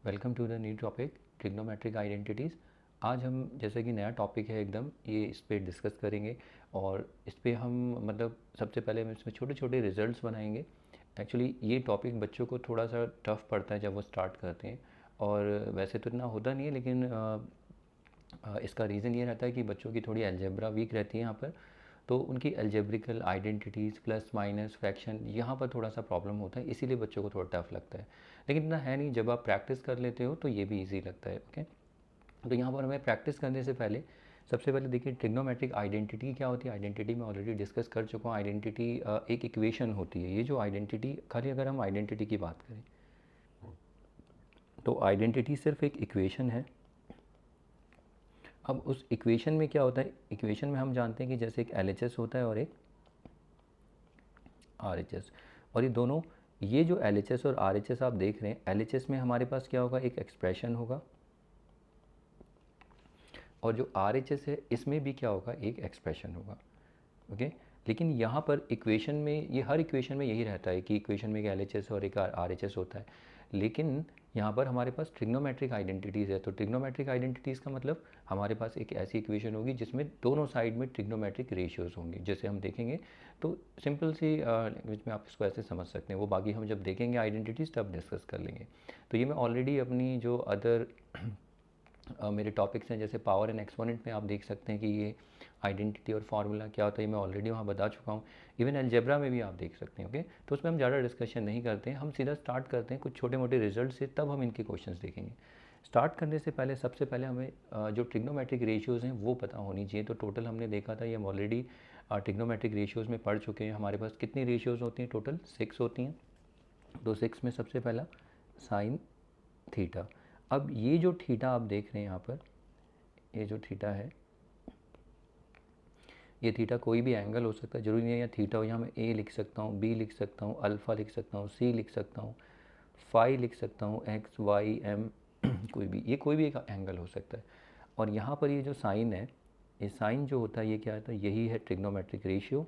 Welcome to the new topic trigonometric identities. आज हम जैसे कि नया टॉपिक है एकदम, ये इस पे डिस्कस करेंगे और इस पे हम मतलब सबसे पहले हम इसमें छोटे छोटे रिजल्ट्स बनाएंगे। एक्चुअली ये टॉपिक बच्चों को थोड़ा सा टफ पड़ता है जब वो स्टार्ट करते हैं, और वैसे तो इतना होता नहीं है, लेकिन इसका रीज़न ये रहता है कि बच्चों की थोड़ी अलजेब्रा वीक रहती है यहाँ पर। तो उनकी अलजेब्रिकल आइडेंटिटीज़ प्लस माइनस फ्रैक्शन यहाँ पर थोड़ा सा प्रॉब्लम होता है, इसीलिए बच्चों को थोड़ा टफ लगता है। लेकिन इतना है नहीं, जब आप प्रैक्टिस कर लेते हो तो ये भी इजी लगता है। ओके, तो यहाँ पर हमें प्रैक्टिस करने से पहले सबसे पहले देखिए ट्रिग्नोमेट्रिक आइडेंटिटी क्या होती है। आइडेंटिटी मैं ऑलरेडी डिस्कस कर चुका हूँ। आइडेंटिटी एक इक्वेशन होती है। ये जो आइडेंटिटी, खाली अगर हम आइडेंटिटी की बात करें तो आइडेंटिटी सिर्फ एक इक्वेशन है। अब उस इक्वेशन में क्या होता है, इक्वेशन में हम जानते हैं कि जैसे एक LHS होता है और एक RHS, और ये दोनों, ये जो LHS और RHS आप देख रहे हैं, LHS में हमारे पास क्या होगा, एक एक्सप्रेशन होगा, और जो RHS है इसमें भी क्या होगा, एक एक्सप्रेशन होगा। ओके, लेकिन यहाँ पर इक्वेशन में, ये हर इक्वेशन में यही रहता है कि इक्वेशन में एक LHS और एक RHS होता है, लेकिन यहाँ पर हमारे पास ट्रिग्नोमेट्रिक आइडेंटिटीज़ है। तो ट्रिग्नोमेट्रिक आइडेंटिटीज़ का मतलब हमारे पास एक ऐसी इक्वेशन होगी जिसमें दोनों साइड में ट्रिग्नोमेट्रिक रेशियोज़ होंगे, जैसे हम देखेंगे। तो सिंपल सी लैंग्वेज में आप इसको ऐसे समझ सकते हैं, वो बाकी हम जब देखेंगे आइडेंटिटीज़ तब डिस्कस कर लेंगे। तो ये मैं ऑलरेडी अपनी जो अदर मेरे टॉपिक्स हैं, जैसे पावर एंड एक्सपोनेंट में आप देख सकते हैं कि ये आइडेंटिटी और फार्मूला क्या होता है, ये मैं ऑलरेडी वहाँ बता चुका हूँ। इवन अलजेब्रा में भी आप देख सकते हैं। ओके, तो उसमें हम ज़्यादा डिस्कशन नहीं करते हैं, हम सीधा स्टार्ट करते हैं कुछ छोटे मोटे रिजल्ट से, तब हम इनके क्वेश्चंस देखेंगे। स्टार्ट करने से पहले सबसे पहले हमें जो ट्रिग्नोमेट्रिक रेशियोज़ हैं वो पता होनी चाहिए। तो टोटल हमने देखा था, ये हम ऑलरेडी ट्रिग्नोमेट्रिक रेशियोज़ में पढ़ चुके हैं। हमारे पास कितनी रेशियोज़ होती हैं, टोटल 6 होती हैं। तो 6 में सबसे पहला साइन थीटा। अब ये जो थीटा आप देख रहे हैं यहाँ पर, ये जो थीटा है, ये थीटा कोई भी एंगल हो सकता है, जरूरी नहीं है यहाँ थीटा हो। यहाँ मैं ए लिख सकता हूँ, बी लिख सकता हूँ, अल्फ़ा लिख सकता हूँ, सी लिख सकता हूँ, फाई लिख सकता हूँ, एक्स वाई एम कोई भी, ये कोई भी एक एंगल हो सकता है। और यहाँ पर ये जो साइन है, ये साइन जो होता है ये क्या होता है, यही है ट्रिग्नोमेट्रिक रेशियो।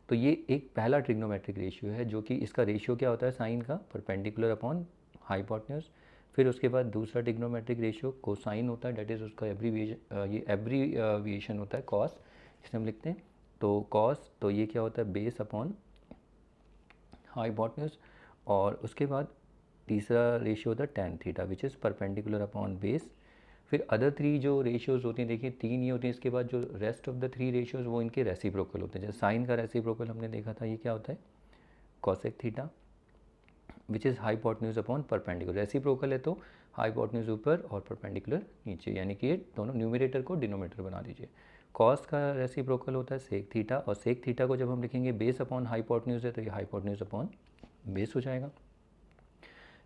तो ये एक पहला ट्रिग्नोमेट्रिक रेशियो है, जो कि इसका रेशियो क्या होता है, साइन का परपेंडिकुलर अपॉन हाइपोटेन्यूज। फिर उसके बाद दूसरा ट्रिग्नोमेट्रिक रेशियो कोसाइन होता है, डेट इज़ उसका एब्रीविएशन, ये एब्रीविएशन होता है कॉस, जिसे हम लिखते हैं। तो कॉस, तो ये क्या होता है, बेस अपॉन हाइपोटेन्यूज। और उसके बाद तीसरा रेशियो होता है tan theta, which is perpendicular upon base. फिर अदर थ्री जो रेशियोज़ होती हैं, देखिए तीन ये होती हैं। इसके बाद जो rest of the three ratios वो इनके रेसिप्रोकल होते हैं। जैसे साइन का रेसिप्रोकल हमने देखा था, ये क्या होता है, cosec theta, which is hypotenuse upon perpendicular. Reciprocal है तो हाइपोटेन्यूज ऊपर और परपेंडिकुलर नीचे, यानी कि ये दोनों न्यूमरेटर को डिनोमिनेटर बना दीजिए। कॉस का रेसिप्रोकल होता है सेक थीटा, और सेक थीटा को जब हम लिखेंगे बेस अपॉन हाइपोटेन्यूज है, तो ये हाइपोटेन्यूज अपॉन बेस हो जाएगा।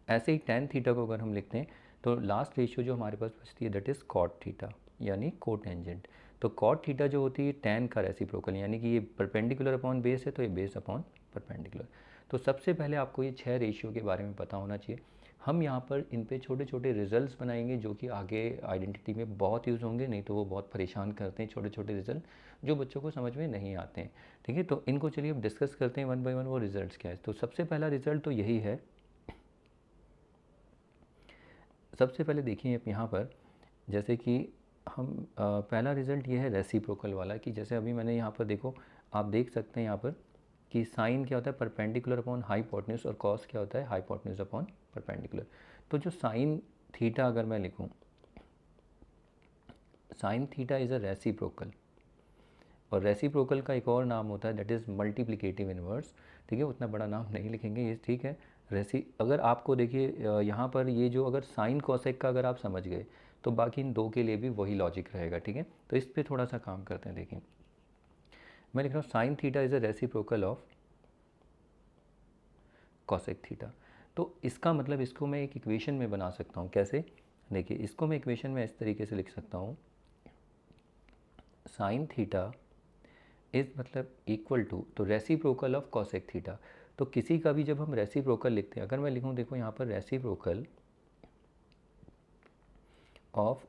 ऐसे ही टेन थीटा को अगर हम लिखते हैं तो लास्ट रेशियो जो हमारे पास बचती है, दैट इज़ कॉट थीटा, यानी कोटेंजेंट। तो कॉट थीटा जो होती है टेन का रेसिप्रोकल, यानी कि ये परपेंडिकुलर अपॉन बेस है, तो ये बेस अपॉन परपेंडिकुलर। तो सबसे पहले आपको ये 6 रेशियो के बारे में पता होना चाहिए। हम यहाँ पर इन पे छोटे छोटे रिजल्ट्स बनाएंगे, जो कि आगे आइडेंटिटी में बहुत यूज़ होंगे, नहीं तो वो बहुत परेशान करते हैं छोटे छोटे रिजल्ट, जो बच्चों को समझ में नहीं आते हैं। ठीक है, तो इनको चलिए अब डिस्कस करते हैं वन बाय वन, वो रिजल्ट्स क्या है। तो सबसे पहला रिजल्ट तो यही है। सबसे पहले देखिए आप यहाँ पर, जैसे कि हम पहला रिज़ल्ट ये है रेसिप्रोकल वाला, कि जैसे अभी मैंने यहाँ पर देखो, आप देख सकते हैं यहाँ पर कि साइन क्या होता है, परपेंडिकुलर अपॉन हाइपोटेन्यूज, और कॉस क्या होता है, हाइपोटेन्यूज अपॉन परपेंडिकुलर। तो जो साइन थीटा अगर मैं लिखूँ, sign theta is a reciprocal, और रेसिप्रोकल का एक और नाम होता है, दैट इज़ मल्टीप्लिकेटिव इनवर्स। ठीक है, उतना बड़ा नाम नहीं लिखेंगे ये, ठीक है। अगर आपको देखिए यहाँ पर ये जो, अगर साइन कॉसेक का अगर आप समझ गए, तो बाकी इन दो के लिए भी वही लॉजिक रहेगा। ठीक है, तो इस पर थोड़ा सा काम करते हैं। देखिए मैं लिख रहा हूँ sign theta is a reciprocal of cosec theta. तो इसका मतलब, इसको मैं एक इक्वेशन में बना सकता हूँ। कैसे, देखिए इसको मैं इक्वेशन में इस तरीके से लिख सकता हूँ, साइन थीटा इज़ मतलब इक्वल टू, तो रेसिप्रोकल ऑफ कॉसेक थीटा। तो किसी का भी जब हम रेसिप्रोकल लिखते हैं, अगर मैं लिखूँ, देखो यहाँ पर रेसिप्रोकल ऑफ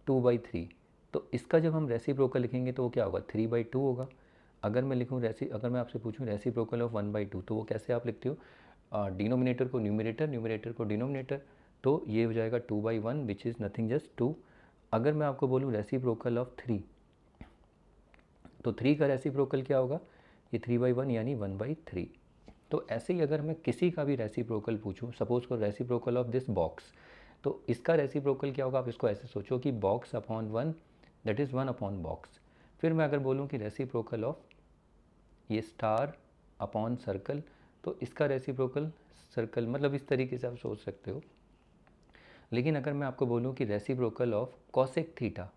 2/3, तो इसका जब हम रेसिप्रोकल लिखेंगे तो वो क्या होगा, 3/2 होगा। अगर मैं लिखूँ अगर मैं आपसे पूछूँ रेसिप्रोकल ऑफ 1/2, तो वो कैसे आप लिखते हो, डिनोमिनेटर को न्यूमरेटर, न्यूमरेटर को डिनोमिनेटर, तो ये हो जाएगा 2/1 विच इज़ नथिंग जस्ट 2। अगर मैं आपको बोलूँ रेसिप्रोकल ऑफ 3, तो 3 का रेसिप्रोकल क्या होगा, ये 3/1 यानी 1/3। तो ऐसे ही अगर मैं किसी का भी रेसिप्रोकल पूछूं, सपोज को रेसिप्रोकल ऑफ दिस बॉक्स, तो इसका रेसिप्रोकल क्या होगा, आप इसको ऐसे सोचो कि box upon 1 that is 1 upon box. फिर मैं अगर बोलूं कि रेसिप्रोकल ऑफ ये स्टार अपॉन सर्कल, तो इसका रेसिप्रोकल सर्कल, मतलब इस तरीके से आप सोच सकते हो। लेकिन अगर मैं आपको बोलूं कि रेसिप्रोकल ऑफ कॉसेक थीटा,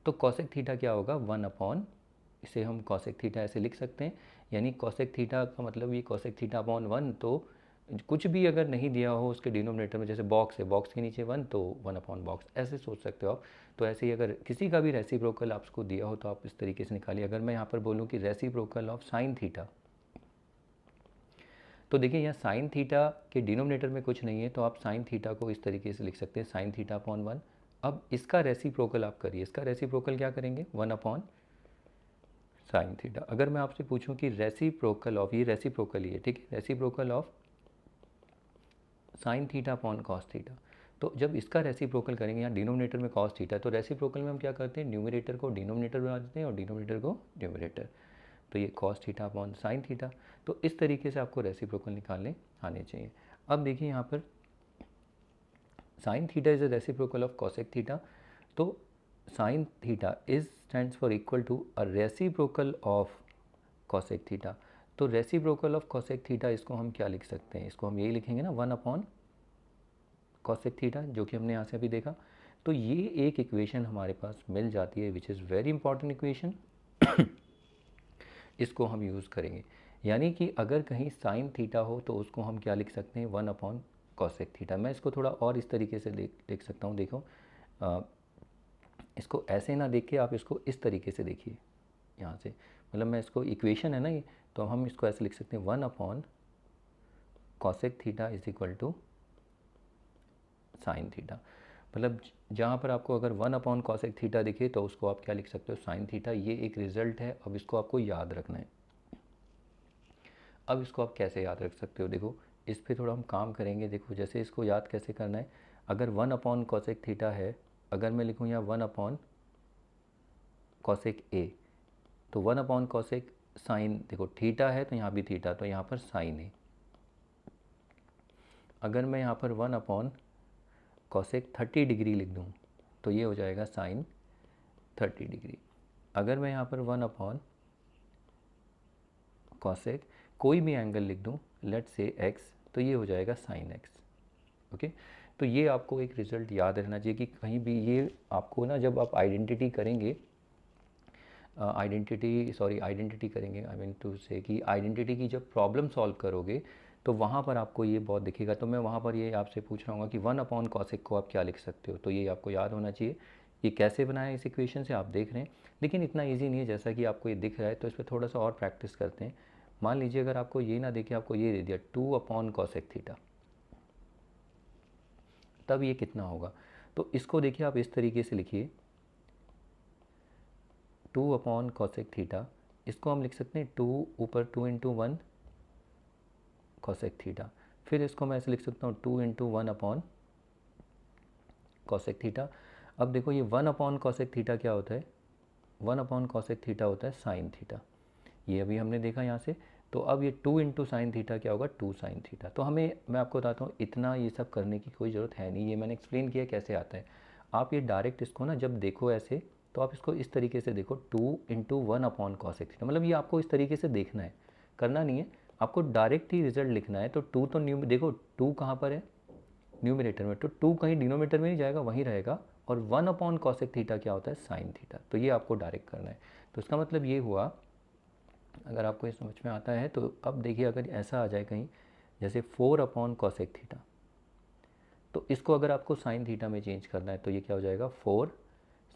तो कॉसेक थीटा क्या होगा, 1 अपॉन, इसे हम कॉसेक थीटा ऐसे लिख सकते हैं, यानी कॉसेक थीटा का मतलब ये कॉसेक थीटा अपॉन 1, तो कुछ भी अगर नहीं दिया हो उसके डिनोमिनेटर में, जैसे बॉक्स है, बॉक्स के नीचे 1 तो 1 अपॉन बॉक्स, ऐसे सोच सकते हो आप। तो ऐसे ही अगर किसी का भी रेसिप्रोकल आपको दिया हो तो आप इस तरीके से निकालिए। अगर मैं यहाँ पर बोलूँ कि रेसिप्रोकल ऑफ साइन थीटा, तो देखिए यहाँ साइन थीटा के डिनोमिनेटर में कुछ नहीं है, तो आप साइन थीटा को इस तरीके से लिख सकते हैं, साइन थीटा अपॉन 1। अब इसका रेसिप्रोकल आप करिए, इसका रेसिप्रोकल क्या करेंगे, 1 अपॉन साइन थीटा। अगर मैं आपसे पूछूं कि रेसिप्रोकल ऑफ, ये रेसिप्रोकल ही है, ठीक है, reciprocal of sine theta upon cos theta, तो जब इसका रेसिप्रोकल करेंगे, यहाँ डिनोमिनेटर में कॉस थीटा, तो रेसिप्रोकल में हम क्या करते हैं, न्यूमरेटर को डिनोमिनेटर बना देते हैं और डिनोमिनेटर को न्यूमरेटर, तो ये cos theta upon sine theta. तो इस तरीके से आपको रेसिप्रोकल निकालने आने चाहिए। अब देखिए यहाँ पर sine theta is a reciprocal of cosec theta, तो sine theta is stands for equal to a reciprocal of cosec theta. तो रेसिप्रोकल ऑफ कॉसेक थीटा, इसको हम क्या लिख सकते हैं, इसको हम यही लिखेंगे ना, 1 अपॉन कॉसेक थीटा, जो कि हमने यहाँ से अभी देखा। तो ये एक इक्वेशन हमारे पास मिल जाती है which is very important equation. इसको हम यूज़ करेंगे, यानी कि अगर कहीं साइन थीटा हो तो उसको हम क्या लिख सकते हैं, 1 अपॉन कॉसेक थीटा। मैं इसको थोड़ा और इस तरीके से देख सकता हूँ, देखो इसको ऐसे ना देख के आप इसको इस तरीके से देखिए, यहाँ से, मतलब मैं इसको इक्वेशन है ना ये, तो हम इसको ऐसे लिख सकते हैं, 1 upon cosec theta is equal to sin theta. मतलब जहाँ पर आपको अगर 1 अपॉन कॉसेक थीटा दिखे तो उसको आप क्या लिख सकते हो, साइन थीटा। ये एक रिजल्ट है, अब इसको आपको याद रखना है। अब इसको आप कैसे याद रख सकते हो, देखो इस पर थोड़ा हम काम करेंगे। देखो जैसे इसको याद कैसे करना है, अगर 1 अपॉन कॉसेक थीटा है, अगर मैं लिखूँ यहाँ 1 अपॉन कॉसेक ए, तो 1 अपॉन कॉसेक साइन, देखो थीटा है तो यहाँ भी थीटा, तो यहाँ पर साइन है। अगर मैं यहाँ पर 1 अपॉन कॉसेक 30 डिग्री लिख दूँ तो ये हो जाएगा साइन 30 डिग्री। अगर मैं यहाँ पर 1 अपॉन कॉसेक कोई भी एंगल लिख दूँ, लेट से एक्स, तो ये हो जाएगा साइन एक्स। ओके, तो ये आपको एक रिज़ल्ट याद रहना चाहिए कि कहीं भी ये आपको ना, जब आप आइडेंटिटी करेंगे, आइडेंटिटी करेंगे, आई मीन टू से कि आइडेंटिटी की जब प्रॉब्लम सॉल्व करोगे तो वहाँ पर आपको ये बहुत दिखेगा। तो मैं वहाँ पर ये आपसे पूछ रहा हूँ कि 1 अपॉन कॉसेक को आप क्या लिख सकते हो, तो ये आपको याद होना चाहिए। ये कैसे बनाया इस इक्वेशन से आप देख रहे हैं, लेकिन इतना ईजी नहीं है जैसा कि आपको ये दिख रहा है, तो इस पर थोड़ा सा और प्रैक्टिस करते हैं। मान लीजिए अगर आपको ये ना देखे, आपको ये दे दिया 2 अपॉन कॉसेक थीटा, तब ये कितना होगा। तो इसको देखिए आप इस तरीके से लिखिए, 2 अपॉन कॉसेक थीटा, इसको हम लिख सकते हैं 2 ऊपर 2 इंटू 1 कॉसेक थीटा, फिर इसको मैं ऐसे लिख सकता हूँ 2 इंटू 1 अपॉन कॉसेक थीटा। अब देखो ये 1 अपॉन कॉसेक थीटा क्या होता है, 1 अपॉन कॉसेक थीटा होता है साइन थीटा, ये अभी हमने देखा यहाँ से। तो अब ये 2 इंटू साइन थीटा क्या होगा, 2 साइन थीटा। तो हमें, मैं आपको बताता हूँ, इतना ये सब करने की कोई ज़रूरत है नहीं, ये मैंने एक्सप्लेन किया कैसे आता है। आप ये डायरेक्ट इसको ना जब देखो ऐसे, तो आप इसको इस तरीके से देखो, 2 इंटू 1 अपॉन कॉसेक थीटा, मतलब ये आपको इस तरीके से देखना है, करना नहीं है आपको, डायरेक्ट ही रिजल्ट लिखना है। तो 2 तो देखो 2 कहाँ पर है, न्यूमिनेटर में, तो 2 कहीं डिनोमिनेटर में नहीं जाएगा, वहीं रहेगा। और 1 अपॉन कॉसेक थीटा क्या होता है, साइन थीटा, तो ये आपको डायरेक्ट करना है। तो इसका मतलब ये हुआ, अगर आपको ये समझ में आता है तो अब देखिए, अगर ऐसा आ जाए कहीं जैसे 4 अपॉन कॉसेक थीटा, तो इसको अगर आपको साइन थीटा में चेंज करना है तो ये क्या हो जाएगा, 4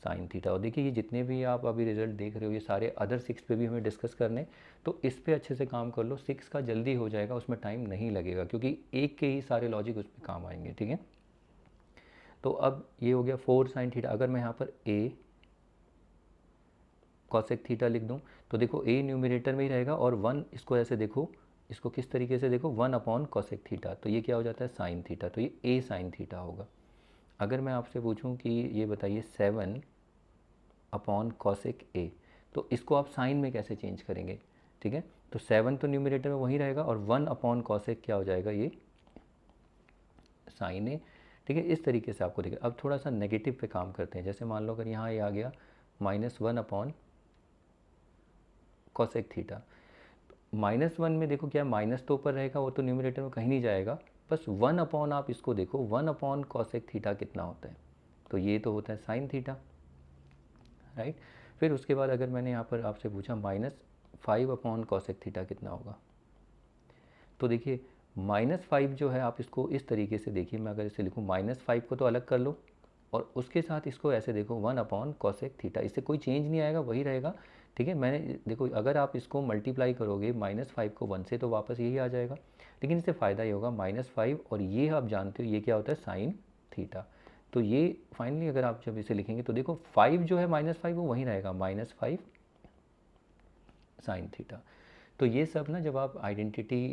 साइन थीटा। और देखिए ये जितने भी आप अभी रिजल्ट देख रहे हो, ये सारे अदर 6 पे भी हमें डिस्कस करने, तो इस पे अच्छे से काम कर लो। 6 का जल्दी हो जाएगा, उसमें टाइम नहीं लगेगा, क्योंकि एक के ही सारे लॉजिक उस पर काम आएंगे, ठीक है। तो अब ये हो गया 4 साइन थीटा। अगर मैं यहाँ पर ए कॉसेक थीटा लिख दूँ, तो देखो ए न्यूमरेटर में ही रहेगा और 1, इसको ऐसे देखो, इसको किस तरीके से देखो, 1 अपॉन कॉसेक थीटा, तो ये क्या हो जाता है साइन थीटा, तो ये ए साइन थीटा होगा। अगर मैं आपसे पूछूं कि ये बताइए 7 अपॉन कॉसेक ए, तो इसको आप साइन में कैसे चेंज करेंगे, ठीक है। तो 7 तो न्यूमरेटर में वही रहेगा और 1 अपॉन कॉसेक क्या हो जाएगा, ये साइन ए, ठीक है। इस तरीके से आपको देखिए। अब थोड़ा सा नेगेटिव पे काम करते हैं। जैसे मान लो अगर यहाँ ये आ गया -1 अपॉन कॉसेक थीटा, -1 में देखो क्या माइनस तो ऊपर रहेगा, वो तो न्यूमरेटर में कहीं नहीं जाएगा, बस 1 अपॉन आप इसको देखो, 1 अपॉन कॉसेक थीटा कितना होता है, तो ये तो होता है साइन थीटा, राइट। फिर उसके बाद अगर मैंने यहाँ पर आपसे पूछा -5 अपॉन कॉसेक थीटा कितना होगा, तो देखिए -5 जो है आप इसको इस तरीके से देखिए, मैं अगर इसे लिखूँ -5 को तो अलग कर लो और उसके साथ इसको ऐसे देखो 1 अपॉन कॉसेक थीटा, इससे कोई चेंज नहीं आएगा, वही रहेगा, ठीक है। मैंने देखो अगर आप इसको मल्टीप्लाई करोगे -5 को 1 से तो वापस यही आ जाएगा, लेकिन इससे फ़ायदा ये होगा -5 और ये आप जानते हो ये क्या होता है साइन थीटा, तो ये फाइनली अगर आप जब इसे लिखेंगे तो देखो 5 जो है -5 वो वहीं रहेगा, -5 साइन थीटा। तो ये सब ना जब आप आइडेंटिटी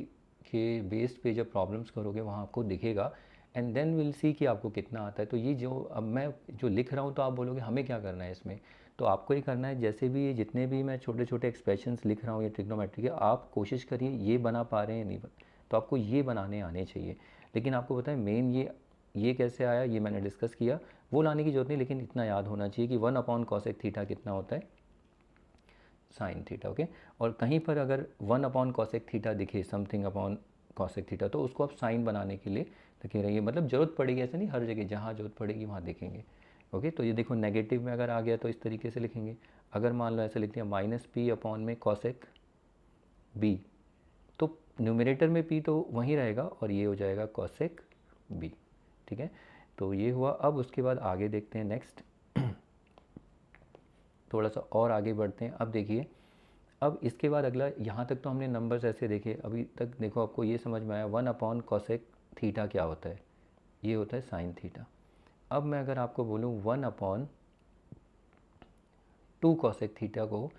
के बेस्ड पे जब प्रॉब्लम्स करोगे वहाँ आपको दिखेगा, एंड देन विल सी कि आपको कितना आता है। तो ये जो अब मैं जो लिख रहा हूँ तो आप बोलोगे हमें क्या करना है इसमें, तो आपको ये करना है जैसे भी ये जितने भी मैं छोटे छोटे एक्सप्रेशंस लिख रहा हूँ ये ट्रिग्नोमेट्री के, आप कोशिश करिए ये बना पा रहे हैं नहीं तो आपको ये बनाने आने चाहिए। लेकिन आपको पता है मेन ये कैसे आया ये मैंने डिस्कस किया, वो लाने की जरूरत नहीं, लेकिन इतना याद होना चाहिए कि 1 अपॉन कॉसेक थीटा कितना होता है साइन थीटा, ओके। और कहीं पर अगर 1 अपॉन कॉसेक थीटा दिखे, समथिंग अपॉन कॉसेक थीटा, तो उसको आप साइन बनाने के लिए देखे रहिए, मतलब ज़रूरत पड़ेगी, ऐसे नहीं हर जगह, जहाँ ज़रूरत पड़ेगी वहाँ देखेंगे, ओके। तो ये देखो नेगेटिव में अगर आ गया तो इस तरीके से लिखेंगे। अगर मान लो ऐसे लिख दिया -p अपॉन में कॉसेक b, तो न्यूमरेटर में p तो वहीं रहेगा और ये हो जाएगा कॉसेक b, ठीक है। तो ये हुआ। अब उसके बाद आगे देखते हैं नेक्स्ट, थोड़ा सा और आगे बढ़ते हैं। अब देखिए अब इसके बाद अगला, यहाँ तक तो हमने नंबर्स ऐसे देखे, अभी तक देखो आपको ये समझ में आया 1 अपॉन कॉसेक थीटा क्या होता है, ये होता है साइन थीटा। अब मैं अगर आपको बोलूँ 1 अपॉन 2 कॉसेक थीटा को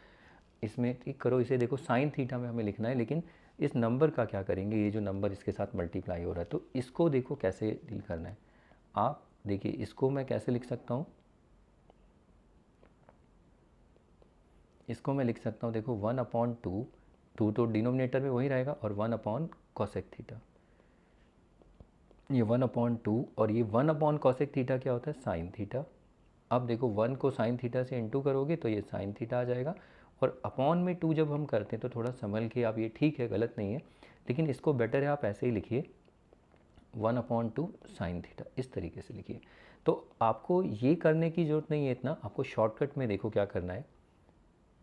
इसमें ठीक करो, इसे देखो साइन थीटा में हमें लिखना है, लेकिन इस नंबर का क्या करेंगे, ये जो नंबर इसके साथ मल्टीप्लाई हो रहा है, तो इसको देखो कैसे डील करना है। आप देखिए इसको मैं कैसे लिख सकता हूँ, इसको मैं लिख सकता हूँ देखो 1 अपॉन 2 तो डिनोमिनेटर में वही रहेगा और 1 अपॉन कॉसेक थीटा, ये 1 अपॉन 2 और ये 1 अपॉन कॉसेक थीटा क्या होता है साइन थीटा। अब देखो 1 को साइन थीटा से इंटू करोगे तो ये साइन थीटा आ जाएगा, और अपॉन में 2 जब हम करते हैं तो थोड़ा संभल के आप, ये ठीक है गलत नहीं है, लेकिन इसको बेटर है आप ऐसे ही लिखिए 1 अपॉन 2 साइन थीटा, इस तरीके से लिखिए। तो आपको ये करने की ज़रूरत नहीं है इतना, आपको शॉर्टकट में देखो क्या करना है।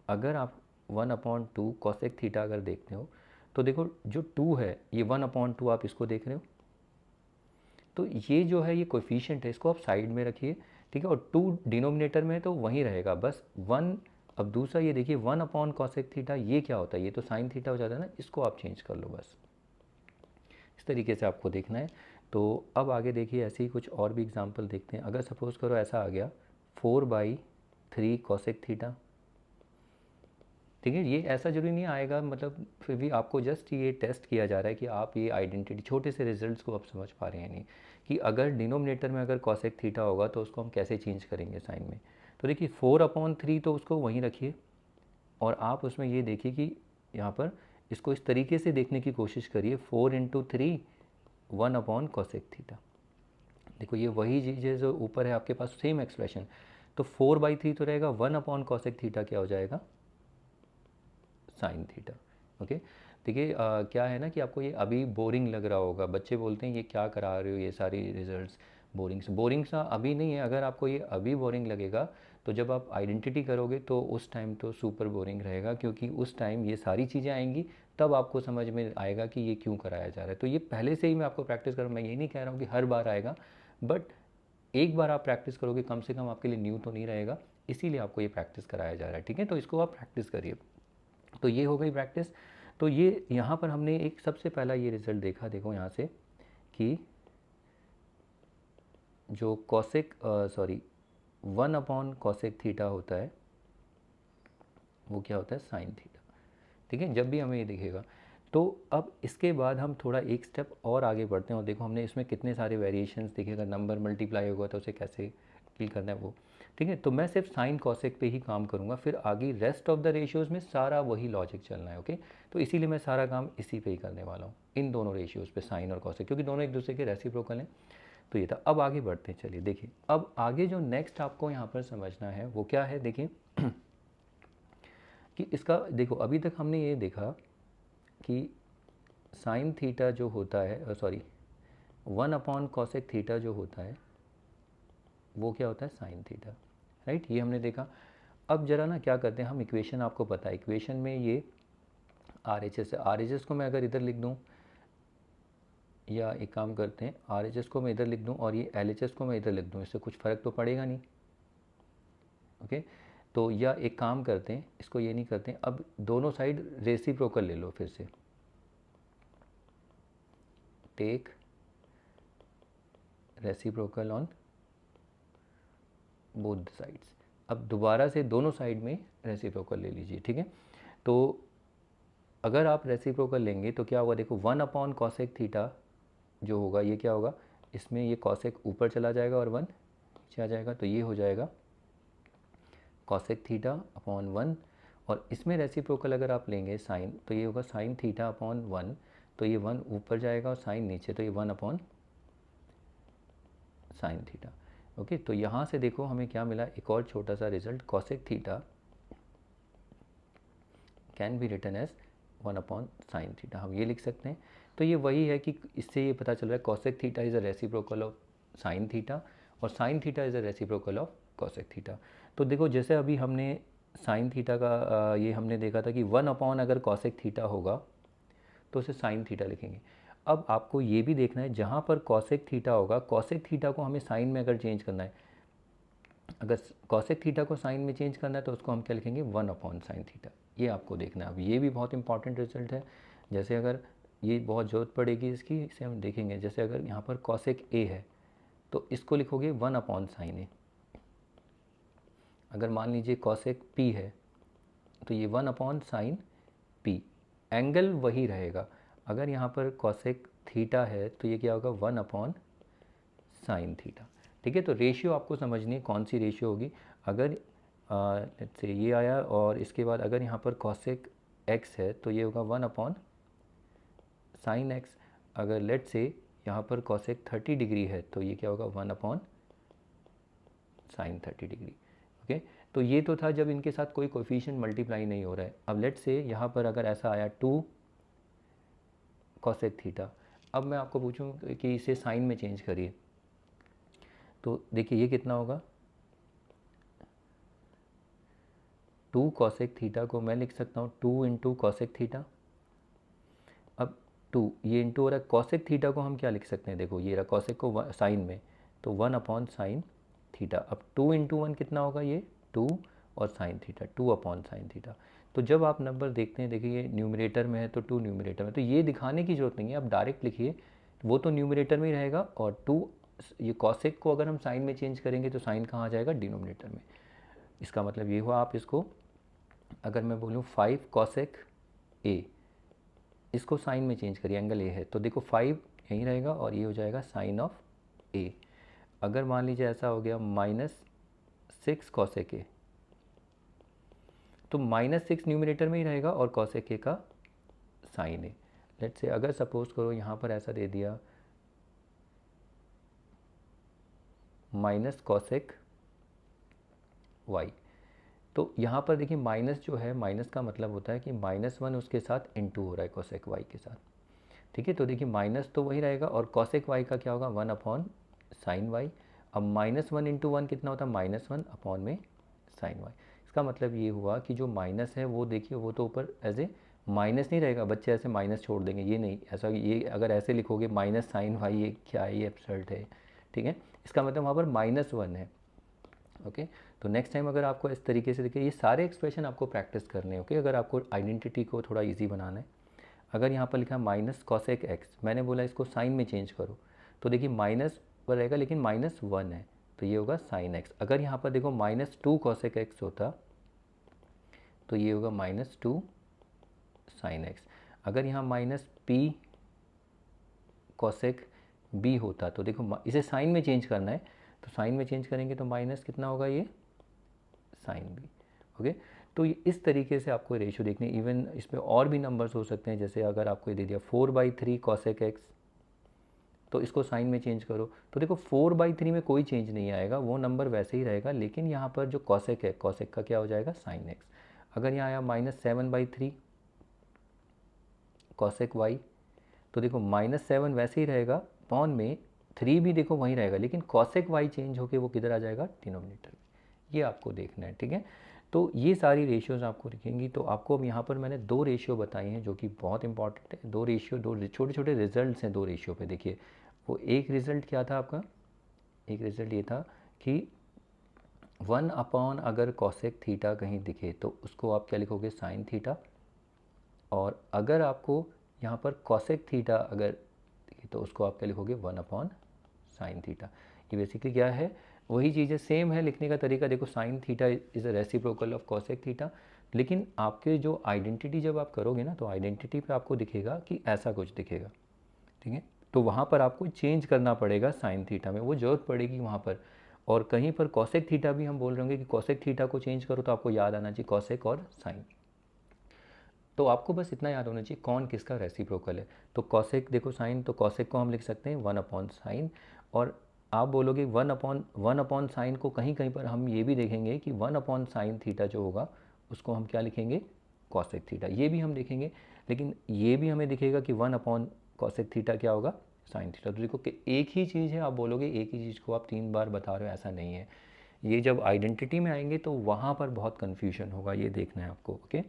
अगर आप 1 अपॉन 2 कॉसेक थीटा अगर देखते हो तो देखो जो 2 है ये 1 अपॉन 2 आप इसको देख रहे हो, तो ये जो है ये कोफिशिएंट है, इसको आप साइड में रखिए, ठीक है। और 2 डिनोमिनेटर में तो वहीं रहेगा बस 1। अब दूसरा ये देखिए 1 अपॉन कॉसेक थीटा ये क्या होता है, ये तो साइन थीटा हो जाता है ना, इसको आप चेंज कर लो बस, इस तरीके से आपको देखना है। तो अब आगे देखिए ऐसे ही कुछ और भी एग्जांपल देखते हैं। अगर सपोज़ करो ऐसा आ गया 4/3 कॉसेक थीटा, ठीक है। ये ऐसा जरूरी नहीं आएगा, मतलब फिर भी आपको जस्ट ये टेस्ट किया जा रहा है कि आप ये आइडेंटिटी छोटे से रिजल्ट्स को आप समझ पा रहे हैं नहीं, कि अगर डिनोमिनेटर में अगर कॉसेक थीटा होगा तो उसको हम कैसे चेंज करेंगे साइन में। तो देखिए 4/3 तो उसको वहीं रखिए, और आप उसमें ये देखिए कि यहाँ पर इसको इस तरीके से देखने की कोशिश करिए 4 × 3 1 अपॉन कॉसेक थीटा। देखो ये वही चीज़ है जो ऊपर है आपके पास सेम एक्सप्रेशन, तो 4/3 तो रहेगा, 1 अपॉन कॉसेक थीटा क्या हो जाएगा साइन थीटा, ओके। देखिए क्या है ना कि आपको ये अभी बोरिंग लग रहा होगा, बच्चे बोलते हैं ये क्या करा रहे हो ये सारी रिजल्ट्स, बोरिंग सा अभी नहीं है। अगर आपको ये अभी बोरिंग लगेगा तो जब आप आइडेंटिटी करोगे तो उस टाइम तो सुपर बोरिंग रहेगा, क्योंकि उस टाइम ये सारी चीज़ें आएंगी, तब आपको समझ में आएगा कि ये क्यों कराया जा रहा है। तो ये पहले से ही मैं आपको प्रैक्टिस करूँ, मैं ये नहीं कह रहा हूँ कि हर बार आएगा, बट एक बार आप प्रैक्टिस करोगे कम से कम आपके लिए न्यू तो नहीं रहेगा, इसीलिए आपको ये प्रैक्टिस कराया जा रहा है, ठीक है। तो इसको आप प्रैक्टिस करिए। तो ये हो गई प्रैक्टिस। तो ये यहाँ पर हमने एक सबसे पहला ये रिज़ल्ट देखा, देखो यहाँ से कि जो कॉसेक 1 अपॉन कॉसेक थीटा होता है वो क्या होता है साइन थीटा, ठीक है। जब भी हमें ये दिखेगा तो अब इसके बाद हम थोड़ा एक स्टेप और आगे बढ़ते हैं और देखो हमने इसमें कितने सारे वेरिएशंस देखे, अगर नंबर मल्टीप्लाई होगा तो उसे कैसे डील करना है वो, ठीक है। तो मैं सिर्फ साइन कॉसेक पे ही काम करूँगा, फिर आगे रेस्ट ऑफ द रेशियोज़ में सारा वही लॉजिक चलना है, ओके। तो इसीलिए मैं सारा काम इसी पे ही करने वाला हूँ, इन दोनों रेशियोज़ पे, साइन और कॉसेक, क्योंकि दोनों एक दूसरे के रेसिप्रोकल हैं। तो ये था। अब आगे बढ़ते हैं, चलिए देखिए अब आगे जो नेक्स्ट आपको यहाँ पर समझना है वो क्या है। देखिए कि इसका देखो अभी तक हमने ये देखा कि साइन थीटा जो होता है, सॉरी 1 कॉसेक थीटा जो होता है वो क्या होता है, साइन थीटा, राइट। ये हमने देखा। अब जरा ना क्या करते हैं हम, इक्वेशन आपको पता है, इक्वेशन में ये आर एच एस है, आर एच एस को मैं अगर इधर लिख दूँ, या एक काम करते हैं आर एच एस को मैं इधर लिख दूँ और ये एल एच एस को मैं इधर लिख दूँ, इससे कुछ फ़र्क तो पड़ेगा नहीं, ओके। तो या एक काम करते हैं, इसको ये नहीं करते हैं, अब दोनों साइड रेसिप्रोकल ले लो फिर से, take reciprocal on both the sides. अब दोबारा से दोनों साइड में रेसिप्रोकल ले लीजिए, ठीक है। तो अगर आप रेसिप्रोकल लेंगे तो क्या होगा, देखो 1 थीटा जो होगा ये क्या होगा, इसमें ये कॉसेक ऊपर चला जाएगा और 1 नीचे आ जाएगा, तो ये हो जाएगा कॉसेक थीटा अपॉन 1। और इसमें रेसिप्रोकल अगर आप लेंगे साइन, तो ये होगा साइन थीटा अपॉन 1, तो ये 1 ऊपर जाएगा और साइन नीचे, तो ये 1 अपॉन साइन थीटा, ओके। तो यहाँ से देखो हमें क्या मिला, एक और छोटा सा result, cosec theta can be written as 1 upon sign theta, हम ये लिख सकते हैं। तो ये वही है कि इससे ये पता चल रहा है cosec theta is a reciprocal of sine theta और sine theta is a reciprocal of cosec theta. तो देखो जैसे अभी हमने साइन थीटा का ये हमने देखा था कि 1 अपॉन अगर कॉसेक थीटा होगा तो उसे साइन थीटा लिखेंगे। अब आपको ये भी देखना है, जहाँ पर कॉसेक थीटा होगा, कॉसेक थीटा को हमें साइन में अगर चेंज करना है, अगर कॉसेक थीटा को साइन में चेंज करना है तो उसको हम क्या लिखेंगे, 1 अपॉन साइन थीटा। ये आपको देखना है। अब ये भी बहुत इंपॉर्टेंट रिजल्ट है, जैसे अगर ये बहुत ज़रूरत पड़ेगी इसकी, इसे हम देखेंगे। जैसे अगर यहाँ पर कॉसेक ए है तो इसको लिखोगे 1 अपॉन साइन ए। अगर मान लीजिए कॉसेक पी है तो ये 1 अपॉन साइन पी, एंगल वही रहेगा। अगर यहाँ पर कॉसेक थीटा है तो ये क्या होगा, 1 अपॉन साइन थीटा, ठीक है। तो रेशियो आपको समझनी है कौन सी रेशियो होगी। अगर लेट्स से ये आया और इसके बाद अगर यहाँ पर कॉसेक एक्स है तो ये होगा 1 अपॉन साइन एक्स। अगर लेट्स से यहाँ पर कॉसेक 30 डिग्री है तो ये क्या होगा, 1 अपॉन साइन 30 डिग्री, ओके। तो ये तो था जब इनके साथ कोई कोएफिशिएंट मल्टीप्लाई नहीं हो रहा है। अब लेट्स से यहाँ पर अगर ऐसा आया 2 कॉसेक थीटा, अब मैं आपको पूछूं कि इसे साइन में चेंज करिए, तो देखिए ये कितना होगा, 2 कॉसेक थीटा को मैं लिख सकता हूँ 2 इंटू कॉसेक थीटा। अब 2 ये इंटू हो रहा है, कॉसेक थीटा को हम क्या लिख सकते हैं, देखो ये रहा कॉसेक को साइन में, तो 1 अपॉन साइन थीटा। अब 2 इंटू 1 कितना होगा, ये 2 और sine theta, 2 upon sine theta. तो जब आप नंबर देखते हैं, देखिए ये न्यूमरेटर में है तो 2 न्यूमरेटर में, तो ये दिखाने की ज़रूरत नहीं है, आप डायरेक्ट लिखिए, वो तो न्यूमरेटर में ही रहेगा और 2 ये कॉसेक को अगर हम साइन में चेंज करेंगे तो साइन कहाँ आ जाएगा, डिनोमिनेटर में। इसका मतलब ये हुआ, आप इसको अगर मैं बोलूँ 5 कॉसेक ए, इसको साइन में चेंज करिए, एंगल ए है तो देखो 5 यहीं रहेगा और ये हो जाएगा साइन ऑफ ए। अगर मान लीजिए ऐसा हो गया -6 कॉसेक ए, तो -6 न्यूमरेटर में ही रहेगा और कॉसेक ए का साइन ए। लेट्स से अगर सपोज करो यहाँ पर ऐसा दे दिया माइनस कॉसेक वाई, तो यहाँ पर देखिए माइनस जो है, माइनस का मतलब होता है कि -1 उसके साथ इंटू हो रहा है कॉसेक वाई के साथ, ठीक है। तो देखिए माइनस तो वही रहेगा और कॉसेक वाई का क्या होगा, 1 अपॉन साइन वाई। अब -1 इंटू 1 कितना होता है, -1 अपॉन में साइन वाई। इसका मतलब ये हुआ कि जो माइनस है वो देखिए वो तो ऊपर एज ए माइनस नहीं रहेगा, बच्चे ऐसे माइनस छोड़ देंगे, ये नहीं, ऐसा ये अगर ऐसे लिखोगे माइनस साइन वाई, ये क्या है, ये एब्सर्ड है, ठीक है। इसका मतलब वहाँ पर -1 है, ओके। तो नेक्स्ट टाइम अगर आपको इस तरीके से देखिए, ये सारे एक्सप्रेशन आपको प्रैक्टिस करने हैं, ओके। अगर आपको आइडेंटिटी को थोड़ा ईजी बनाना है, अगर यहाँ पर लिखा माइनस कॉसेक एक्स, मैंने बोला इसको साइन में चेंज करो, तो देखिए माइनस पर रहेगा लेकिन -1 है तो ये होगा साइन एक्स। अगर यहाँ पर देखो -2 कॉसेक एक्स होता तो ये होगा -2 साइन एक्स। अगर यहाँ माइनस पी कॉसेक बी होता तो देखो इसे साइन में चेंज करना है, तो साइन में चेंज करेंगे तो माइनस कितना होगा ये साइन बी। ओके, तो इस तरीके से आपको रेशियो देखने, इवन इसमें और भी नंबर्स हो सकते हैं, जैसे अगर आपको ये दे दिया 4/3 कॉसेक एक्स, तो इसको साइन में चेंज करो, तो देखो 4/3 में कोई चेंज नहीं आएगा, वो नंबर वैसे ही रहेगा, लेकिन यहाँ पर जो कॉसेक है, कॉसेक का क्या हो जाएगा साइन एक्स। अगर यहाँ आया -7/3 कॉसेक वाई, तो देखो -7 वैसे ही रहेगा, पॉन में 3 भी देखो वहीं रहेगा, लेकिन कॉसेक वाई चेंज होके वो किधर आ जाएगा डिनोमिनेटर में। ये आपको देखना है, ठीक है। तो ये सारी रेशियोज आपको दिखेंगी। तो आपको अब यहाँ पर मैंने 2 रेशियो बताई हैं जो कि बहुत इंपॉर्टेंट है। 2 रेशियो, 2 छोटे छोटे रिजल्ट्स हैं 2 रेशियो पे। देखिए वो एक रिज़ल्ट क्या था आपका, एक रिज़ल्ट ये था कि 1/, अगर कॉसेक थीटा कहीं दिखे तो उसको आप क्या लिखोगे साइन थीटा, और अगर आपको यहाँ पर कॉसेक थीटा अगर दिखे तो उसको आप क्या लिखोगे 1/, साइन थीटा। ये बेसिकली क्या है, वही चीज़ें सेम है, लिखने का तरीका देखो, sign theta is a reciprocal of cosec theta, लेकिन आपके जो आइडेंटिटी जब आप करोगे ना, तो आइडेंटिटी पे आपको दिखेगा कि ऐसा कुछ दिखेगा, ठीक है। तो वहाँ पर आपको चेंज करना पड़ेगा साइन थीटा में, वो ज़रूरत पड़ेगी वहाँ पर। और कहीं पर कॉसेक थीटा भी हम बोल रहे होंगे कि कॉसेक थीटा को चेंज करो, तो आपको याद आना चाहिए कॉसेक और साइन। तो आपको बस इतना याद होना चाहिए कौन किसका रेसिप्रोकल है। तो कॉसेक देखो साइन, तो कॉसेक को हम लिख सकते हैं 1/, साइन, और आप बोलोगे 1/, साइन को कहीं कहीं पर हम ये भी देखेंगे कि 1/, साइन थीटा जो होगा उसको हम क्या लिखेंगे कॉसेक थीटा, ये भी हम देखेंगे। लेकिन ये भी हमें दिखेगा कि 1/, कॉसेक थीटा क्या होगा साइन थीटा। तो देखो कि एक ही चीज़ है, आप बोलोगे एक ही चीज़ को आप 3 बार बता रहे हो, ऐसा नहीं है। ये जब आइडेंटिटी में आएंगे तो वहाँ पर बहुत कन्फ्यूजन होगा, ये देखना है आपको। ओके,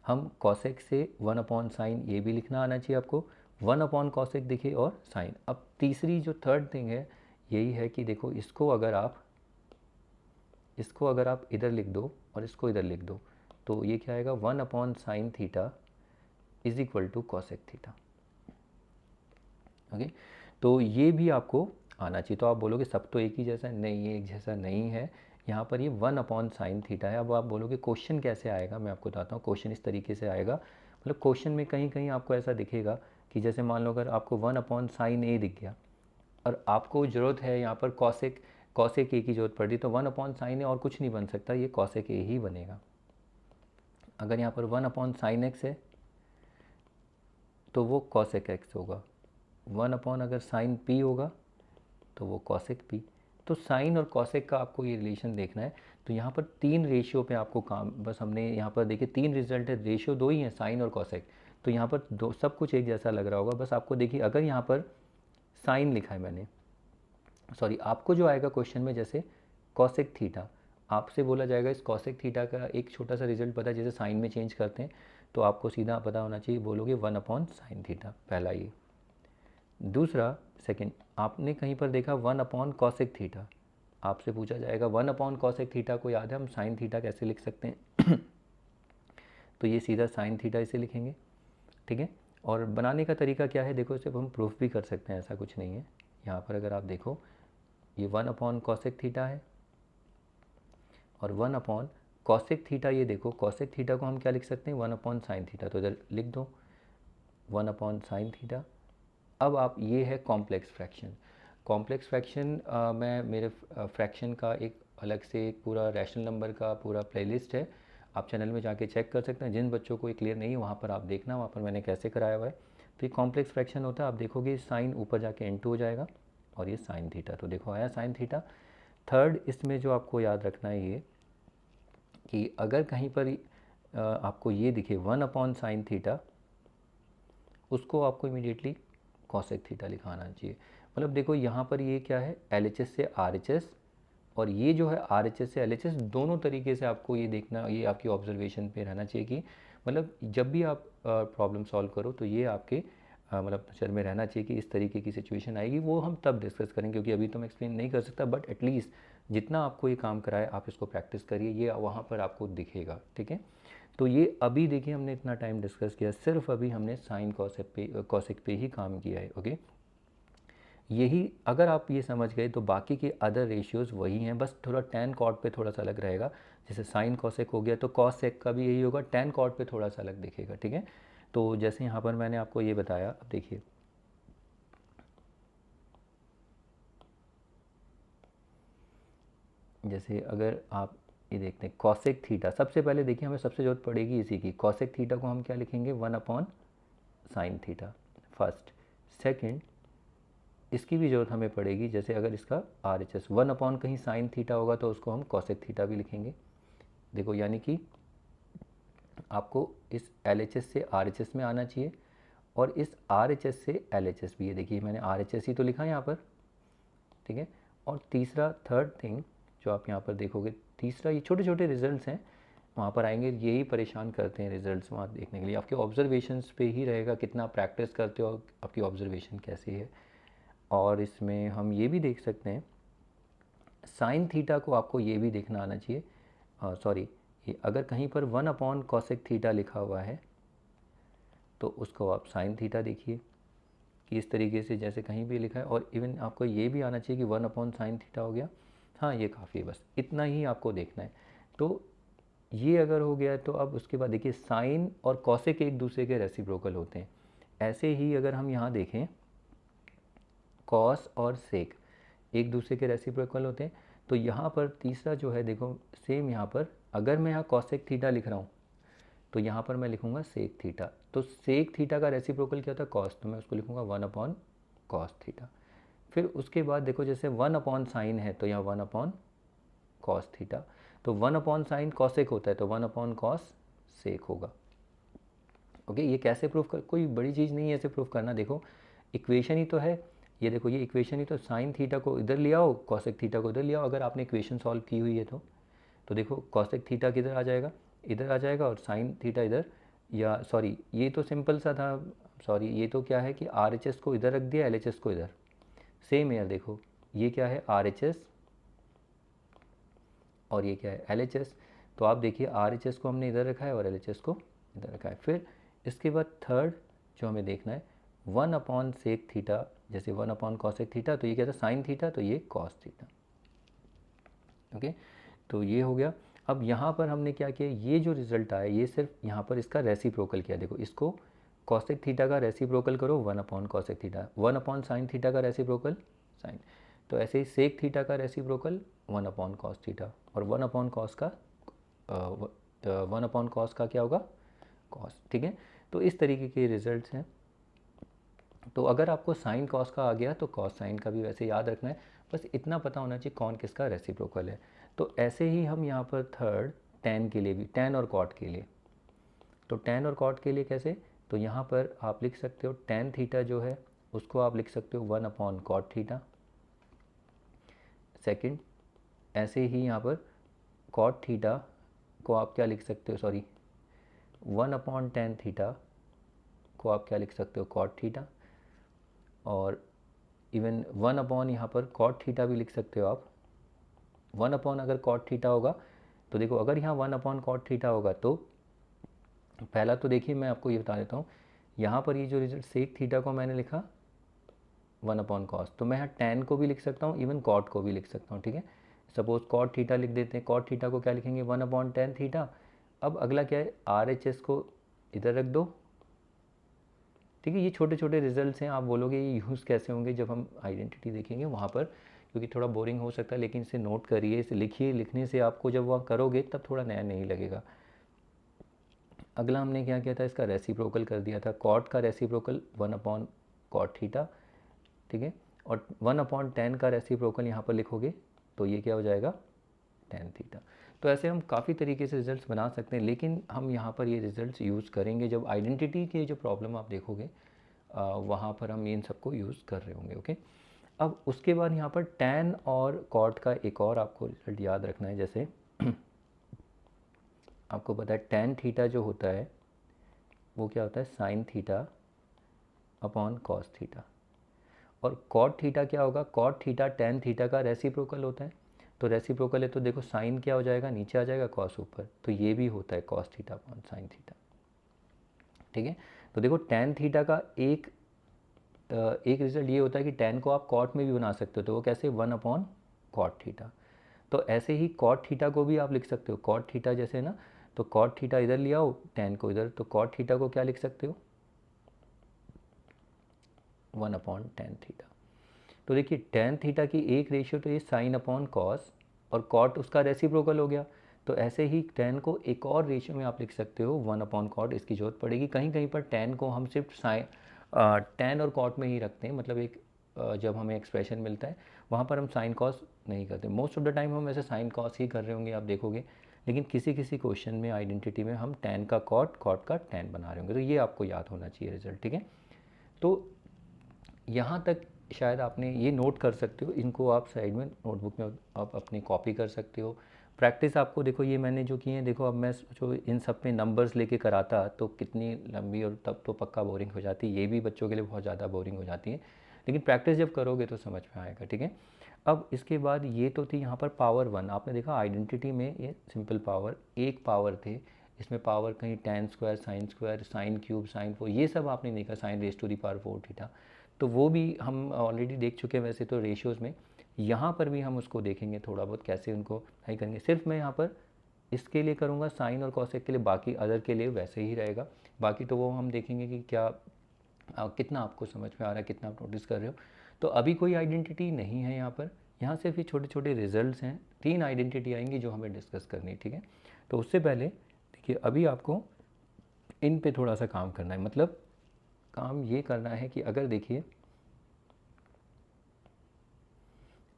हम कॉसेक से 1/, साइन ये भी लिखना आना चाहिए आपको, 1/, कॉसेक दिखे और साइन। अब तीसरी जो थर्ड थिंग है यही है कि देखो इसको अगर आप इधर लिख दो और इसको इधर लिख दो, तो ये क्या आएगा 1/, sin theta is equal to cosec theta. Okay, तो ये भी आपको आना चाहिए। तो आप बोलोगे सब तो एक ही जैसा है, नहीं ये एक जैसा नहीं है, यहाँ पर ये 1/, साइन थीटा है। अब आप बोलोगे क्वेश्चन कैसे आएगा, मैं आपको बताता हूँ। क्वेश्चन इस तरीके से आएगा, मतलब क्वेश्चन में कहीं कहीं आपको ऐसा दिखेगा कि जैसे मान लो अगर आपको 1/, साइन ए दिख गया और आपको ज़रूरत है यहाँ पर कॉसेक ए की ज़रूरत पड़ रही, तो 1/, साइन ए और कुछ नहीं बन सकता, ये कॉसेक ए ही बनेगा। अगर यहाँ पर 1/, साइन एक्स है तो वो कॉसेक एक्स होगा, 1/, अगर साइन पी होगा तो वो कॉसेक पी। तो साइन और कॉसेक का आपको ये रिलेशन देखना है। तो यहाँ पर 3 रेशियो पे आपको काम, बस हमने यहाँ पर देखिए 3 रिजल्ट है, रेशियो 2 ही है साइन और कॉसेक। तो यहाँ पर दो सब कुछ एक जैसा लग रहा होगा, बस आपको देखिए अगर यहाँ पर साइन लिखा है मैंने, सॉरी आपको जो आएगा क्वेश्चन में जैसे कॉसेक थीटा, आपसे बोला जाएगा इस कॉसेक थीटा का एक छोटा सा रिजल्ट पता है, जैसे साइन में चेंज करते हैं, तो आपको सीधा पता होना चाहिए, बोलोगे 1/, साइन थीटा, पहला ये। दूसरा सेकंड, आपने कहीं पर देखा 1/, कॉसेक थीटा, आपसे पूछा जाएगा 1/, कॉसेक थीटा को याद है हम साइन थीटा कैसे लिख सकते हैं तो ये सीधा साइन थीटा इसे लिखेंगे, ठीक है। और बनाने का तरीका क्या है, देखो इसे हम प्रूफ भी कर सकते हैं, ऐसा कुछ नहीं है। यहाँ पर अगर आप देखो ये 1/, कॉसेक थीटा है और 1/, कॉसेक थीटा, ये देखो कॉसेक थीटा को हम क्या लिख सकते हैं 1/, साइन थीटा, तो इधर लिख दो 1/, साइन थीटा। अब आप ये है कॉम्प्लेक्स फ्रैक्शन। कॉम्प्लेक्स फ्रैक्शन मैं मेरे फ्रैक्शन का एक अलग से एक पूरा रैशनल नंबर का पूरा प्लेलिस्ट है, आप चैनल में जाके चेक कर सकते हैं। जिन बच्चों को ये क्लियर नहीं है वहाँ पर आप देखना, वहाँ पर मैंने कैसे कराया हुआ है। तो ये कॉम्प्लेक्स फ्रैक्शन होता है, आप देखोगे साइन ऊपर जाके n2 हो जाएगा और ये साइन थीटा, तो देखो आया साइन थीटा। थर्ड इसमें जो आपको याद रखना है ये कि अगर कहीं पर आपको ये दिखे 1/, साइन थीटा, उसको आपको इमीडिएटली कॉसेक थीटा लिखाना चाहिए। मतलब देखो यहाँ पर ये क्या है LHS से RHS, और ये जो है RHS से LHS, दोनों तरीके से आपको ये देखना, ये आपकी ऑब्जर्वेशन पे रहना चाहिए कि मतलब जब भी आप प्रॉब्लम सॉल्व करो तो ये आपके मतलब नज़र में रहना चाहिए कि इस तरीके की सिचुएशन आएगी। वो हम तब डिस्कस करेंगे क्योंकि अभी तो मैं एक्सप्लेन नहीं कर सकता, बट एटलीस्ट जितना आपको ये काम कराए आप इसको प्रैक्टिस करिए, ये वहाँ पर आपको दिखेगा, ठीक है। तो ये अभी देखिए हमने इतना टाइम डिस्कस किया, सिर्फ अभी हमने साइन कॉसेक पे ही काम किया है। ओके, यही अगर आप ये समझ गए तो बाकी के अदर रेशियोज़ वही हैं, बस थोड़ा tan कॉट पे थोड़ा सा अलग रहेगा। जैसे साइन कॉसेक हो गया तो कॉसेक का भी यही होगा, tan कॉट पे थोड़ा सा अलग दिखेगा, ठीक है। तो जैसे यहाँ पर मैंने आपको ये बताया, अब देखिए जैसे अगर आप ये देखते हैं कॉसेक थीटा, सबसे पहले देखिए हमें सबसे ज़रूरत पड़ेगी इसी की। कॉसेक थीटा को हम क्या लिखेंगे, 1 upon sine theta first. Second, इसकी भी ज़रूरत हमें पड़ेगी, जैसे अगर इसका आर एच एस 1 अपॉन कहीं साइन थीटा होगा तो उसको हम कॉसेक थीटा भी लिखेंगे। देखो यानी कि आपको इस एल एच एस से आर एच एस में आना चाहिए और इस आर एच एस से एल एच एस भी है। देखिए मैंने आर एच एस ही तो लिखा है यहाँ पर, ठीक है। और तीसरा, थर्ड थिंग जो आप यहाँ पर देखोगे, तीसरा ये छोटे छोटे रिजल्ट्स हैं, वहाँ पर आएंगे, यही परेशान करते हैं रिजल्ट्स वहाँ देखने के लिए। आपके ऑब्जर्वेशंस पे ही रहेगा कितना प्रैक्टिस करते हो, आपकी ऑब्जर्वेशन कैसी है। और इसमें हम ये भी देख सकते हैं साइन थीटा को आपको ये भी देखना आना चाहिए, सॉरी, ये अगर कहीं पर 1 अपॉन कॉसेक थीटा लिखा हुआ है तो उसको आप साइन थीटा देखिए कि इस तरीके से जैसे कहीं भी लिखा है। और इवन आपको ये भी आना चाहिए कि 1 अपॉन साइन थीटा हो गया, हाँ ये काफ़ी है, बस इतना ही आपको देखना है। तो ये अगर हो गया तो अब उसके बाद देखिए साइन और कॉसेक एक दूसरे के रेसिप्रोकल होते हैं। ऐसे ही अगर हम यहाँ देखें कॉस और सेक एक दूसरे के रेसिप्रोकल होते हैं। तो यहाँ पर तीसरा जो है, देखो सेम यहाँ पर अगर मैं यहाँ कॉसेक थीटा लिख रहा हूँ तो यहाँ पर मैं लिखूँगा सेक थीटा। तो सेक थीटा का रेसिप्रोकल क्या होता है, कॉस, तो मैं उसको लिखूँगा 1 अपॉन कॉस थीटा। फिर उसके बाद देखो जैसे 1 अपॉन साइन है तो यहाँ 1 अपॉन कॉस थीटा, तो 1 अपॉन साइन कॉसेक होता है तो 1 अपॉन कॉस सेक होगा। ओके, ये कैसे प्रूफ कर, कोई बड़ी चीज़ नहीं है ऐसे प्रूफ करना। देखो इक्वेशन ही तो है, ये देखो ये इक्वेशन ही तो, साइन थीटा को इधर ले आओ, कॉसेक थीटा को इधर ले आओ, अगर आपने इक्वेशन सॉल्व की हुई है तो देखो कॉसेक थीटा किधर आ जाएगा, इधर आ जाएगा, और साइन थीटा इधर, या सॉरी ये तो सिंपल सा था, सॉरी ये तो क्या है कि आर एच एस को इधर रख दिया, एल एच एस को इधर, सेम यार देखो ये क्या है आर एच एस और ये क्या है एल एच एस। तो आप देखिए आर एच एस को हमने इधर रखा है और एल एच एस को इधर रखा है। फिर इसके बाद थर्ड जो हमें देखना है 1 अपॉन सेक थीटा, जैसे 1 अपॉन कॉसेक थीटा, तो ये क्या था साइन थीटा, तो ये कॉस थीटा। ओके, तो ये हो गया। अब यहाँ पर हमने क्या किया, ये जो रिज़ल्ट आया ये सिर्फ यहाँ पर इसका रेसिप्रोकल किया। देखो इसको कॉसेक थीटा का रेसिप्रोकल करो 1 upon cosec theta, 1 upon sine theta का रेसिप्रोकल साइन, तो ऐसे ही सेक थीटा का रेसिप्रोकल 1 अपॉन कॉस थीटा, और 1 अपॉन कॉस का 1 अपॉन कॉस का क्या होगा, कॉस, ठीक है। तो इस तरीके के रिजल्ट्स हैं। तो अगर आपको साइन कॉस का आ गया तो कॉस साइन का भी वैसे याद रखना है, बस इतना पता होना चाहिए कौन किसका रेसिप्रोकल है। तो ऐसे ही हम यहाँ पर थर्ड टेन के लिए भी, टेन और कॉट के लिए, तो टेन और कॉट के लिए कैसे, तो यहाँ पर आप लिख सकते हो टेन थीटा जो है उसको आप लिख सकते हो 1 अपॉन कॉट थीटा। सेकंड, ऐसे ही यहाँ पर कॉट थीटा को आप क्या लिख सकते हो, सॉरी 1 अपॉन टेन थीटा को आप क्या लिख सकते हो, कॉट थीटा। और इवन 1 अपॉन यहाँ पर कॉट थीटा भी लिख सकते हो आप। 1 अपॉन अगर कॉट थीटा होगा तो देखो अगर यहाँ 1 अपॉन कॉट थीटा होगा तो पहला तो देखिए मैं आपको ये बता देता हूँ, यहाँ पर ये जो रिजल्ट सेक थीटा को मैंने लिखा 1 अपॉन कॉस, तो मैं यहाँ टेन को भी लिख सकता हूँ, इवन कॉट को भी लिख सकता हूँ, ठीक है। सपोज कॉट थीटा लिख देते हैं, कॉट थीटा को क्या लिखेंगे 1 अपॉन टेन थीटा। अब अगला क्या है, आर एच एस को इधर रख दो, ठीक है। ये छोटे छोटे रिजल्ट्स हैं, आप बोलोगे ये यूज़ कैसे होंगे जब हम आइडेंटिटी देखेंगे वहाँ पर, क्योंकि थोड़ा बोरिंग हो सकता है, लेकिन इसे नोट करिए, इसे लिखिए, लिखने से आपको जब वहाँ करोगे तब थोड़ा नया नहीं लगेगा। अगला हमने क्या किया था, इसका रेसिप्रोकल कर दिया था, कॉट का रेसिप्रोकल 1 अपॉन कॉट थीटा, ठीक है। और 1 अपॉन टेन का रेसिप्रोकल यहाँ पर लिखोगे तो ये क्या हो जाएगा, टेन थीटा। तो ऐसे हम काफ़ी तरीके से रिजल्ट्स बना सकते हैं, लेकिन हम यहाँ पर ये रिजल्ट्स यूज़ करेंगे जब आइडेंटिटी के जो प्रॉब्लम आप देखोगे वहाँ पर हम इन सबको यूज़ कर रहे होंगे। ओके, अब उसके बाद यहाँ पर टैन और कॉट का एक और आपको रिजल्ट याद रखना है। जैसे आपको पता है टैन थीटा जो होता है वो क्या होता है, sign theta upon cos theta, और कॉट थीटा क्या होगा, कॉट थीटा टैन थीटा का रेसिप्रोकल होता है। तो रेसिप्रोकल है तो देखो साइन क्या हो जाएगा, नीचे आ जाएगा, कॉस ऊपर, तो ये भी होता है cos theta upon sine theta, ठीक है। तो देखो टैन थीटा का एक रिजल्ट ये होता है कि टैन को आप कॉट में भी बना सकते हो, तो वो कैसे, 1 अपॉन कॉट थीटा। तो ऐसे ही कॉट थीटा को भी आप लिख सकते हो, कॉट थीटा जैसे ना, तो कॉट थीटा इधर ले आओ, tan को इधर, तो कॉट थीटा को क्या लिख सकते हो, 1/tan थीटा। तो देखिए tan थीटा की एक रेशियो तो ये sin/cos, और कॉट उसका रेसिप्रोकल हो गया। तो ऐसे ही tan को एक और रेशियो में आप लिख सकते हो 1/cot, इसकी जरूरत पड़ेगी। कहीं कहीं पर tan को हम सिर्फ tan और cot में ही रखते हैं, मतलब एक जब हमें एक्सप्रेशन मिलता है वहाँ पर हम sin cos नहीं करते। मोस्ट ऑफ द टाइम हम ऐसे sin cos ही कर रहे होंगे, आप देखोगे। लेकिन किसी किसी क्वेश्चन में आइडेंटिटी में हम tan का cot, cot का tan बना रहे होंगे। तो ये आपको याद होना चाहिए रिजल्ट, ठीक है। तो यहाँ तक शायद आपने ये नोट कर सकते हो, इनको आप साइड में नोटबुक में आप अपनी कॉपी कर सकते हो। प्रैक्टिस आपको देखो, ये मैंने जो किए हैं, देखो अब मैं जो इन सब में नंबर्स लेके कराता तो कितनी लंबी, और तब तो पक्का बोरिंग हो जाती, ये भी बच्चों के लिए बहुत ज़्यादा बोरिंग हो जाती है। लेकिन प्रैक्टिस जब करोगे तो समझ में आएगा, ठीक है। अब इसके बाद ये तो थी यहाँ पर पावर 1, आपने देखा आइडेंटिटी में ये सिंपल पावर, एक पावर थे, इसमें पावर कहीं tan square, sin square, sin cube, sin 4, ये सब आपने देखा, sin raise to the power 4 theta. तो वो भी हम ऑलरेडी देख चुके हैं वैसे तो रेशियोज़ में। यहाँ पर भी हम उसको देखेंगे थोड़ा बहुत कैसे उनको हाई करेंगे। सिर्फ मैं यहाँ पर इसके लिए करूँगा साइन और कॉसेक के लिए, बाकी अदर के लिए वैसे ही रहेगा। बाकी तो वो हम देखेंगे कि क्या कितना आपको समझ में आ रहा है, कितना आप नोटिस कर रहे हो। तो अभी कोई आइडेंटिटी नहीं है यहाँ पर, यहाँ सिर्फ ये छोटे छोटे रिजल्ट्स हैं। 3 आइडेंटिटी आएंगी जो हमें डिस्कस करनी है, ठीक है। तो उससे पहले देखिए अभी आपको इन पे थोड़ा सा काम करना है। मतलब काम ये करना है कि अगर देखिए,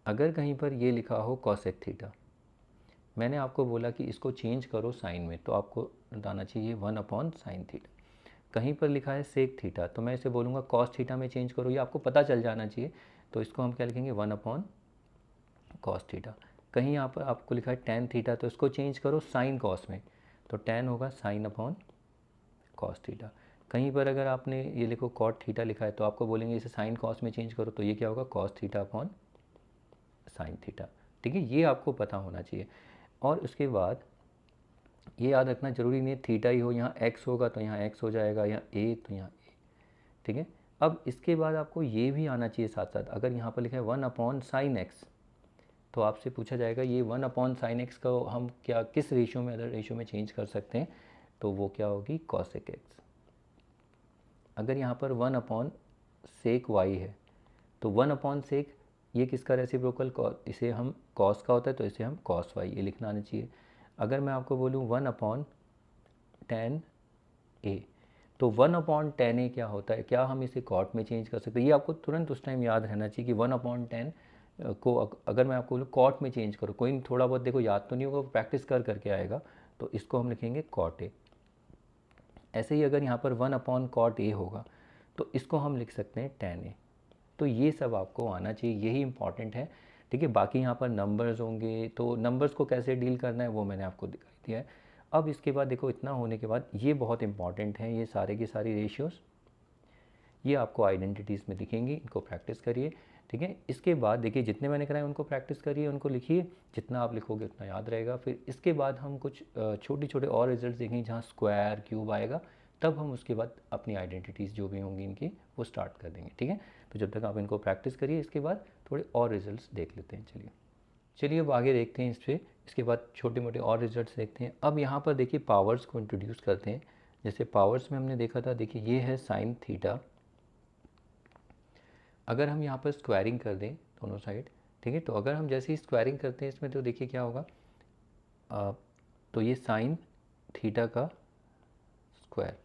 अगर कहीं पर ये लिखा हो कॉसेक थीटा, मैंने आपको बोला कि इसको चेंज करो साइन में, तो आपको बताना चाहिए 1/sin थीटा। कहीं पर लिखा है सेक थीटा, तो मैं इसे बोलूँगा कॉस थीटा में चेंज करो, ये आपको पता चल जाना चाहिए। तो इसको हम क्या लिखेंगे, 1/cos थीटा। कहीं यहाँ पर आपको लिखा है tan थीटा, तो इसको चेंज करो साइन कॉस में, तो tan होगा sin/cos थीटा। कहीं पर अगर आपने ये लिखो कॉट थीटा लिखा है, तो आपको बोलेंगे इसे साइन कॉस में चेंज करो, तो ये क्या होगा, कॉस थीटा/sin थीटा, ठीक है। ये आपको पता होना चाहिए। और उसके बाद ये याद रखना जरूरी नहीं है थीटा ही हो, यहाँ x होगा तो यहाँ x हो जाएगा, यहाँ a तो यहाँ a, ठीक है। अब इसके बाद आपको ये भी आना चाहिए साथ साथ, अगर यहाँ पर लिखा है 1/sin x, तो आपसे पूछा जाएगा ये 1/sin x को हम क्या किस रेशियो में, अदर रेशियो में चेंज कर सकते हैं, तो वो क्या होगी, cosec x। अगर यहाँ पर 1/sec y है, तो 1/sec ये किसका रेसिप्रोकल, इसे हम cos का होता है, तो इसे हम cos y, ये लिखना आना चाहिए। अगर मैं आपको बोलूँ 1/tan a, तो 1/tan a क्या होता है, क्या हम इसे cot में चेंज कर सकते हैं, ये आपको तुरंत उस टाइम याद रहना चाहिए कि 1/tan को अगर मैं आपको बोलूँ cot में चेंज करो, कोई थोड़ा बहुत देखो याद तो नहीं होगा, प्रैक्टिस कर करके आएगा, तो इसको हम लिखेंगे cot a। ऐसे ही अगर यहाँ पर 1/cot a होगा, तो इसको हम लिख सकते हैं tan a। तो ये सब आपको आना चाहिए, यही इंपॉर्टेंट है, ठीक है। बाकी यहाँ पर नंबर्स होंगे, तो नंबर्स को कैसे डील करना है वो मैंने आपको दिखाई दिया है। अब इसके बाद देखो, इतना होने के बाद ये बहुत इंपॉर्टेंट है, ये सारे की सारी रेशियोज़, ये आपको आइडेंटिटीज़ में दिखेंगी, इनको प्रैक्टिस करिए, ठीक है। इसके बाद देखिए जितने मैंने कराए उनको प्रैक्टिस करिए, उनको लिखिए, जितना आप लिखोगे उतना याद रहेगा। फिर इसके बाद हम कुछ छोटे छोटे और रिजल्ट देखेंगे जहाँ स्क्वायर क्यूब आएगा, तब हम उसके बाद अपनी आइडेंटिटीज़ जो भी होंगी इनकी वो स्टार्ट कर देंगे, ठीक है। तो जब तक आप इनको प्रैक्टिस करिए, इसके बाद थोड़े और रिजल्ट्स देख लेते हैं। चलिए अब आगे देखते हैं इस पर, इसके बाद छोटे मोटे और रिजल्ट्स देखते हैं। अब यहाँ पर देखिए पावर्स को इंट्रोड्यूस करते हैं। जैसे पावर्स में हमने देखा था, देखिए ये है साइन थीटा, अगर हम यहाँ पर स्क्वायरिंग कर दें दोनों साइड, ठीक है, तो अगर हम जैसे ही स्क्वायरिंग करते हैं इसमें, तो देखिए क्या होगा, तो ये साइन थीटा का स्क्वायर,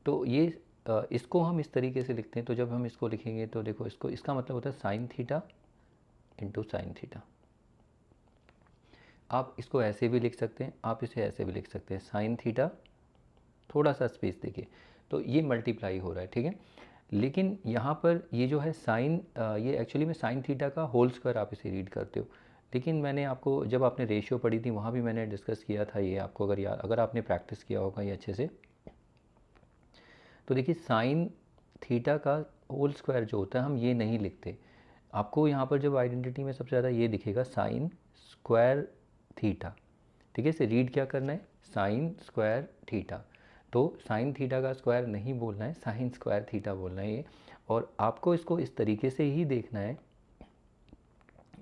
तो ये इसको हम इस तरीके से लिखते हैं। तो जब हम इसको लिखेंगे तो देखो, इसको इसका मतलब होता है sine theta into sine theta. आप इसको ऐसे भी लिख सकते हैं, आप इसे ऐसे भी लिख सकते हैं, साइन थीटा, थोड़ा सा स्पेस देखिए, तो ये मल्टीप्लाई हो रहा है, ठीक है। लेकिन यहाँ पर ये जो है साइन, ये एक्चुअली में साइन थीटा का होल स्क्वायर आप इसे रीड करते हो। लेकिन मैंने आपको, जब आपने रेशियो पढ़ी थी वहाँ भी मैंने डिस्कस किया था ये, आपको अगर याद, अगर आपने प्रैक्टिस किया होगा ये अच्छे से, तो देखिए साइन थीटा का होल स्क्वायर जो होता है हम ये नहीं लिखते। आपको यहाँ पर जब आइडेंटिटी में सबसे ज़्यादा ये दिखेगा साइन स्क्वायर थीटा, ठीक है। इसे रीड क्या करना है, साइन स्क्वायर थीटा। तो साइन थीटा का स्क्वायर नहीं बोलना है, साइन स्क्वायर थीटा बोलना है ये। और आपको इसको इस तरीके से ही देखना है,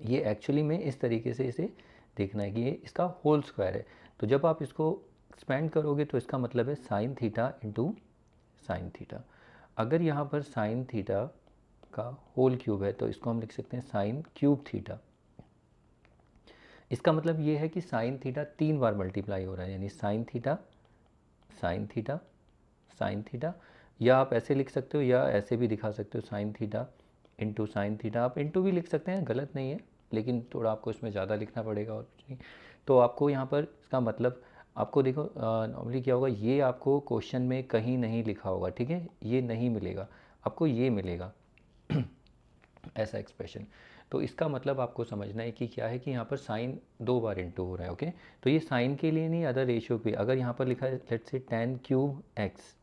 ये एक्चुअली में इस तरीके से इसे देखना है कि ये इसका होल स्क्वायर है। तो जब आप इसको एक्सपेंड करोगे तो इसका मतलब है sine theta into sine theta. अगर यहाँ पर साइन थीटा का होल क्यूब है तो इसको हम लिख सकते हैं साइन क्यूब थीटा। इसका मतलब ये है कि साइन थीटा 3 बार मल्टीप्लाई हो रहा है, यानी sine theta sine theta sine theta, या आप ऐसे लिख सकते हो या ऐसे भी दिखा सकते हो sine theta into sine theta. आप इंटू भी लिख सकते हैं, गलत नहीं है, लेकिन थोड़ा आपको इसमें ज़्यादा लिखना पड़ेगा और कुछ नहीं। तो आपको यहाँ पर इसका मतलब आपको देखो नॉर्मली क्या होगा, ये आपको क्वेश्चन में कहीं नहीं लिखा होगा, ठीक है, ये नहीं मिलेगा आपको, ये मिलेगा ऐसा एक्सप्रेशन। तो इसका मतलब आपको समझना है कि क्या है कि यहाँ पर साइन 2 बार इंटू हो रहा है। ओके, तो ये साइन के लिए नहीं, अदर रेशियो पे अगर यहाँ पर लिखा है let's say tan cube x,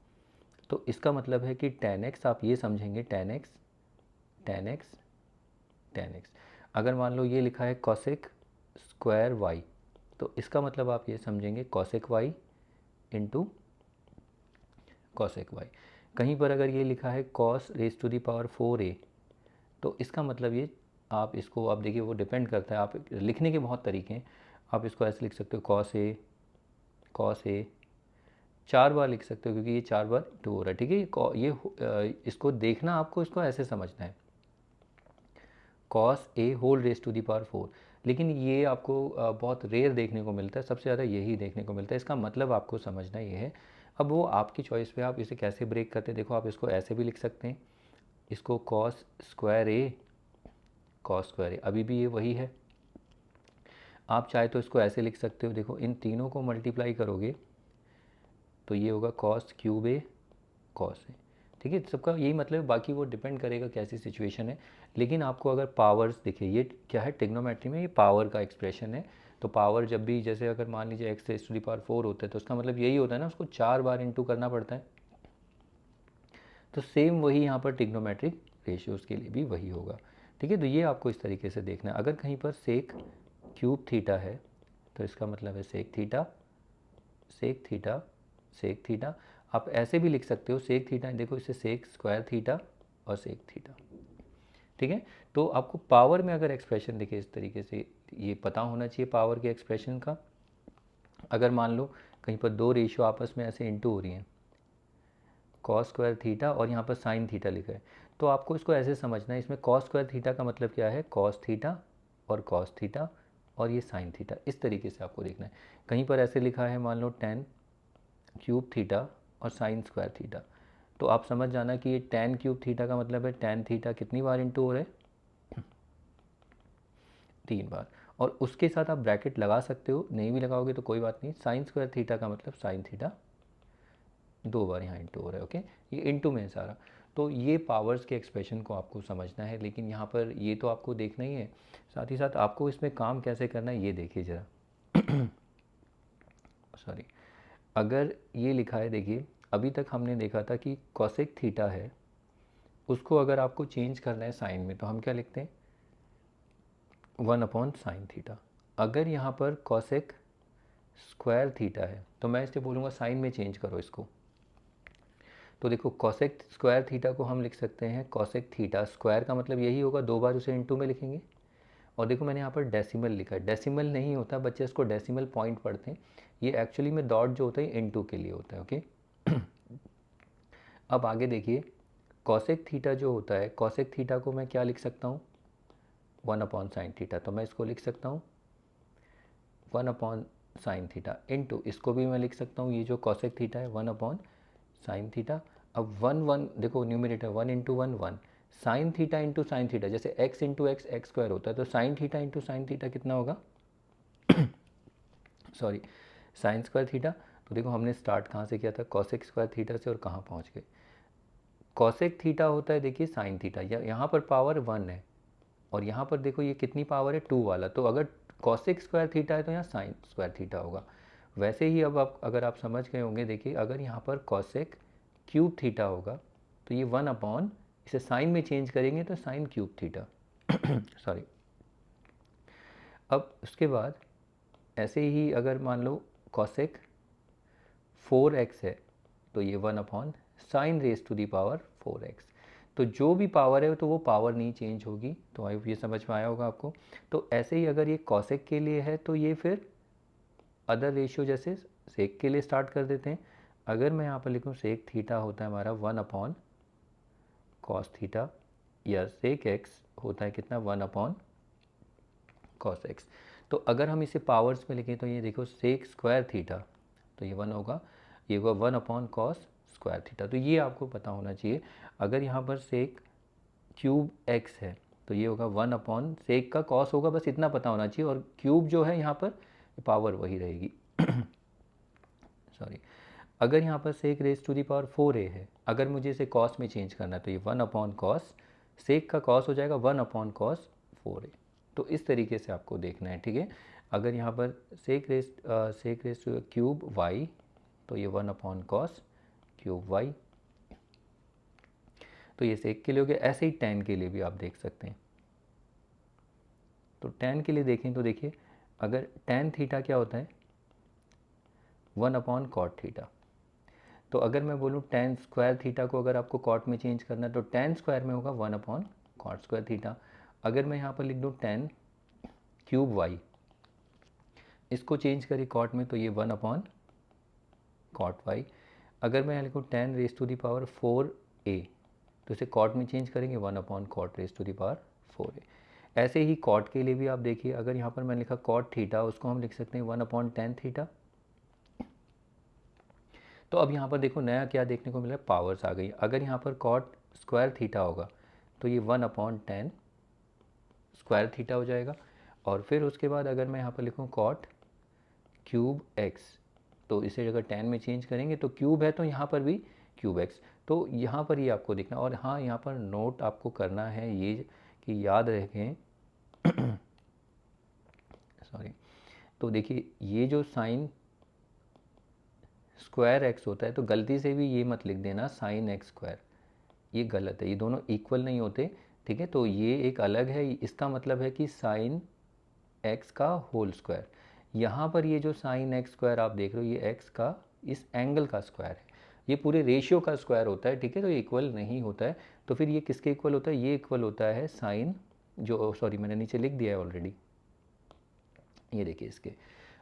तो इसका मतलब है कि tan x आप ये समझेंगे tan x tan x tan x। अगर मान लो ये लिखा है cosec स्क्वायर y, तो इसका मतलब आप ये समझेंगे cosec y into cosec y। कहीं पर अगर ये लिखा है cos raise to the power 4a, तो इसका मतलब ये आप इसको आप देखिए, वो डिपेंड करता है, आप लिखने के बहुत तरीके हैं। आप इसको ऐसे लिख सकते हो cos a 4 बार लिख सकते हो क्योंकि ये 4 बार 2 हो रहा है, ठीक है। इसको देखना, आपको इसको ऐसे समझना है cos a whole raise to the power 4, लेकिन ये आपको बहुत रेयर देखने को मिलता है, सबसे ज़्यादा यही देखने को मिलता है। इसका मतलब आपको समझना ये है। अब वो आपकी चॉइस पे, आप इसे कैसे ब्रेक करते हैं। देखो, आप इसको ऐसे भी लिख सकते हैं, इसको cos स्क्वायर a अभी भी ये वही है। आप चाहे तो इसको ऐसे लिख सकते हो, देखो इन तीनों को मल्टीप्लाई करोगे तो ये होगा cos cube a cos a, ठीक है। सबका यही मतलब है, बाकी वो डिपेंड करेगा कैसी सिचुएशन है। लेकिन आपको अगर पावर्स दिखे, ये क्या है ट्रिग्नोमेट्री में, ये पावर का एक्सप्रेशन है। तो पावर जब भी, जैसे अगर मान लीजिए x raise to the power 4 होता है, तो उसका मतलब यही होता है ना, उसको 4 बार इंटू करना पड़ता है। तो सेम वही यहाँ पर ट्रिग्नोमेट्रिक रेशियोज़ के लिए भी वही होगा, ठीक है। तो ये आपको इस तरीके से देखना है। अगर कहीं पर सेक क्यूब थीटा है तो इसका मतलब है sec theta sec theta sec theta. आप ऐसे भी लिख सकते हो सेक थीटा, देखो इसे सेक स्क्वायर थीटा और सेक थीटा, ठीक है। तो आपको पावर में अगर एक्सप्रेशन दिखे इस तरीके से, ये पता होना चाहिए पावर के एक्सप्रेशन का। अगर मान लो कहीं पर दो रेशियो आपस में ऐसे इंटू हो रही हैं, कॉस स्क्वायर थीटा और यहाँ पर साइन थीटा लिखा है, तो आपको इसको ऐसे समझना है, इसमें कॉस स्क्वायर थीटा का मतलब क्या है, कॉस थीटा और कॉस थीटा और ये साइन थीटा, इस तरीके से आपको देखना है। कहीं पर ऐसे लिखा है मान लो टेन क्यूब थीटा और साइन स्क्वायर थीटा, तो आप समझ जाना कि ये टेन क्यूब थीटा का मतलब है टेन थीटा कितनी बार इंटू हो रहा है, 3 बार। और उसके साथ आप ब्रैकेट लगा सकते हो, नहीं भी लगाओगे तो कोई बात नहीं। साइन स्क्वायर थीटा का मतलब साइन थीटा 2 बार यहाँ इंटू हो रहा है। ओके, ये इंटू में है सारा। तो ये पावर्स के एक्सप्रेशन को आपको समझना है, लेकिन यहाँ पर ये तो आपको देखना ही है, साथ ही साथ आपको इसमें काम कैसे करना है ये देखिए ज़रा। सॉरी, अगर ये लिखा है, देखिए अभी तक हमने देखा था कि कॉसेक थीटा है, उसको अगर आपको चेंज करना है साइन में, तो हम क्या लिखते हैं, 1 अपॉन साइन थीटा। अगर यहाँ पर कॉसेक स्क्वायर थीटा है तो मैं इसे बोलूँगा साइन में चेंज करो इसको। तो देखो कॉसेक स्क्वायर थीटा को हम लिख सकते हैं कॉसेक थीटा स्क्वायर का मतलब यही होगा, 2 बार उसे इंटू में लिखेंगे। और देखो मैंने यहाँ पर डेसिमल लिखा है, डेसिमल नहीं होता बच्चे, इसको डेसिमल पॉइंट पढ़ते हैं, ये एक्चुअली में डॉट जो होता है इंटू के लिए होता है। ओके, अब आगे देखिए, कॉसेक थीटा जो होता है, कॉसेक थीटा को मैं क्या लिख सकता हूँ, 1 अपॉन साइन थीटा। तो मैं इसको लिख सकता हूँ 1 अपॉन साइन थीटा इंटू, इसको भी मैं लिख सकता हूँ, ये जो कॉसेक थीटा है 1 अपॉन साइन थीटा। अब 1 1 देखो numerator 1 into 1 1, sin theta into sine theta, जैसे x into x x square होता है, तो sine theta into sine theta कितना होगा, सॉरी साइन स्क्वायर थीटा। तो देखो हमने स्टार्ट कहाँ से किया था, कॉसेक स्क्वायर थीटा से, और कहाँ पहुँच गए, कॉसेक थीटा होता है देखिए साइन थीटा, यहाँ पर पावर 1 है और यहाँ पर देखो ये कितनी पावर है 2 वाला, तो अगर कॉसेक स्क्वायर थीटा है तो यहाँ साइन स्क्वायर थीटा होगा। वैसे ही अब आप अगर आप समझ गए होंगे, देखिए अगर यहाँ पर कॉसेक क्यूब थीटा होगा तो ये 1 अपॉन, इसे साइन में चेंज करेंगे तो साइन क्यूब थीटा। सॉरी, अब उसके बाद ऐसे ही अगर मान लो कॉसेक 4x है तो ये 1 upon sin raise to the power 4x। तो जो भी पावर है तो वो पावर नहीं चेंज होगी। तो आई ये समझ में आया होगा आपको। तो ऐसे ही अगर ये कॉसेक के लिए है तो ये फिर अदर रेशियो जैसे सेक के लिए स्टार्ट कर देते हैं। अगर मैं यहाँ पर लिखूँ सेक थीटा होता है हमारा 1 अपॉन कॉस थीटा, या सेक एक्स होता है कितना 1 अपॉन कॉस एक्स। तो अगर हम इसे पावर्स में लिखें तो ये देखो सेक स्क्वायर थीटा, तो ये 1 होगा, ये होगा 1 अपॉन कॉस स्क्वायर थीटा। तो ये आपको पता होना चाहिए। अगर यहाँ पर सेक क्यूब एक्स है तो ये होगा 1 अपॉन सेक का कॉस होगा, बस इतना पता होना चाहिए, और क्यूब जो है यहाँ पर पावर वही रहेगी। सॉरी, अगर यहाँ पर sec raise to the power 4a है, अगर मुझे इसे कॉस में चेंज करना है तो ये 1 अपॉन कॉस, सेक का कॉस हो जाएगा 1 अपॉन कॉस 4a। तो इस तरीके से आपको देखना है, ठीक है। अगर यहाँ पर sec raise two cube y, तो ये 1 अपॉन कॉस क्यूब y। तो ये सेक के लिए हो गया। ऐसे ही टेन के लिए भी आप देख सकते हैं। तो टेन के लिए देखें तो देखिए, अगर टेन थीटा क्या होता है 1 अपॉन कॉट थीटा। तो अगर मैं बोलूँ टेन स्क्वायर थीटा को अगर आपको कॉट में चेंज करना है तो टेन स्क्वायर में होगा 1 अपॉन कॉट स्क्वायर थीटा। अगर मैं यहाँ पर लिख दूँ टेन क्यूब वाई, इसको चेंज करें कॉट में तो ये 1 अपॉन कॉट वाई। अगर मैं यहाँ लिखूँ tan raise to the power 4a, तो इसे कॉट में चेंज करेंगे 1 upon cot raise to the power 4a। ऐसे ही कॉट के लिए भी आप देखिए, अगर यहाँ पर मैंने लिखा कॉट थीटा, उसको हम लिख सकते हैं 1 अपॉन टेन थीटा। तो अब यहाँ पर देखो नया क्या देखने को मिला, पावर्स आ गई। अगर यहाँ पर कॉट स्क्वायर थीटा होगा तो ये 1 अपॉन टेन स्क्वायर थीटा हो जाएगा। और फिर उसके बाद अगर मैं यहाँ पर लिखूँ कॉट क्यूब एक्स, तो इसे अगर टेन में चेंज करेंगे तो क्यूब है तो यहाँ पर भी क्यूब एक्स। तो यहाँ पर ये आपको देखना, और हाँ यहाँ पर नोट आपको करना है ये कि याद रखें सॉरी, तो देखिए ये जो साइन स्क्वायर एक्स होता है तो गलती से भी ये मत लिख देना साइन एक्स स्क्वायर, ये गलत है, ये दोनों इक्वल नहीं होते, ठीक है। तो ये एक अलग है, इसका मतलब है कि साइन एक्स का होल स्क्वायर। यहाँ पर ये जो साइन एक्स स्क्वायर आप देख रहे हो, ये एक्स का इस एंगल का स्क्वायर है, ये पूरे रेशियो का स्क्वायर होता है, ठीक है। तो ये इक्वल नहीं होता है। तो फिर ये किसके इक्वल होता है, ये इक्वल होता है साइन, जो सॉरी मैंने नीचे लिख दिया है ऑलरेडी, ये देखिए इसके।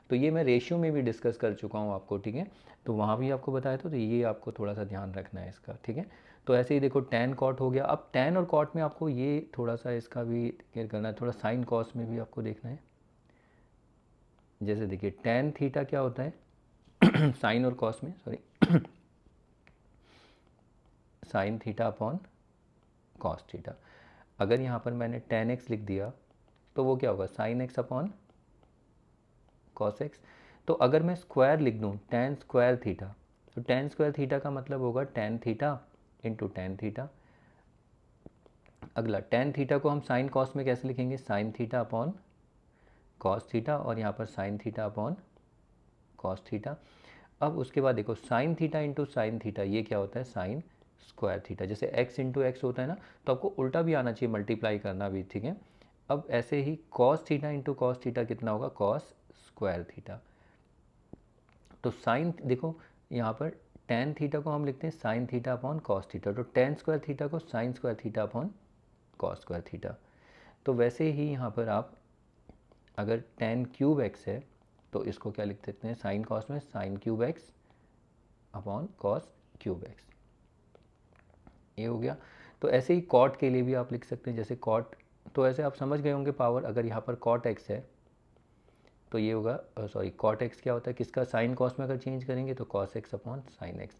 तो ये मैं रेशियो में भी डिस्कस कर चुका हूँ आपको, ठीक है। तो वहाँ भी आपको बताया था, तो ये आपको थोड़ा सा ध्यान रखना है इसका, ठीक है। तो ऐसे ही देखो टेन कॉट हो गया। अब टेन और कॉट में आपको ये थोड़ा सा इसका भी केयर करना है, थोड़ा साइन कॉस में भी आपको देखना है। जैसे देखिए टेन थीटा क्या होता है साइन और कॉस में, sorry sine theta upon cos theta. अगर यहाँ पर मैंने टेन एक्स लिख दिया तो वो क्या होगा sine x upon cos x. तो अगर मैं स्क्वायर लिख दूँ टेन स्क्वायर थीटा, तो टेन स्क्वायर थीटा का मतलब होगा tan theta into tan theta. अगला टेन थीटा को हम साइन कॉस में कैसे लिखेंगे, sign theta upon cos theta, और यहाँ पर sine theta upon cos theta. अब उसके बाद देखो sine theta into sine theta, ये क्या होता है साइन स्क्वायर थीटा। जैसे एक्स इंटू एक्स होता है ना, तो आपको उल्टा भी आना चाहिए, मल्टीप्लाई करना भी, ठीक है। अब ऐसे ही cos theta into cos theta कितना होगा, कॉस स्क्वायर थीटा। तो साइन देखो यहाँ पर टेन थीटा को हम लिखते हैं sine theta upon cos theta, तो टेन स्क्वायर थीटा को sine square theta upon cos square theta. तो वैसे ही यहाँ पर आप अगर टेन क्यूब एक्स है तो इसको क्या लिख सकते हैं साइन कॉस में, sine cube x upon cos cube x, ये हो गया। तो ऐसे ही कॉट के लिए भी आप लिख सकते हैं, जैसे कॉट, तो ऐसे आप समझ गए होंगे पावर। अगर यहाँ पर कॉट एक्स है तो ये होगा, सॉरी कॉट एक्स क्या होता है, किसका साइन कॉस में अगर चेंज करेंगे तो cos x upon sine x.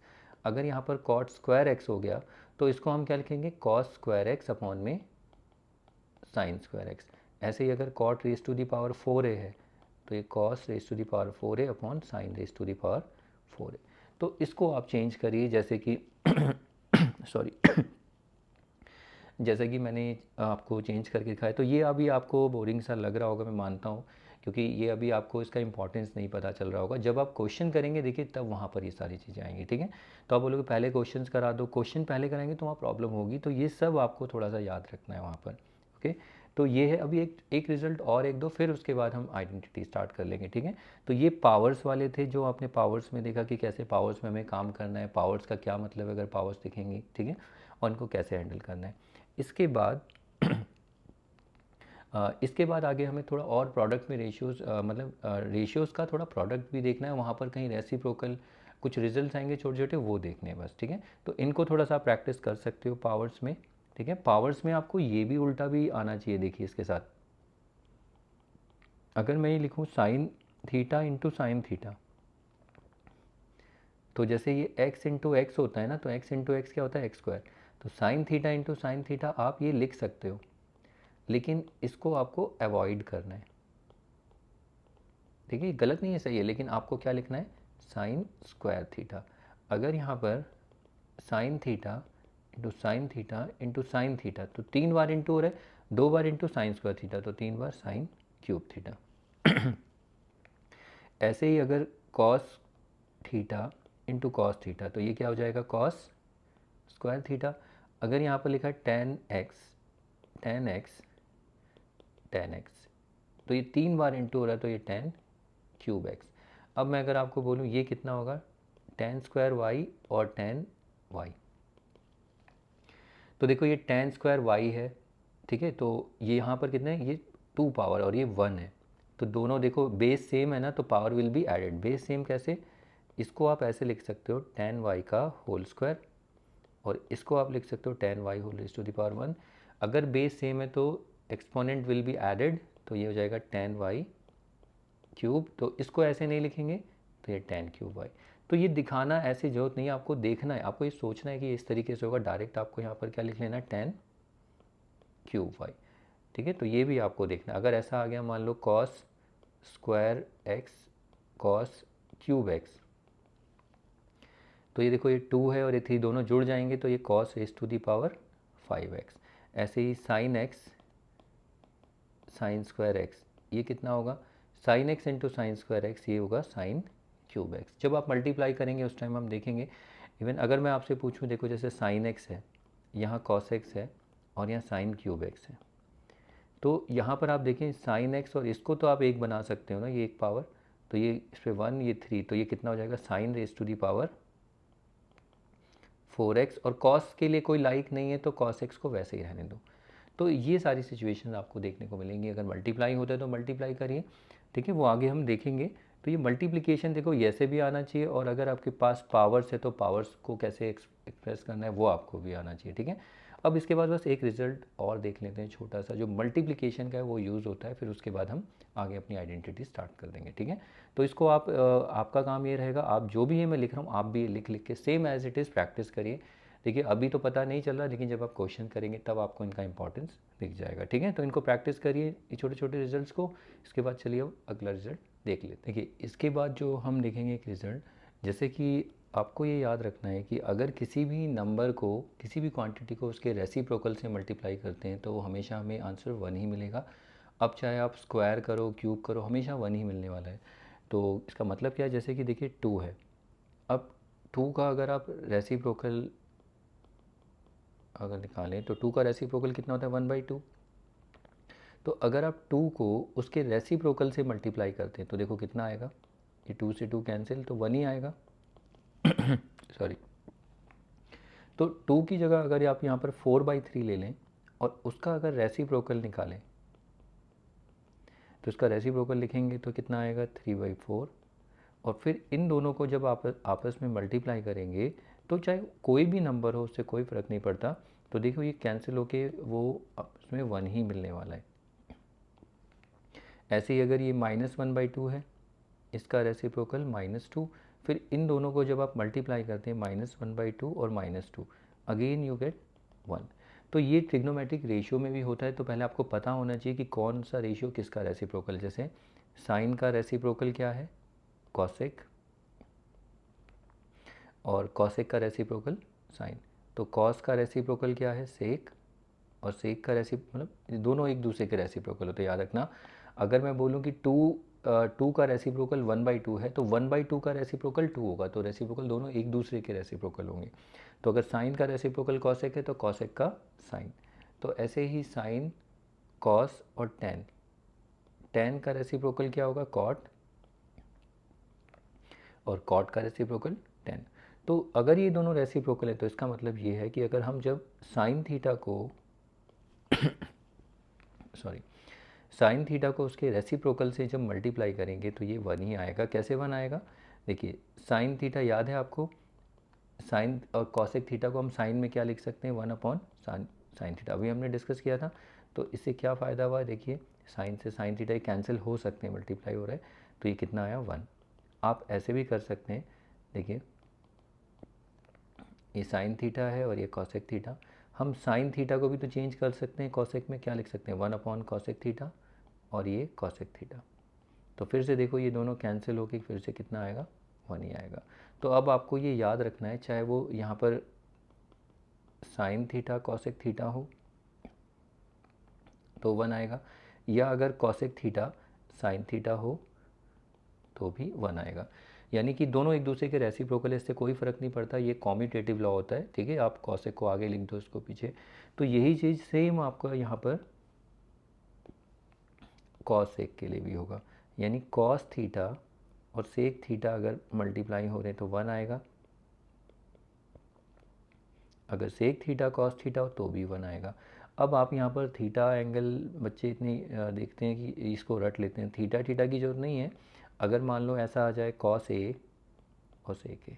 अगर यहाँ पर कॉट स्क्वायर एक्स हो गया तो इसको हम क्या लिखेंगे, कॉस स्क्वायर एक्स अपॉन में साइन स्क्वायर एक्स। ऐसे ही अगर cot raise to the power 4a है तो ये cos raise to the power 4a upon sin raise to the power 4a। तो इसको आप चेंज करिए, जैसे कि सॉरी जैसे कि मैंने आपको चेंज करके दिखाया। तो ये अभी आपको बोरिंग सा लग रहा होगा, मैं मानता हूँ, क्योंकि ये अभी आपको इसका इंपॉर्टेंस नहीं पता चल रहा होगा। जब आप क्वेश्चन करेंगे देखिए तब वहाँ पर ये सारी चीज़ें आएंगी, ठीक है। तो आप बोलोगे पहले क्वेश्चंस करा दो, क्वेश्चन पहले कराएंगे तो वहाँ प्रॉब्लम होगी। तो ये सब आपको थोड़ा सा याद रखना है वहाँ पर, ओके। तो ये है अभी एक रिजल्ट और एक दो, फिर उसके बाद हम आइडेंटिटी स्टार्ट कर लेंगे, ठीक है। तो ये पावर्स वाले थे, जो आपने पावर्स में देखा कि कैसे पावर्स में हमें काम करना है, पावर्स का क्या मतलब है अगर पावर्स दिखेंगी, ठीक है, और इनको कैसे हैंडल करना है। इसके बाद इसके बाद आगे हमें थोड़ा और प्रोडक्ट में रेशियोज़ मतलब रेशियोज़ का थोड़ा प्रोडक्ट भी देखना है, वहाँ पर कहीं रेसिप्रोकल कुछ रिजल्ट्स आएंगे छोटे छोटे, वो देखने हैं बस, ठीक है। तो इनको थोड़ा सा प्रैक्टिस कर सकते हो पावर्स में, ठीक है। पावर्स में आपको ये भी उल्टा भी आना चाहिए, देखिए इसके साथ अगर मैं ये लिखूँ sine theta into sine theta, तो जैसे ये x इंटू एक्स होता है ना, तो x इंटू एक्स क्या होता है, एक्स स्क्वायर। तो sine theta into sine theta आप ये लिख सकते हो, लेकिन इसको आपको अवॉइड करना है, ठीक है। गलत नहीं है, सही है, लेकिन आपको क्या लिखना है, साइन स्क्वायर थीटा। अगर यहाँ पर sine theta into sine theta, तो 3 बार इंटू हो रहा है, 2 bar into sine square theta, तो 3 बार साइन क्यूब थीटा। ऐसे ही अगर cos theta into cos theta, तो ये क्या हो जाएगा, कॉस स्क्वायर थीटा। अगर यहाँ पर लिखा है टेन एक्स, तो ये 3 बार इंटू हो रहा है, तो ये टेन क्यूब एक्स। अब मैं अगर आपको बोलूँ ये कितना होगा, टेन स्क्वायर वाई और टेन वाई। तो देखो ये टेन स्क्वायर वाई है, ठीक है। तो ये यहाँ पर कितने हैं, ये 2 पावर और ये 1 है, तो दोनों देखो बेस सेम है ना, तो power will be added. Base same कैसे, इसको आप ऐसे लिख सकते हो टेन वाई का होल स्क्वायर, और इसको आप लिख सकते हो tan y whole raise to the power 1। अगर बेस सेम है तो एक्सपोनेंट विल बी एडेड, तो ये हो जाएगा टेन वाई क्यूब। तो इसको ऐसे नहीं लिखेंगे, तो ये टेन क्यूब वाई। तो ये दिखाना ऐसी जरूरत नहीं है, आपको देखना है, आपको ये सोचना है कि इस तरीके से होगा। डायरेक्ट आपको यहाँ पर क्या लिख लेना, टेन क्यूब वाई, ठीक है। तो ये भी आपको देखना है। अगर ऐसा आ गया मान लो cos square x cos cube x, तो ये देखो ये 2 है और ये 3 दोनों जुड़ जाएंगे, तो ये cos raise to the power 5x। ऐसे ही sine x sine square x, ये कितना होगा, sine x into sine square x, ये होगा साइन क्यूब एक्स। जब आप मल्टीप्लाई करेंगे उस टाइम हम देखेंगे। इवन अगर मैं आपसे पूछूं, देखो जैसे साइन एक्स है, यहाँ कॉस एक्स है और यहाँ साइन क्यूब एक्स है, तो यहाँ पर आप देखें साइन एक्स और इसको तो आप एक बना सकते हो ना, ये एक पावर, तो ये इस पर 1 ये 3, तो ये कितना हो जाएगा, sin raise to the power 4x। और कॉस के लिए कोई लाइक नहीं है, तो कॉस एक्स को वैसे ही रहने दो। तो ये सारी सिचुएशन आपको देखने को मिलेंगी। अगर मल्टीप्लाई होता है तो मल्टीप्लाई करिए, ठीक है, वो आगे हम देखेंगे। तो ये मल्टीप्लिकेशन देखो ऐसे भी आना चाहिए, और अगर आपके पास पावर्स है तो पावर्स को कैसे एक्सप्रेस करना है वो आपको भी आना चाहिए, ठीक है। अब इसके बाद बस एक रिजल्ट और देख लेते हैं छोटा सा, जो मल्टीप्लिकेशन का है वो यूज़ होता है, फिर उसके बाद हम आगे अपनी आइडेंटिटी स्टार्ट कर देंगे, ठीक है। तो इसको आप आपका काम ये रहेगा, आप जो भी है मैं लिख रहा हूँ आप भी लिख लिख के same as it is practice करिए। देखिए अभी तो पता नहीं चल रहा, लेकिन जब आप क्वेश्चन करेंगे तब आपको इनका इंपॉर्टेंस दिख जाएगा, ठीक है। तो इनको प्रैक्टिस करिए ये छोटे छोटे रिजल्ट्स को। इसके बाद चलिए अब अगला रिजल्ट देख लेते हैं। देखिए इसके बाद जो हम देखेंगे एक रिज़ल्ट, जैसे कि आपको ये याद रखना है कि अगर किसी भी नंबर को, किसी भी क्वांटिटी को उसके रेसिप्रोकल से मल्टीप्लाई करते हैं तो हमेशा हमें आंसर 1 ही मिलेगा। अब चाहे आप स्क्वायर करो क्यूब करो, हमेशा 1 ही मिलने वाला है। तो इसका मतलब क्या है, जैसे कि देखिए 2 है, अब 2 का अगर आप रेसिप्रोकल अगर निकालें तो 2 का रेसिप्रोकल कितना होता है, 1/2। तो अगर आप 2 को उसके रेसिप्रोकल से मल्टीप्लाई करते हैं तो देखो कितना आएगा, ये 2 से 2 कैंसिल, तो 1 ही आएगा। सॉरी। तो 2 की जगह अगर आप यहाँ पर 4/3 ले लें और उसका अगर रेसिप्रोकल निकालें, तो इसका रेसिप्रोकल लिखेंगे तो कितना आएगा, 3/4। और फिर इन दोनों को जब आप आपस में मल्टीप्लाई करेंगे, तो चाहे कोई भी नंबर हो उससे कोई फ़र्क नहीं पड़ता, तो देखो ये कैंसिल होके वो उसमें 1 ही मिलने वाला है। ऐसे ही अगर ये -1/2 है, इसका रेसिप्रोकल -2, फिर इन दोनों को जब आप मल्टीप्लाई करते हैं -1/2 और -2, अगेन यू गेट 1। तो ये ट्रिग्नोमेट्रिक रेशियो में भी होता है, तो पहले आपको पता होना चाहिए कि कौन सा रेशियो किसका रेसिप्रोकल। जैसे साइन का रेसिप्रोकल क्या है, कॉसेक, और कॉसेक का रेसिप्रोकल साइन। तो कॉस का रेसिप्रोकल क्या है, सेक, और सेक का मतलब दोनों एक दूसरे के रेसिप्रोकल होते हैं, याद रखना। अगर मैं बोलूँ कि 2 का रेसिप्रोकल 1/2 है, तो 1/2 का रेसिप्रोकल 2 होगा, तो रेसिप्रोकल दोनों एक दूसरे के रेसिप्रोकल होंगे। तो अगर साइन का रेसिप्रोकल कॉसेक है तो कॉसेक का साइन। तो ऐसे ही साइन, कॉस और टेन, टेन का रेसिप्रोकल क्या होगा, कॉट, और कॉट का रेसिप्रोकल टेन। तो अगर ये दोनों रेसिप्रोकल है तो इसका मतलब ये है कि अगर हम जब साइन थीटा को सॉरी साइन थीटा को उसके रेसिप्रोकल से जब मल्टीप्लाई करेंगे तो ये 1 ही आएगा। कैसे 1 आएगा? देखिए साइन थीटा याद है आपको, साइन और कॉसेक थीटा को हम साइन में क्या लिख सकते हैं, 1 अपॉन साइन थीटा, अभी हमने डिस्कस किया था। तो इससे क्या फ़ायदा हुआ, देखिए साइन से साइन थीटा कैंसिल हो सकते हैं, मल्टीप्लाई हो रहा है, तो ये कितना आया 1। आप ऐसे भी कर सकते हैं, देखिए ये साइन थीटा है और ये कॉसेक थीटा, हम साइन थीटा को भी तो चेंज कर सकते हैं, कॉसेक में क्या लिख सकते हैं, 1 अपॉन कॉसेक थीटा और ये कॉसेक थीटा। तो फिर से देखो ये दोनों कैंसिल होकर फिर से कितना आएगा, 1 ही आएगा। तो अब आपको ये याद रखना है, चाहे वो यहाँ पर साइन थीटा कॉसेक थीटा हो तो 1 आएगा, या अगर कॉसेक थीटा साइन थीटा हो तो भी 1 आएगा। यानी कि दोनों एक दूसरे के रेसिप्रोकल, इससे कोई फ़र्क नहीं पड़ता, ये कॉम्यूटेटिव लॉ होता है, ठीक है। आप कॉसेक को आगे लिख दो, इसको पीछे। तो यही चीज़ सेम आपका यहाँ पर कॉसेक के लिए भी होगा, यानी कॉस थीटा और सेक थीटा अगर मल्टीप्लाई हो रहे हैं तो 1 आएगा, अगर सेक थीटा कॉस थीटा हो तो भी 1 आएगा। अब आप यहाँ पर थीटा एंगल बच्चे इतनी देखते हैं कि इसको रट लेते हैं, थीटा थीटा की ज़रूरत नहीं है। अगर मान लो ऐसा आ जाए कॉस ए और सेक ए,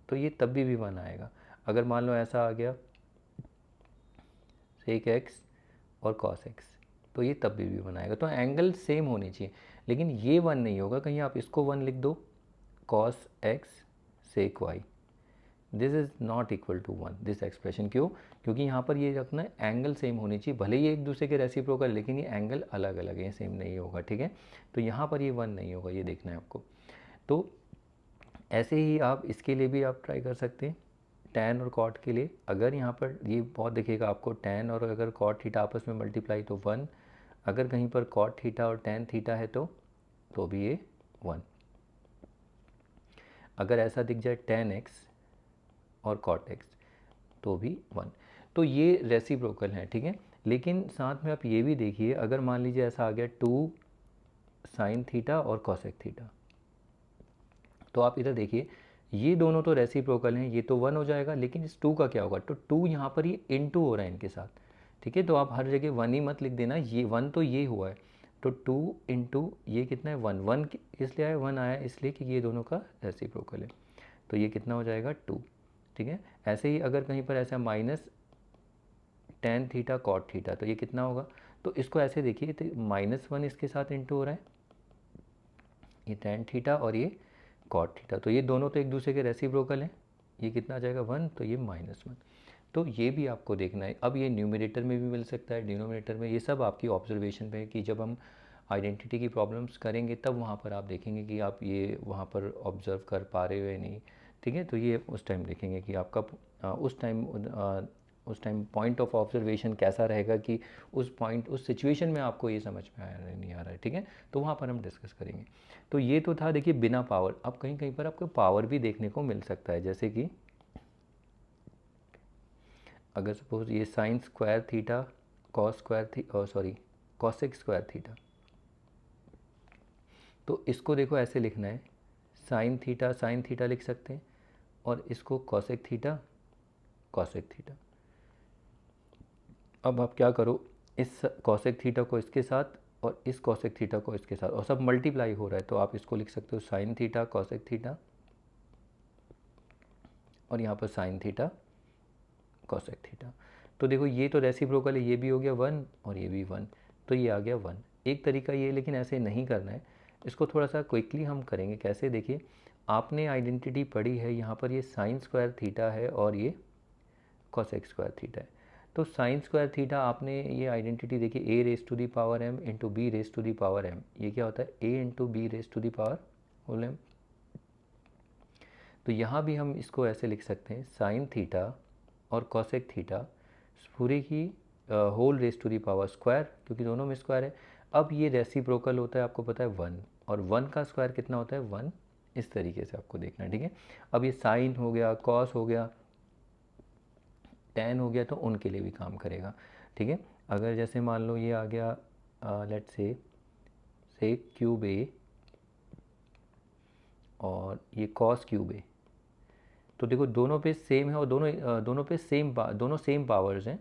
तो ये तब भी 1 आएगा। अगर मान लो ऐसा आ गया सेक एक्स और कॉस एक्स, तो ये तब भी 1 आएगा। तो एंगल सेम होनी चाहिए, लेकिन ये 1 नहीं होगा, कहीं आप इसको 1 लिख दो, cos x sec y, this is not equal to 1, this expression. क्यों? क्योंकि यहाँ पर ये रखना है एंगल सेम होनी चाहिए, भले ही एक दूसरे के रेसिप्रोकल, लेकिन ये एंगल अलग अलग है, सेम नहीं होगा, ठीक है। तो यहाँ पर ये 1 नहीं होगा, ये देखना है आपको। तो ऐसे ही आप इसके लिए भी आप ट्राई कर सकते हैं, टैन और कॉट के लिए। अगर यहाँ पर ये बहुत दिखेगा आपको, टैन और अगर कॉट थीटा आपस में मल्टीप्लाई तो 1, अगर कहीं पर कॉट थीटा और टैन थीटा है तो भी ये 1। अगर ऐसा दिख जाए टैन एक्स और कॉट एक्स तो भी 1। तो ये रेसिप्रोकल हैं, ठीक है। लेकिन साथ में आप ये भी देखिए, अगर मान लीजिए ऐसा आ गया 2 साइन थीटा और कॉसेक थीटा, तो आप इधर देखिए ये दोनों तो रेसिप्रोकल हैं, ये तो 1 हो जाएगा, लेकिन इस 2 का क्या होगा, तो 2 यहाँ पर ये इनटू हो रहा है इनके साथ, ठीक है। तो आप हर जगह 1 ही मत लिख देना, ये 1 तो ये हुआ है, तो 2 इंटू ये कितना है 1, 1 इसलिए आया 1 आया, इसलिए कि ये दोनों का रेसिप्रोकल है, तो ये कितना हो जाएगा 2, ठीक है। ऐसे ही अगर कहीं पर ऐसा minus tan theta cot theta, तो ये कितना होगा, तो इसको ऐसे देखिए, तो -1 इसके साथ इंटू हो रहा है, ये टेन थीटा और ये कॉट थीटा, तो ये दोनों तो एक दूसरे के रेसिप्रोकल हैं, ये कितना आ जाएगा 1, तो ये -1। तो ये भी आपको देखना है। अब ये न्यूमरेटर में भी मिल सकता है, डिनोमिनेटर में, ये सब आपकी ऑब्जर्वेशन पे है कि जब हम आइडेंटिटी की प्रॉब्लम्स करेंगे तब वहाँ पर आप देखेंगे कि आप ये वहाँ पर ऑब्ज़र्व कर पा रहे हो या नहीं, ठीक है। तो ये उस टाइम देखेंगे कि आपका उस टाइम पॉइंट ऑफ ऑब्जर्वेशन कैसा रहेगा, कि उस पॉइंट उस सिचुएशन में आपको ये समझ में आ रहा है नहीं आ रहा है, ठीक है। तो वहाँ पर हम डिस्कस करेंगे। तो ये तो था देखिए बिना पावर। अब कहीं कहीं पर आपको पावर भी देखने को मिल सकता है, जैसे कि अगर सपोज ये sign square theta cos square थी सॉरी कॉसेक स्क्वायर थीटा, तो इसको देखो ऐसे लिखना है, साइन थीटा लिख सकते हैं, और इसको कॉसेक थीटा कॉसेक थीटा। अब आप क्या करो, इस कॉसेक थीटा को इसके साथ और इस कॉसेक थीटा को इसके साथ, और सब मल्टीप्लाई हो रहा है, तो आप इसको लिख सकते हो साइन थीटा कॉसेक थीटा, और यहाँ पर साइन थीटा कॉसेक थीटा। तो देखो ये तो रेसिप्रोकल है, ये भी हो गया 1 और ये भी 1, तो ये आ गया 1। एक तरीका ये, लेकिन ऐसे नहीं करना है, इसको थोड़ा सा क्विकली हम करेंगे। कैसे? देखिए आपने आइडेंटिटी पढ़ी है, यहाँ पर ये साइन स्क्वायर थीटा है और ये कॉसेक स्क्वायर थीटा है। तो साइन स्क्वायर थीटा आपने ये आइडेंटिटी देखी, a raise to the power m into b raise to the power m, ये क्या होता है a into b raise to the power whole m. तो यहाँ भी हम इसको ऐसे लिख सकते हैं, साइन थीटा और कॉसेक थीटा पूरे की whole raise to the power square, क्योंकि दोनों में स्क्वायर है। अब ये रेसिप्रोकल होता है, आपको पता है 1, और 1 का स्क्वायर कितना होता है 1, इस तरीके से आपको देखना है, ठीक है। अब ये साइन हो गया, कॉस हो गया, टैन हो गया, तो उनके लिए भी काम करेगा, ठीक है। अगर जैसे मान लो ये आ गया लेट से क्यूब ए और ये कॉस क्यूब ए, तो देखो दोनों पे सेम है और दोनों पे दोनों सेम पावर्स हैं,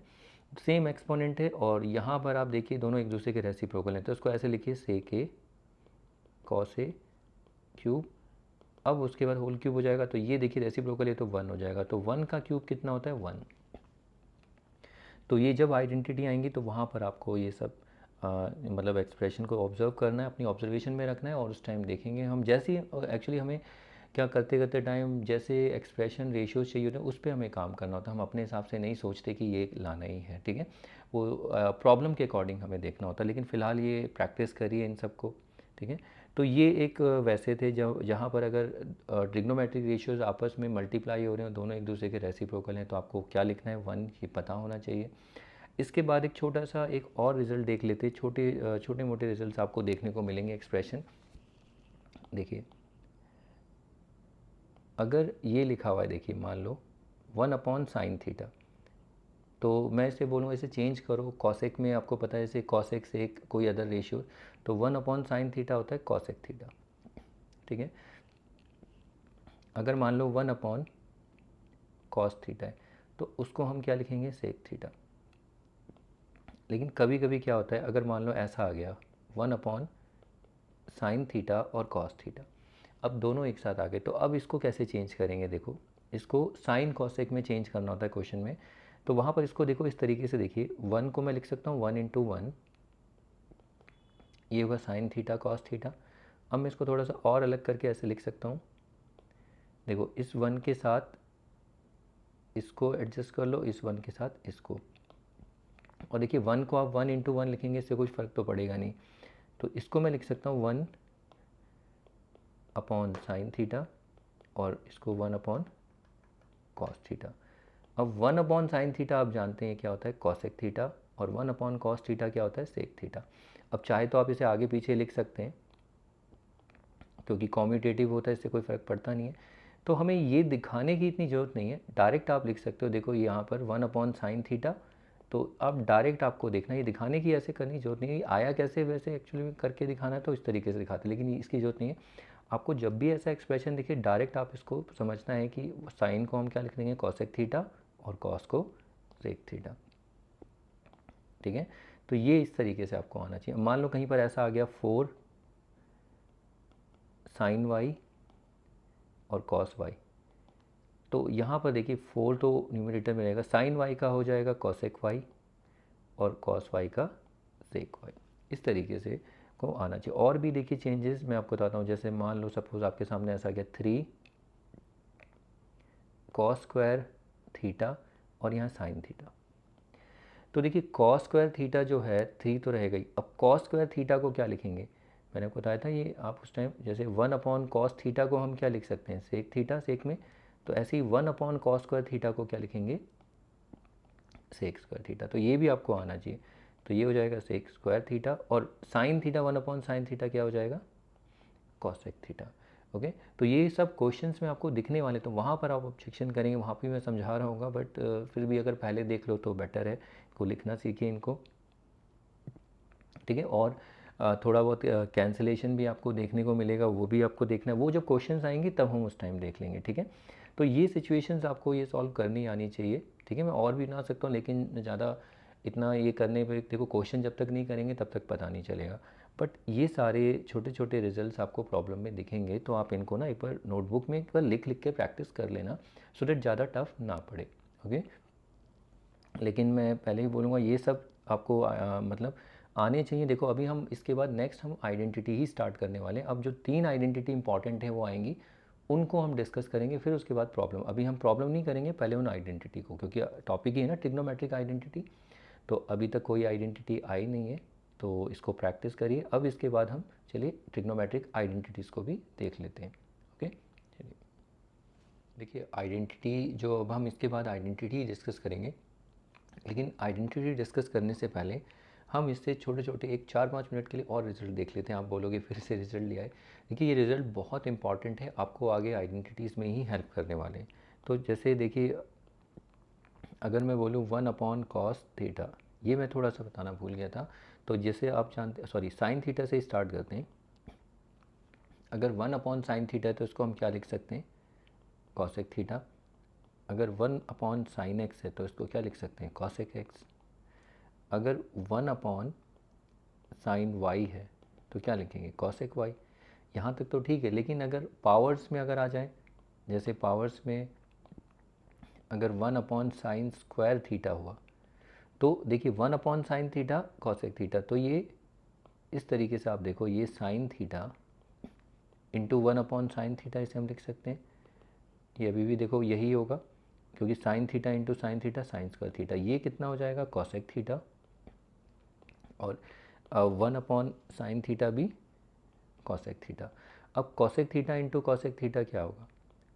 सेम एक्सपोनेंट है और यहाँ पर आप देखिए दोनों एक दूसरे के रेसिप्रोकल हैं, तो इसको ऐसे लिखिए सेक ए कॉस ए क्यूब। अब उसके बाद होल क्यूब हो जाएगा, तो ये देखिए रेसिप्रोकल है तो 1 हो जाएगा, तो 1 का क्यूब कितना होता है 1। तो ये जब आइडेंटिटी आएंगी तो वहाँ पर आपको ये सब मतलब एक्सप्रेशन को ऑब्जर्व करना है, अपनी ऑब्जर्वेशन में रखना है और उस टाइम देखेंगे हम। जैसे ही एक्चुअली हमें क्या करते करते टाइम जैसे एक्सप्रेशन रेशियोज चाहिए होते हैं उस पर हमें काम करना होता है, हम अपने हिसाब से नहीं सोचते कि ये लाना ही है, ठीक है। वो प्रॉब्लम के अकॉर्डिंग हमें देखना होता है, लेकिन फ़िलहाल ये प्रैक्टिस करिए इन सबको, ठीक है। तो ये एक वैसे थे जब जहाँ पर अगर ट्रिग्नोमेट्रिक रेशियोज आपस में मल्टीप्लाई हो रहे हैं, दोनों एक दूसरे के रेसिप्रोकल हैं, तो आपको क्या लिखना है 1, ये पता होना चाहिए। इसके बाद एक छोटा सा एक और रिज़ल्ट देख लेते हैं, छोटे मोटे रिजल्ट्स आपको देखने को मिलेंगे एक्सप्रेशन। देखिए अगर ये लिखा हुआ है, देखिए मान लो 1/sin थीटा, तो मैं इसे बोलूँगा इसे चेंज करो कॉसेक में, आपको पता है इसे कॉसेक से एक कोई अदर रेशियो, तो 1/sin थीटा होता है कॉसेक थीटा, ठीक है। अगर मान लो 1/cos थीटा है तो उसको हम क्या लिखेंगे सेक थीटा। लेकिन कभी कभी क्या होता है, अगर मान लो ऐसा आ गया 1/sin थीटा और कॉस थीटा, अब दोनों एक साथ आ गए, तो अब इसको कैसे चेंज करेंगे, देखो इसको साइन कॉसेक में चेंज करना होता है क्वेश्चन में। तो वहाँ पर इसको देखो इस तरीके से, देखिए 1 को मैं लिख सकता हूँ 1/1, ये होगा साइन थीटा कॉस थीटा। अब मैं इसको थोड़ा सा और अलग करके ऐसे लिख सकता हूँ, देखो इस 1 के साथ इसको एडजस्ट कर लो, इस 1 के साथ इसको, और देखिए 1 को आप 1/1 लिखेंगे, इससे कुछ फ़र्क तो पड़ेगा नहीं, तो इसको मैं लिख सकता हूँ 1/sin थीटा और इसको 1/cos थीटा। अब 1/sin थीटा आप जानते हैं क्या होता है कॉसेक थीटा, और 1/cos थीटा क्या होता है सेक थीटा। अब चाहे तो आप इसे आगे पीछे लिख सकते हैं, क्योंकि कॉम्यूटेटिव होता है, इससे कोई फ़र्क पड़ता नहीं है। तो हमें ये दिखाने की इतनी ज़रूरत नहीं है, डायरेक्ट आप लिख सकते हो, देखो यहाँ पर 1/sin थीटा, तो अब डायरेक्ट आपको देखना है, ये दिखाने की ऐसे करने की ज़रूरत नहीं है, आया कैसे वैसे एक्चुअली में करके दिखाना है तो इस तरीके से दिखाते हैं, लेकिन इसकी ज़रूरत नहीं है। आपको जब भी ऐसा एक्सप्रेशन दिखे डायरेक्ट आप इसको समझना है कि साइन को हम क्या लिख देंगे कॉसेक थीटा और कॉस को सेक थीटा, ठीक है। तो ये इस तरीके से आपको आना चाहिए। मान लो कहीं पर ऐसा आ गया 4sin y और cos y, तो यहाँ पर देखिए 4 तो न्यूमरेटर में रहेगा, साइन y का हो जाएगा कॉसेक y और cos y का सेक y, इस तरीके से को आना चाहिए। और भी देखिए चेंजेस मैं आपको बताता हूँ, जैसे मान लो सपोज आपके सामने ऐसा गया 3 cos स्क्वायर थीटा और यहाँ साइन थीटा, तो देखिए cos स्क्वायर थीटा जो है 3 तो रहेगा ही, अब cos स्क्वायर थीटा को क्या लिखेंगे, मैंने आपको बताया था ये आप उस टाइम जैसे 1/cos थीटा को हम क्या लिख सकते हैं सेक थीटा सेक में, तो ऐसे ही 1/cos स्क्वायर थीटा को क्या लिखेंगे सेक स्क्वायर थीटा, तो ये भी आपको आना चाहिए। तो ये हो जाएगा सेक स्क्वायर थीटा और साइन थीटा 1/sin थीटा क्या हो जाएगा कॉसेक थीटा, ओके। तो ये सब क्वेश्चंस में आपको दिखने वाले, तो वहाँ पर आप ऑब्जेक्शन करेंगे, वहाँ पे मैं समझा रहा हूँ, बट फिर भी अगर पहले देख लो तो बेटर है, को लिखना सीखिए इनको, ठीक है। और थोड़ा बहुत कैंसिलेशन भी आपको देखने को मिलेगा, वो भी आपको देखना है, वो जब क्वेश्चंस आएंगे तब हम उस टाइम देख लेंगे, ठीक है। तो ये सिचुएशंस आपको ये सॉल्व करनी आनी चाहिए, ठीक है। मैं और भी बना सकता हूँ, लेकिन ज़्यादा इतना ये करने पे देखो क्वेश्चन जब तक नहीं करेंगे तब तक पता नहीं चलेगा, बट ये सारे छोटे छोटे रिजल्ट्स आपको प्रॉब्लम में दिखेंगे, तो आप इनको ना एक बार नोटबुक में एक बार लिख लिख के प्रैक्टिस कर लेना, सो दैट ज़्यादा टफ ना पड़े, ओके। लेकिन मैं पहले ही बोलूँगा ये सब आपको मतलब आने चाहिए। देखो अभी हम इसके बाद नेक्स्ट हम आइडेंटिटी ही स्टार्ट करने वाले हैं, अब जो 3 आइडेंटिटी इंपॉर्टेंट है वो आएंगी, उनको हम डिस्कस करेंगे, फिर उसके बाद प्रॉब्लम। अभी हम प्रॉब्लम नहीं करेंगे, पहले उन आइडेंटिटी को, क्योंकि टॉपिक ही है ना ट्रिग्नोमेट्रिक आइडेंटिटी, तो अभी तक कोई आइडेंटिटी आई नहीं है, तो इसको प्रैक्टिस करिए। अब इसके बाद हम चलिए ट्रिग्नोमेट्रिक आइडेंटिटीज़ को भी देख लेते हैं, ओके। चलिए देखिए आइडेंटिटी जो अब हम इसके बाद आइडेंटिटी डिस्कस करेंगे, लेकिन आइडेंटिटी डिस्कस करने से पहले हम इससे छोटे छोटे एक 4-5 मिनट के लिए और रिजल्ट देख लेते हैं। आप बोलोगे फिर से रिजल्ट लिया है, देखिए ये रिज़ल्ट बहुत इंपॉर्टेंट है, आपको आगे आइडेंटिटीज़ में ही हेल्प करने वाले हैं। तो जैसे देखिए अगर मैं बोलूँ 1/cos थीटा, ये मैं थोड़ा सा बताना भूल गया था, तो जैसे आप जानते सॉरी साइन थीटा से स्टार्ट करते हैं। अगर 1/sin थीटा है तो इसको हम क्या लिख सकते हैं कॉसेक थीटा। अगर 1/sin x है तो इसको क्या लिख सकते हैं कॉसेक एक्स। अगर 1 अपॉन साइन वाई है तो क्या लिखेंगे, कॉसेक वाई। यहाँ तक तो ठीक है, लेकिन अगर पावर्स में अगर आ जाए, जैसे पावर्स में अगर 1 अपॉन साइन स्क्वायर थीटा हुआ, तो देखिए 1 upon sine theta cosec theta, तो ये इस तरीके से आप देखो, ये sine theta into 1 upon sine theta, इसे हम लिख सकते हैं। ये अभी भी देखो यही होगा, क्योंकि sine theta into sine theta sine square theta, ये कितना हो जाएगा, कॉसेक थीटा। और 1 अपॉन साइन थीटा भी कॉसेक थीटा। अब cosec theta into cosec theta क्या होगा,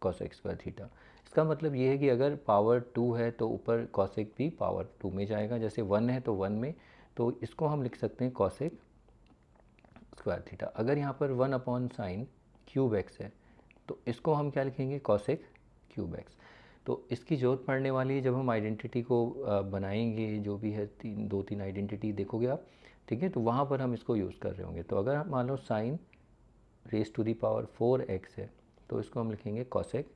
कॉसेक स्क्वायर थीटा। इसका मतलब ये है कि अगर पावर 2 है तो ऊपर कॉसेक भी पावर 2 में जाएगा, जैसे 1 है तो 1 में, तो इसको हम लिख सकते हैं कॉसेक स्क्वायर थीटा। अगर यहाँ पर 1 अपॉन साइन क्यूब एक्स है तो इसको हम क्या लिखेंगे, कॉसेक क्यूब एक्स। तो इसकी ज़रूरत पड़ने वाली है जब हम आइडेंटिटी को बनाएंगे, जो भी है दो तीन आइडेंटिटी देखोगे आप, ठीक है, तो वहाँ पर हम इसको यूज़ कर रहे होंगे। तो अगर हम मान लो sine raise to the power 4x है तो इसको हम लिखेंगे cosec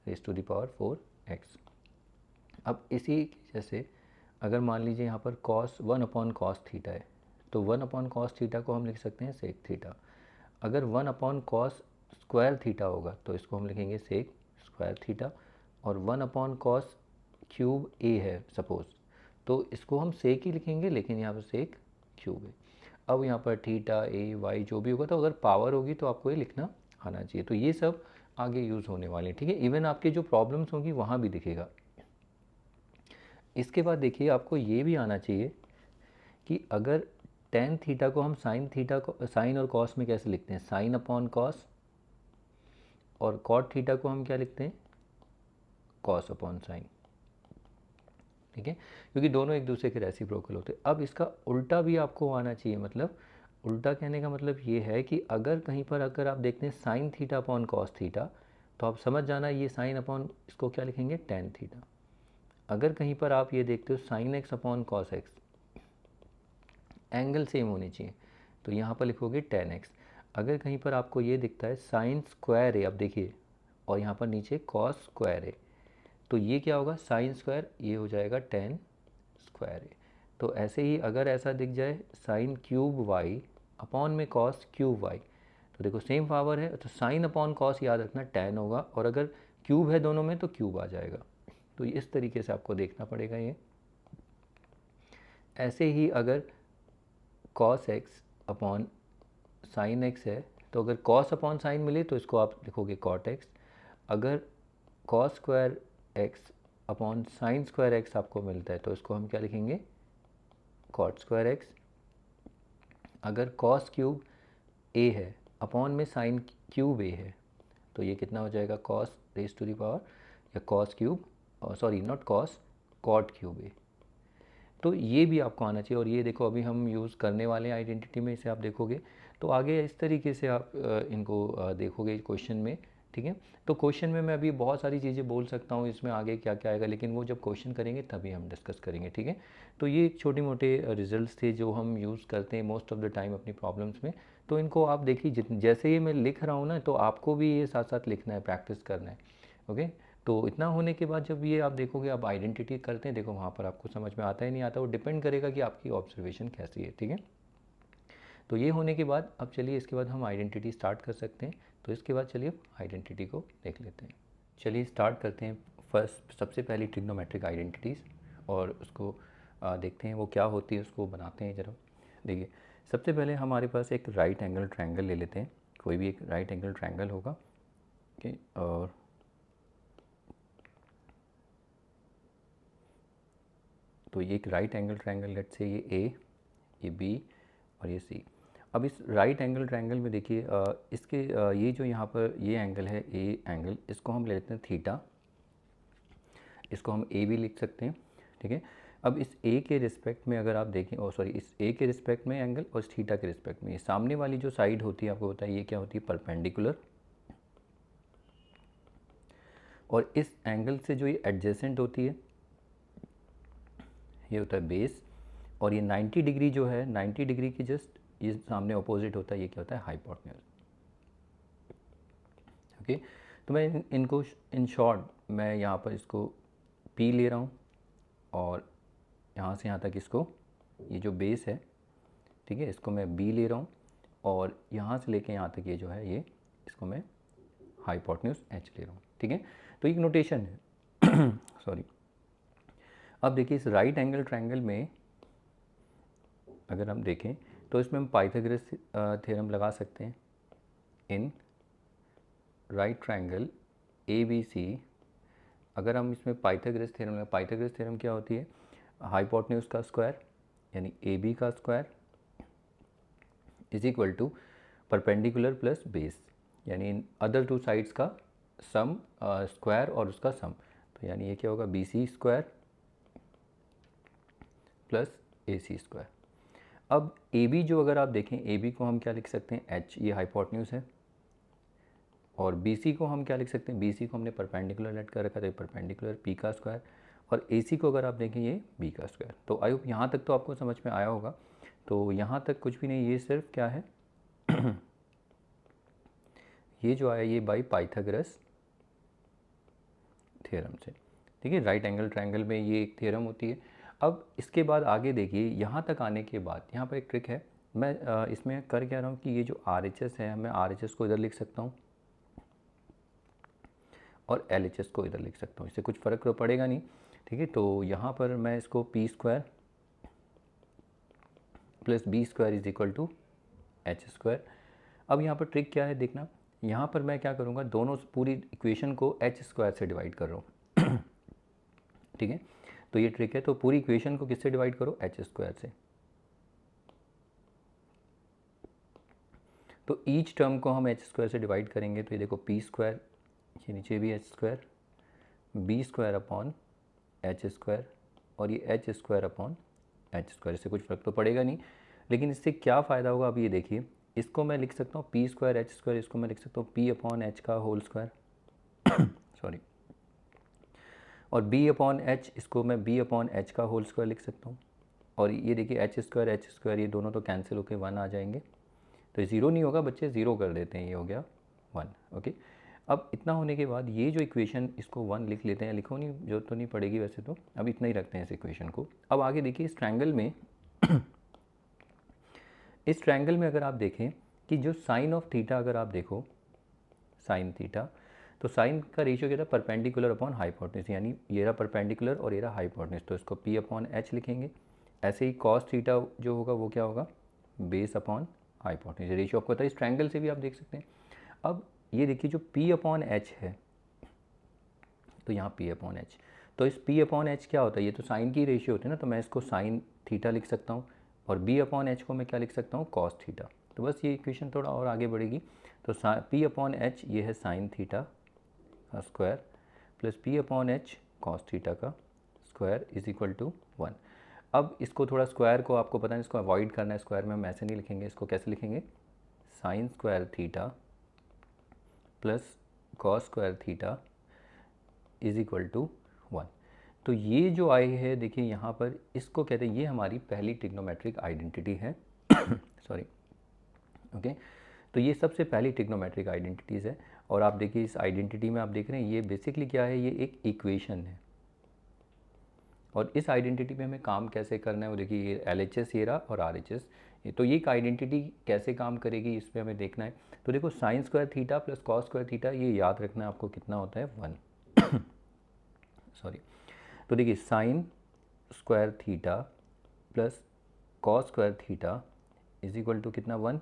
raise to the power 4x। अब इसी जैसे अगर मान लीजिए यहाँ पर कॉस 1 अपॉन कॉस थीटा है तो 1 अपॉन कॉस थीटा को हम लिख सकते हैं सेक थीटा। अगर 1 अपॉन कॉस स्क्वायर थीटा होगा तो इसको हम लिखेंगे सेक स्क्वायर थीटा। और 1 अपॉन कॉस क्यूब ए है सपोज़, तो इसको हम सेक ही लिखेंगे, लेकिन यहाँ पर सेक क्यूब है। अब यहाँ पर थीटा ए वाई जो भी होगा, तो अगर पावर होगी तो आपको ये लिखना आना चाहिए। तो ये सब आगे यूज़ होने वाले हैं, ठीक है। इवन आपके जो प्रॉब्लम्स होंगी वहाँ भी दिखेगा। इसके बाद देखिए आपको ये भी आना चाहिए कि अगर टेन थीटा को हम साइन थीटा को साइन और कॉस में कैसे लिखते हैं, साइन अपॉन कॉस, और कॉट थीटा को हम क्या लिखते हैं, कॉस अपॉन साइन, ठीक है, क्योंकि दोनों एक दूसरे के रेसिप्रोकल होते हैं। अब इसका उल्टा भी आपको आना चाहिए, मतलब उल्टा कहने का मतलब ये है कि अगर कहीं पर अगर आप देखते हैं sine theta upon cos theta, तो आप समझ जाना ये साइन अपॉन इसको क्या लिखेंगे, टेन थीटा। अगर कहीं पर आप ये देखते हो sine x upon cos x, angle same होने चाहिए, तो यहाँ पर लिखोगे टेन एक्स। अगर कहीं पर आपको ये दिखता है साइन स्क्वायर है, अब देखिए, और यहाँ पर नीचे कॉस स्क्वायर है, तो ये क्या होगा, साइन स्क्वायर, ये हो जाएगा टेन स्क्वायर है। तो ऐसे ही अगर ऐसा दिख जाए साइन क्यूब वाई अपॉन में कॉस क्यूब वाई, तो देखो सेम पावर है, तो साइन अपॉन कॉस याद रखना टेन होगा, और अगर क्यूब है दोनों में तो क्यूब आ जाएगा। तो इस तरीके से आपको देखना पड़ेगा ये। ऐसे ही अगर cos x upon sine x है, तो अगर कॉस अपॉन साइन मिले तो इसको आप लिखोगे कॉट एक्स। अगर cos square x upon sine square x आपको मिलता है तो इसको हम क्या लिखेंगे, कॉट स्क्वायर एक्स। अगर कॉस क्यूब ए है अपॉन में साइन क्यूब ए है, तो ये कितना हो जाएगा, cos raise to the power, या cos cube, sorry not cos, cot cube a. तो ये भी आपको आना चाहिए। और ये देखो अभी हम यूज़ करने वाले हैं आइडेंटिटी में, इसे आप देखोगे तो आगे इस तरीके से आप इनको देखोगे क्वेश्चन में, ठीक है। तो क्वेश्चन में मैं अभी बहुत सारी चीज़ें बोल सकता हूँ इसमें आगे क्या क्या आएगा, लेकिन वो जब क्वेश्चन करेंगे तभी हम डिस्कस करेंगे, ठीक है। तो ये छोटे मोटे रिजल्ट्स थे जो हम यूज़ करते हैं मोस्ट ऑफ द टाइम अपनी प्रॉब्लम्स में। तो इनको आप देखिए, जैसे ये मैं लिख रहा हूँ ना, तो आपको भी ये साथ साथ लिखना है, प्रैक्टिस करना है, ओके। तो इतना होने के बाद जब ये आप देखोगे, आप आइडेंटिटी करते हैं, देखो वहाँ पर आपको समझ में आता है नहीं आता, वो डिपेंड करेगा कि आपकी ऑब्जर्वेशन कैसी है, ठीक है। तो ये होने के बाद अब चलिए इसके बाद हम आइडेंटिटी स्टार्ट कर सकते हैं। तो इसके बाद चलिए आइडेंटिटी को देख लेते हैं। चलिए स्टार्ट करते हैं। फर्स्ट सबसे पहली ट्रिग्नोमेट्रिक आइडेंटिटीज़, और उसको देखते हैं वो क्या होती है, उसको बनाते हैं ज़रा। देखिए सबसे पहले हमारे पास एक राइट एंगल ट्रायंगल ले लेते हैं, कोई भी एक राइट एंगल ट्रायंगल होगा, ओके। और तो ये एक right angle triangle, let's say ये ए, ये बी और ये सी। अब इस राइट एंगल ट्रायंगल में देखिए इसके ये जो यहाँ पर ये एंगल है, ए एंगल, इसको हम ले लेते हैं थीटा, इसको हम ए भी लिख सकते हैं, ठीक है। अब इस ए के रिस्पेक्ट में अगर आप देखें, और सॉरी इस ए के रिस्पेक्ट में एंगल और इस थीटा के रिस्पेक्ट में, ये सामने वाली जो साइड होती है आपको बताइए ये क्या होती है, परपेंडिकुलर। और इस एंगल से जो ये एडजेसेंट होती है ये होता है बेस। और ये 90 डिग्री जो है, 90 डिग्री की जस्ट ये सामने अपोजिट होता है, ये क्या होता है, हाइपोटेन्यूज, ओके। तो मैं इनको इन शॉर्ट मैं यहाँ पर इसको पी ले रहा हूँ, और यहाँ से यहाँ तक इसको ये जो बेस है, ठीक है, इसको मैं बी ले रहा हूँ और यहाँ से लेके यहाँ तक ये जो है ये, इसको मैं हाइपोटेन्यूज एच ले रहा हूँ, ठीक है। तो एक नोटेशन है सॉरी। अब देखिए इस राइट एंगल ट्रायंगल में अगर हम देखें तो इसमें हम पाइथागोरस थ्योरम लगा सकते हैं। In right triangle A B C, अगर हम इसमें पाइथागोरस थ्योरम, पाइथागोरस थ्योरम क्या होती है, हाइपोटेन्यूज का स्क्वायर यानी ए बी का square is equal to perpendicular plus base, यानी इन अदर टू साइड्स का सम स्क्वायर और उसका सम। तो यानी ये क्या होगा, बी सी स्क्वायर प्लस ए सी स्क्वायर। अब ए बी जो अगर आप देखें, ए बी को हम क्या लिख सकते हैं, एच, ये हाइपोटेन्यूज है, और बी सी को हम क्या लिख सकते हैं, बी सी को हमने परपेंडिकुलर लेट कर रखा था, परपेंडिकुलर पी का स्क्वायर, और ए सी को अगर आप देखें ये बी का स्क्वायर। तो आई होप यहाँ तक तो आपको समझ में आया होगा। तो यहाँ तक कुछ भी नहीं, ये सिर्फ क्या है ये जो आया ये बाई पाइथागोरस थ्योरम से, ठीक है। राइट एंगल ट्रायंगल में ये एक थ्योरम होती है। अब इसके बाद आगे देखिए, यहाँ तक आने के बाद यहाँ पर एक ट्रिक है। मैं इसमें कर क्या रहा हूँ कि ये जो आर एच एस है, मैं आर एच एस को इधर लिख सकता हूँ और एल एच एस को इधर लिख सकता हूँ, इससे कुछ फ़र्क तो पड़ेगा नहीं, ठीक है। तो यहाँ पर मैं इसको P square plus B square is equal to H square. अब यहाँ पर ट्रिक क्या है देखना, यहाँ पर मैं क्या करूँगा, दोनों पूरी इक्वेशन को एच स्क्वायर से डिवाइड कर रहा हूँ ठीक है। तो ये ट्रिक है, तो पूरी इक्वेशन को किससे डिवाइड करो, एच स्क्वायर से। तो ईच टर्म को हम एच स्क्वायर से डिवाइड करेंगे, तो ये देखो पी स्क्वायर, ये नीचे भी H square, B square upon H square, और ये H square upon H square. इससे कुछ फ़र्क तो पड़ेगा नहीं, लेकिन इससे क्या फ़ायदा होगा, अब ये देखिए, इसको मैं लिख सकता हूँ पी स्क्वायर एच स्क्वायर, इसको मैं लिख सकता हूँ पी अपॉन एच का होल स्क्वायर सॉरी, और बी अपॉन एच, इसको मैं बी अपॉन एच का होल स्क्वायर लिख सकता हूँ। और ये देखिए एच स्क्वायर ये दोनों तो कैंसिल होकर 1 आ जाएंगे, तो ज़ीरो नहीं होगा बच्चे, ज़ीरो कर देते हैं, ये हो गया 1, ओके। अब इतना होने के बाद ये जो इक्वेशन, इसको 1 लिख लेते हैं, लिखो नहीं, जरूरत तो नहीं पड़ेगी वैसे तो, अब इतना ही रखते हैं इस इक्वेशन को। अब आगे देखिए इस ट्रायंगल में इस ट्रायंगल में अगर आप देखें कि जो साइन ऑफ थीटा, अगर आप देखो साइन थीटा, तो साइन का रेशियो क्या था, परपेंडिकुलर अपॉन हाइपोटेन्यूज, यानी ये रहा परपेंडिकुलर और ये रहा हाइपोटेन्यूज, तो इसको पी अपॉन एच लिखेंगे। ऐसे ही कॉस थीटा जो होगा वो क्या होगा, बेस अपॉन हाइपोटेन्यूज। रेशियो आपको पता है, इस ट्रायंगल से भी आप देख सकते हैं। अब ये देखिए जो पी अपॉन एच है, तो यहाँ पी अपॉन एच, तो इस पी अपॉन एच क्या होता है, ये तो साइन की रेशियो होती है ना, तो मैं इसको साइन थीटा लिख सकता हूँ, और बी अपॉन एच को मैं क्या लिख सकता हूँ, कॉस थीटा। तो बस ये इक्वेशन थोड़ा और आगे बढ़ेगी, तो पी अपॉन एच ये है साइन थीटा का square plus P upon H cos theta का स्क्वायर इज इक्वल टू 1। अब इसको थोड़ा स्क्वायर को आपको पता है, इसको अवॉइड करना है, स्क्वायर में हम ऐसे नहीं लिखेंगे, इसको कैसे लिखेंगे, sin square theta plus cos square theta is equal to 1। तो ये जो आई है देखिए यहाँ पर, इसको कहते हैं, ये हमारी पहली ट्रिग्नोमेट्रिक आइडेंटिटी है सॉरी, ओके। तो ये सबसे पहली ट्रिग्नोमेट्रिक आइडेंटिटीज़ है, और आप देखिए इस आइडेंटिटी में आप देख रहे हैं ये बेसिकली क्या है, ये एक इक्वेशन है, और इस आइडेंटिटी में हमें काम कैसे करना है वो देखिए, ये एल एच एस ये रहा और आर एच एस, तो ये एक आइडेंटिटी कैसे काम करेगी इस पर हमें देखना है। तो देखो sign square theta plus cos square theta, ये याद रखना है आपको, कितना होता है 1 सॉरी। तो देखिए sin square theta plus cos square theta is equal to कितना 1,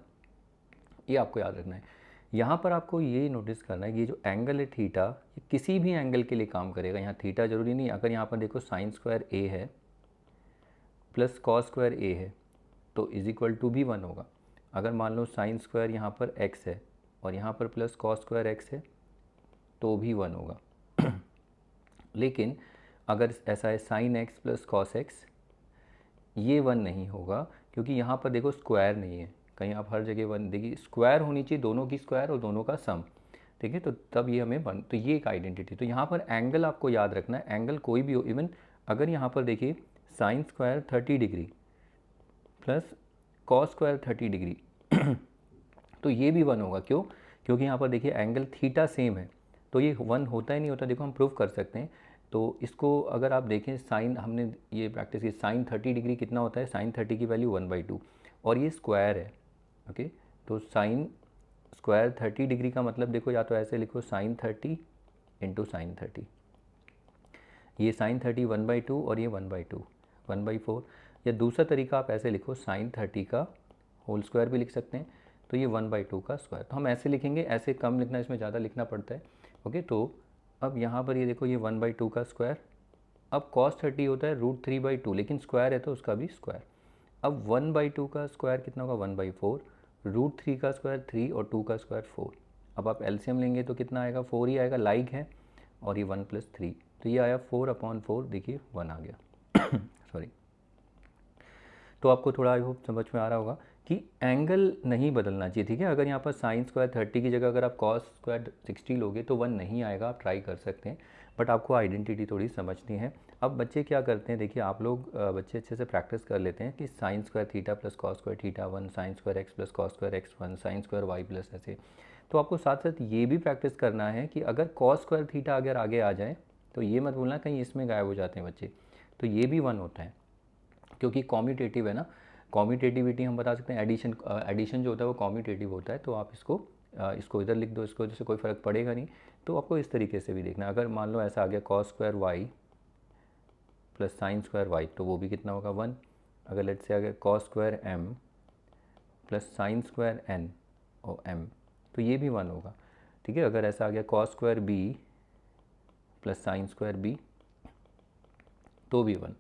ये आपको याद रखना है। यहाँ पर आपको ये नोटिस करना है कि ये जो एंगल है थीटा, ये किसी भी एंगल के लिए काम करेगा, यहाँ थीटा जरूरी नहीं। अगर यहाँ पर देखो साइन स्क्वायर ए है प्लस कॉस स्क्वायर ए है, तो इज इक्वल टू भी 1 होगा। अगर मान लो साइन स्क्वायर यहाँ पर x है और यहाँ पर प्लस कॉस स्क्वायर x है, तो भी 1 होगा लेकिन अगर ऐसा है sin x plus cos x, ये 1 नहीं होगा, क्योंकि यहाँ पर देखो स्क्वायर नहीं है, कहीं आप हर जगह 1 देखिए, स्क्वायर होनी चाहिए, दोनों की स्क्वायर और दोनों का सम, ठीक है, तो तब ये हमें 1। तो ये एक आइडेंटिटी। तो यहाँ पर एंगल आपको याद रखना है, एंगल कोई भी हो, इवन अगर यहाँ पर देखिए sin square 30 degree plus cos square 30 degree तो ये भी 1 होगा। क्यों? क्योंकि यहाँ पर देखिए एंगल थीटा सेम है, तो ये 1 होता ही नहीं होता। देखो हम प्रूव कर सकते हैं, तो इसको अगर आप देखें साइन, हमने ये प्रैक्टिस की, साइन 30 डिग्री कितना होता है, साइन 30 की वैल्यू 1/2 और ये स्क्वायर है। ओके, तो साइन स्क्वायर 30 डिग्री का मतलब देखो, या तो ऐसे लिखो साइन 30 इंटू साइन 30, ये साइन 30 1/2 और ये 1/2 1/4, या दूसरा तरीका आप ऐसे लिखो साइन 30 का होल स्क्वायर भी लिख सकते हैं, तो ये 1/2 का स्क्वायर। तो हम ऐसे लिखेंगे, ऐसे कम लिखना, इसमें ज़्यादा लिखना पड़ता है। ओके, तो अब यहाँ पर ये देखो, ये 1/2 का स्क्वायर। अब cos 30 होता है √3/2, लेकिन स्क्वायर है तो उसका भी स्क्वायर। अब 1/2 का स्क्वायर कितना होगा, 1/4, √3 का स्क्वायर 3 और 2 का स्क्वायर 4। अब आप एलसीएम लेंगे तो कितना आएगा, 4 ही आएगा, लाइक है, और ये 1 + 3, तो ये आया 4/4, देखिए 1 आ गया। सॉरी। तो आपको थोड़ा आई होप समझ में आ रहा होगा कि एंगल नहीं बदलना चाहिए, ठीक है। अगर यहाँ पर साइन स्क्वायर 30 की जगह अगर आप कॉस स्क्वायर 60 लोगे तो 1 नहीं आएगा, आप ट्राई कर सकते हैं, बट आपको आइडेंटिटी थोड़ी समझनी है। अब बच्चे क्या करते हैं, देखिए आप लोग बच्चे अच्छे से प्रैक्टिस कर लेते हैं कि sin square theta plus cos square theta 1, sin square x plus cos square x 1, sin square y plus ऐसे। तो आपको साथ साथ ये भी प्रैक्टिस करना है कि अगर कॉस स्क्वायर थीटा अगर आगे आ जाए तो ये मत बोलना कहीं इसमें गायब हो जाते हैं बच्चे, तो ये भी 1 होता है, क्योंकि कॉम्यूटेटिव है ना। कॉम्यूटेटिविटी हम बता सकते हैं, एडिशन, एडिशन जो होता है वो कॉम्यूटेटिव होता है। तो आप इसको इधर लिख दो, इसको जैसे कोई फ़र्क पड़ेगा नहीं। तो आपको इस तरीके से भी देखना है, अगर मान लो ऐसा आ गया cos square y plus sin square y, तो वो भी कितना होगा, 1। अगर लेट से आ गया cos square m plus sin square n और एम, तो ये भी 1 होगा, ठीक है। अगर ऐसा आ गया cos square b plus sin square b, तो भी 1।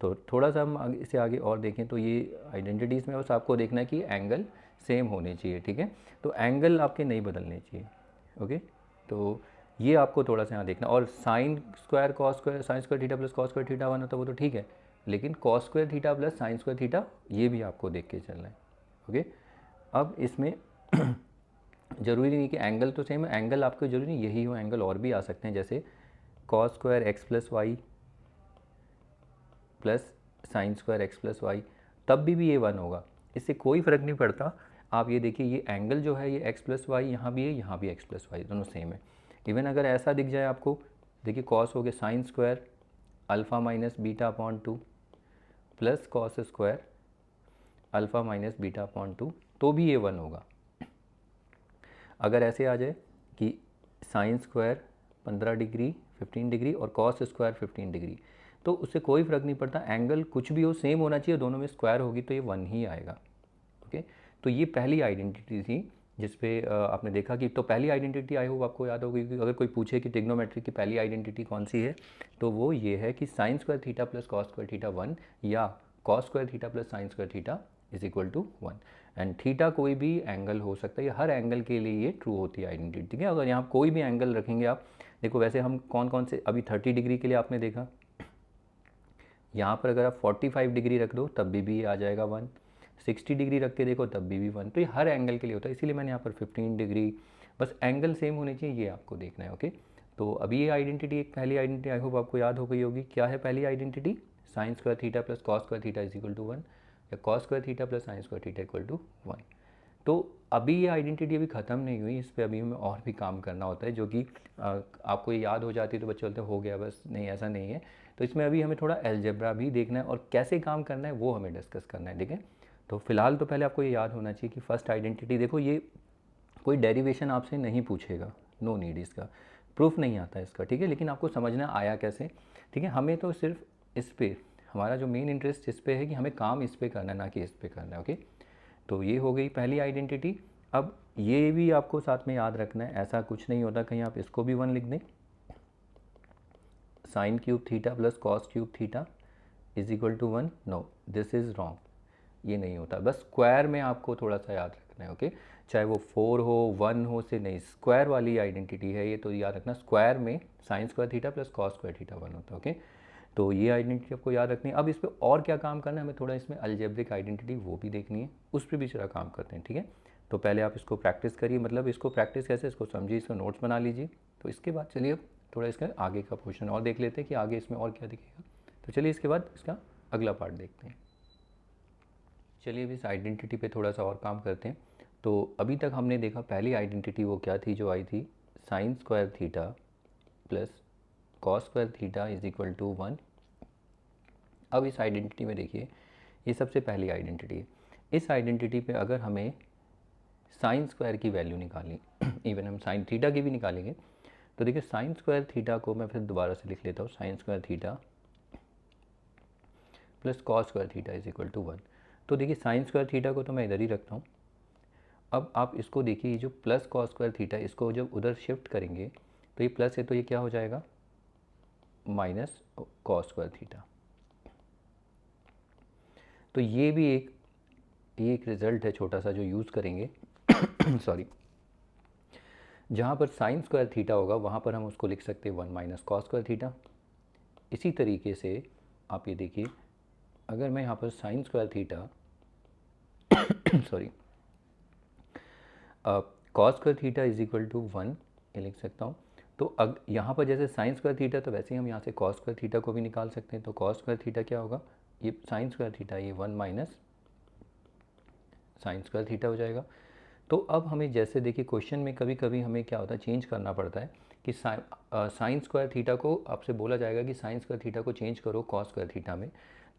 तो थोड़ा सा हम इसे आगे और देखें तो ये आइडेंटिटीज़ में बस आपको देखना है कि एंगल सेम होने चाहिए, ठीक है। तो एंगल आपके नहीं बदलने चाहिए। ओके, तो ये आपको थोड़ा सा यहाँ देखना। और sine square cos square, sin square theta plus cos square theta 1 होता है वो तो ठीक है, लेकिन cos square theta plus sin square theta ये भी आपको देख के चलना है। ओके, अब इसमें ज़रूरी नहीं कि एंगल तो सेम है, एंगल आपको जरूरी नहीं यही हो, एंगल और भी आ सकते हैं, जैसे cos square x plus y plus sin square x plus y, तब भी ये 1 होगा, इससे कोई फ़र्क नहीं पड़ता। आप ये देखिए, ये एंगल जो है ये एक्स प्लस वाई यहाँ भी है, यहाँ भी एक्स प्लस वाई, दोनों सेम है। इवन अगर ऐसा दिख जाए आपको, देखिए कॉस हो गया sine square alpha minus beta upon 2 plus cos square alpha minus beta upon 2, तो भी ये 1 होगा। अगर ऐसे आ जाए कि साइन स्क्वायर 15 डिग्री 15 डिग्री और कॉस स्क्वायर 15 डिग्री, तो उससे कोई फ़र्क नहीं पड़ता, एंगल कुछ भी हो सेम होना चाहिए, दोनों में स्क्वायर होगी तो ये 1 ही आएगा। ओके, तो ये पहली आइडेंटिटी थी जिस पे आपने देखा कि, तो पहली आइडेंटिटी आई होप आपको याद होगी कि अगर कोई पूछे कि ट्रिग्नोमेट्री की पहली आइडेंटिटी कौन सी है, तो वो ये है कि sin square theta plus cos square theta 1 या cos square theta plus sin square theta is equal to 1। And theta कोई भी एंगल हो सकता है, हर एंगल के लिए ये ट्रू होती है आइडेंटिटी, ठीक है। अगर यहाँ कोई भी एंगल रखेंगे आप, देखो वैसे हम कौन कौन से, अभी 30 डिग्री के लिए आपने देखा, यहाँ पर अगर आप 45 डिग्री रख दो तब भी आ जाएगा 1, 60 डिग्री रख के देखो तब भी 1, तो ये हर एंगल के लिए होता है, इसीलिए मैंने यहाँ पर 15 डिग्री, बस एंगल सेम होने चाहिए, ये आपको देखना है। ओके, तो अभी ये आइडेंटिटी, एक पहली आइडेंटिटी आई होप आपको याद हो गई होगी। क्या है पहली identity, sin square theta plus cos square theta is equal to 1, या cos square theta plus sin square theta equal to 1। तो अभी ये आइडेंटिटी अभी ख़त्म नहीं हुई, इस पर अभी हमें और भी काम करना होता है, जो कि आपको ये याद हो जाती है तो बच्चे बोलते हैं हो गया बस, नहीं ऐसा नहीं है। तो इसमें अभी हमें थोड़ा अलजेब्रा भी देखना है और कैसे काम करना है वो हमें डिस्कस करना है, ठीक है। तो फिलहाल तो पहले आपको ये याद होना चाहिए कि फर्स्ट आइडेंटिटी, देखो ये कोई डेरिवेशन आपसे नहीं पूछेगा, नो नीड, इसका प्रूफ नहीं आता है इसका, ठीक है, लेकिन आपको समझना आया कैसे, ठीक है। हमें तो सिर्फ इस पर, हमारा जो मेन इंटरेस्ट इस पर है कि हमें काम इस पर करना है, ना कि इस पर करना है। ओके, तो ये हो गई पहली आइडेंटिटी। अब ये भी आपको साथ में याद रखना है, ऐसा कुछ नहीं होता कहीं आप इसको भी 1 लिख दें, sin cube theta plus cos cube theta is equal to 1, no this is wrong, ये नहीं होता। बस स्क्वायर में आपको थोड़ा सा याद रखना है। ओके, चाहे वो 4 हो 1 हो से नहीं, स्क्वायर वाली आइडेंटिटी है ये, तो याद रखना स्क्वायर में sin square theta plus cos square theta 1 होता है। ओके, तो ये आइडेंटिटी आपको याद रखनी है। अब इस पर और क्या काम करना है, हमें थोड़ा इसमें अलजेब्रिक आइडेंटिटी वो भी देखनी है, उस पर भी जरा काम करते हैं, ठीक है। तो पहले आप इसको प्रैक्टिस करिए, मतलब इसको प्रैक्टिस कैसे, इसको समझिए, इसको नोट्स बना लीजिए। तो इसके बाद चलिए अब थोड़ा इसका आगे का पोर्शन और देख लेते हैं कि आगे इसमें और क्या दिखेगा। तो चलिए इसके बाद इसका अगला पार्ट देखते हैं। चलिए अब इस आइडेंटिटी पे थोड़ा सा और काम करते हैं। तो अभी तक हमने देखा पहली आइडेंटिटी वो क्या थी जो आई थी, sin square theta plus cos square theta is equal to 1। अब इस आइडेंटिटी में देखिए, ये सबसे पहली आइडेंटिटी है। इस आइडेंटिटी पे अगर हमें साइन स्क्वायर की वैल्यू निकालनी इवन हम साइन थीटा की भी निकालेंगे, तो देखिए साइन स्क्वायर थीटा को मैं फिर दोबारा से लिख लेता हूँ, sin square theta plus cos square theta is equal to 1। तो देखिए साइन स्क्वायर थीटा को तो मैं इधर ही रखता हूँ। अब आप इसको देखिए, ये जो प्लस कॉस स्क्वायर थीटा, इसको जब उधर शिफ्ट करेंगे तो ये प्लस है तो ये क्या हो जाएगा, माइनस कॉस स्क्वायर थीटा। तो ये भी एक रिज़ल्ट है छोटा सा जो यूज़ करेंगे सॉरी, जहाँ पर साइन स्क्वायर थीटा होगा वहाँ पर हम उसको लिख सकते हैं 1 माइनस कॉस स्क्वायर थीटा। इसी तरीके से आप ये देखिए, अगर मैं यहाँ पर sin square theta sorry cos square theta is equal to 1 ये लिख सकता हूँ। तो अब यहाँ पर जैसे साइन स्क्वायर थीटा, तो वैसे ही हम यहाँ से कॉस स्क्वायर थीटा को भी निकाल सकते हैं। तो कॉस स्क्वायर थीटा क्या होगा, ये साइन स्क्वायर थीटा, ये 1 माइनस साइन स्क्वायर थीटा हो जाएगा। तो अब हमें जैसे देखिए क्वेश्चन में कभी कभी हमें क्या होता है, चेंज करना पड़ता है कि साइन स्क्वायर थीटा को आपसे बोला जाएगा कि साइन स्क्वायर थीटा को चेंज करो कॉस स्क्वायर थीटा में,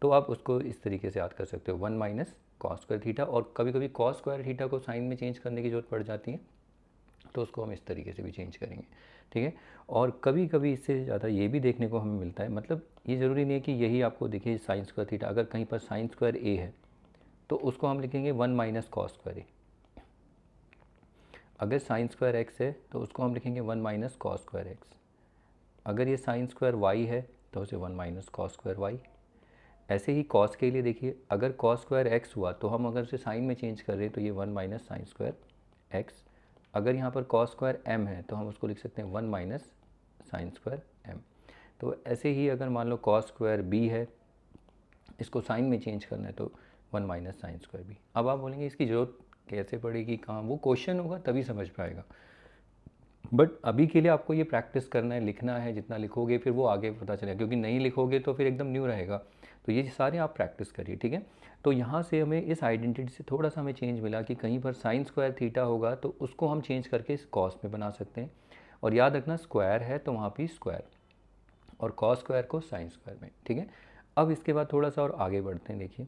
तो आप उसको इस तरीके से याद कर सकते हो, 1 माइनस कॉस स्क्वायर थीटा। और कभी कभी कॉस स्क्वायर थीटा को साइन में चेंज करने की ज़रूरत पड़ जाती है, तो उसको हम इस तरीके से भी चेंज करेंगे, ठीक है। और कभी कभी इससे ज़्यादा ये भी देखने को हमें मिलता है, मतलब ये ज़रूरी नहीं है कि यही आपको देखिए साइन स्क्वायर थीटा, अगर कहीं पर साइन स्क्वायर ए है तो उसको हम लिखेंगे 1 माइनस कॉस स्क्वायर ए। अगर साइन स्क्वायर एक्स है तो उसको हम लिखेंगे 1 माइनस कॉस स्क्वायर एक्स। अगर ये साइन स्क्वायर वाई है तो उसे 1 माइनस कॉस स्क्वायर वाई। ऐसे ही कॉस के लिए देखिए, अगर कॉस स्क्वायर एक्स हुआ तो हम अगर उसे साइन में चेंज कर रहे हैं तो ये 1 माइनस साइन स्क्वायर एक्स। अगर यहाँ पर कॉस स्क्वायर एम है तो हम उसको लिख सकते हैं 1 माइनस साइन स्क्वायर एम। तो ऐसे ही अगर मान लो कॉस स्क्वायर बी है, इसको साइन में चेंज करना है तो 1 माइनस साइन स्क्वायर बी। अब आप बोलेंगे इसकी ज़रूरत कैसे पड़ेगी, कहाँ, वो क्वेश्चन होगा तभी समझ पाएगा। बट अभी के लिए आपको ये प्रैक्टिस करना है, लिखना है, जितना लिखोगे फिर वो आगे पता चलेगा, क्योंकि नहीं लिखोगे तो फिर एकदम न्यू रहेगा। तो ये सारे आप प्रैक्टिस करिए, ठीक है। तो यहाँ से हमें इस आइडेंटिटी से थोड़ा सा हमें चेंज मिला कि कहीं पर साइन स्क्वायर थीटा होगा तो उसको हम चेंज करके इस कॉस में बना सकते हैं। और याद रखना स्क्वायर है तो वहाँ भी स्क्वायर, और कॉस स्क्वायर को साइन स्क्वायर में, ठीक है। अब इसके बाद थोड़ा सा और आगे बढ़ते हैं। देखिए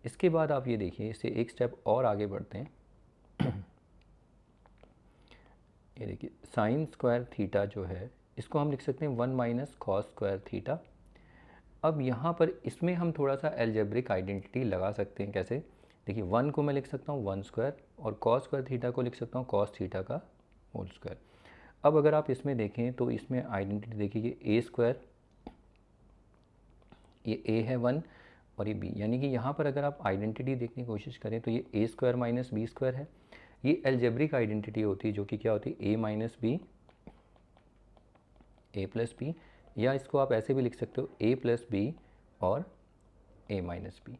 इसके बाद आप ये देखिए, इससे एक स्टेप और आगे बढ़ते हैं। ये देखिए साइन स्क्वायर थीटा जो है इसको हम लिख सकते हैं 1 माइनस कॉस स्क्वायर थीटा। अब यहाँ पर इसमें हम थोड़ा सा एल्जेब्रिक आइडेंटिटी लगा सकते हैं। कैसे, देखिए 1 को मैं लिख सकता हूँ 1 स्क्वायर, और कॉस स्क्वायर थीटा को लिख सकता हूँ कॉस थीटा का होल स्क्वायर। अब अगर आप इसमें देखें तो इसमें आइडेंटिटी देखिए, ये ए स्क्वायर, ये ए है 1 और ये बी, यानी कि यहाँ पर अगर आप आइडेंटिटी देखने की कोशिश करें तो ये ए स्क्वायर माइनस बी स्क्वायर है। ये एल्जेब्रिक आइडेंटिटी होती है जो कि क्या होती है, ए माइनस बी ए प्लस बी, या इसको आप ऐसे भी लिख सकते हो ए प्लस बी और ए माइनस बी।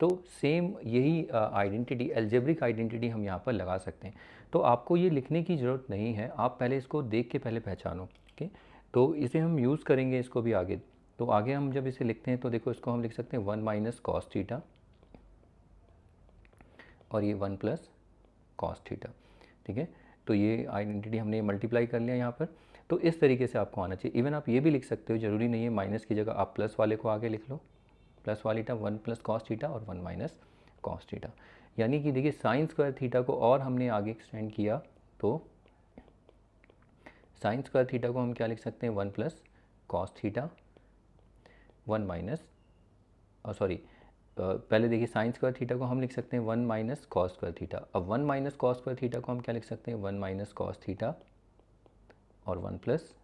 तो सेम यही आइडेंटिटी, एल्जेब्रिक आइडेंटिटी हम यहाँ पर लगा सकते हैं। तो आपको ये लिखने की ज़रूरत नहीं है, आप पहले इसको देख के पहले पहचानो, ओके। तो इसे हम यूज़ करेंगे इसको भी आगे। तो आगे हम जब इसे लिखते हैं तो देखो इसको हम लिख सकते हैं 1 माइनस कॉस थीटा और ये 1 प्लस कॉस थीटा, ठीक है। तो ये आइडेंटिटी हमने मल्टीप्लाई कर लिया यहाँ पर। तो इस तरीके से आपको आना चाहिए। इवन आप ये भी लिख सकते हो, ज़रूरी नहीं है माइनस की जगह आप प्लस वाले को आगे लिख लो, प्लस वाली टर्म 1 प्लस कॉस थीटा और 1 माइनस कॉस थीटा। यानी कि देखिए साइन स्क्वायर थीटा को और हमने आगे एक्सटेंड किया तो साइन स्क्वायर थीटा को हम क्या लिख सकते हैं, 1 plus cos theta 1 minus sorry पहले देखिए साइन स्क्वायर थीटा को हम लिख सकते हैं 1 माइनस कॉस स्क्वायर थीटा। अब 1 माइनस कॉस स्क्वायर थीटा को हम क्या लिख सकते हैं, 1 माइनस कॉस थीटा और 1 प्लस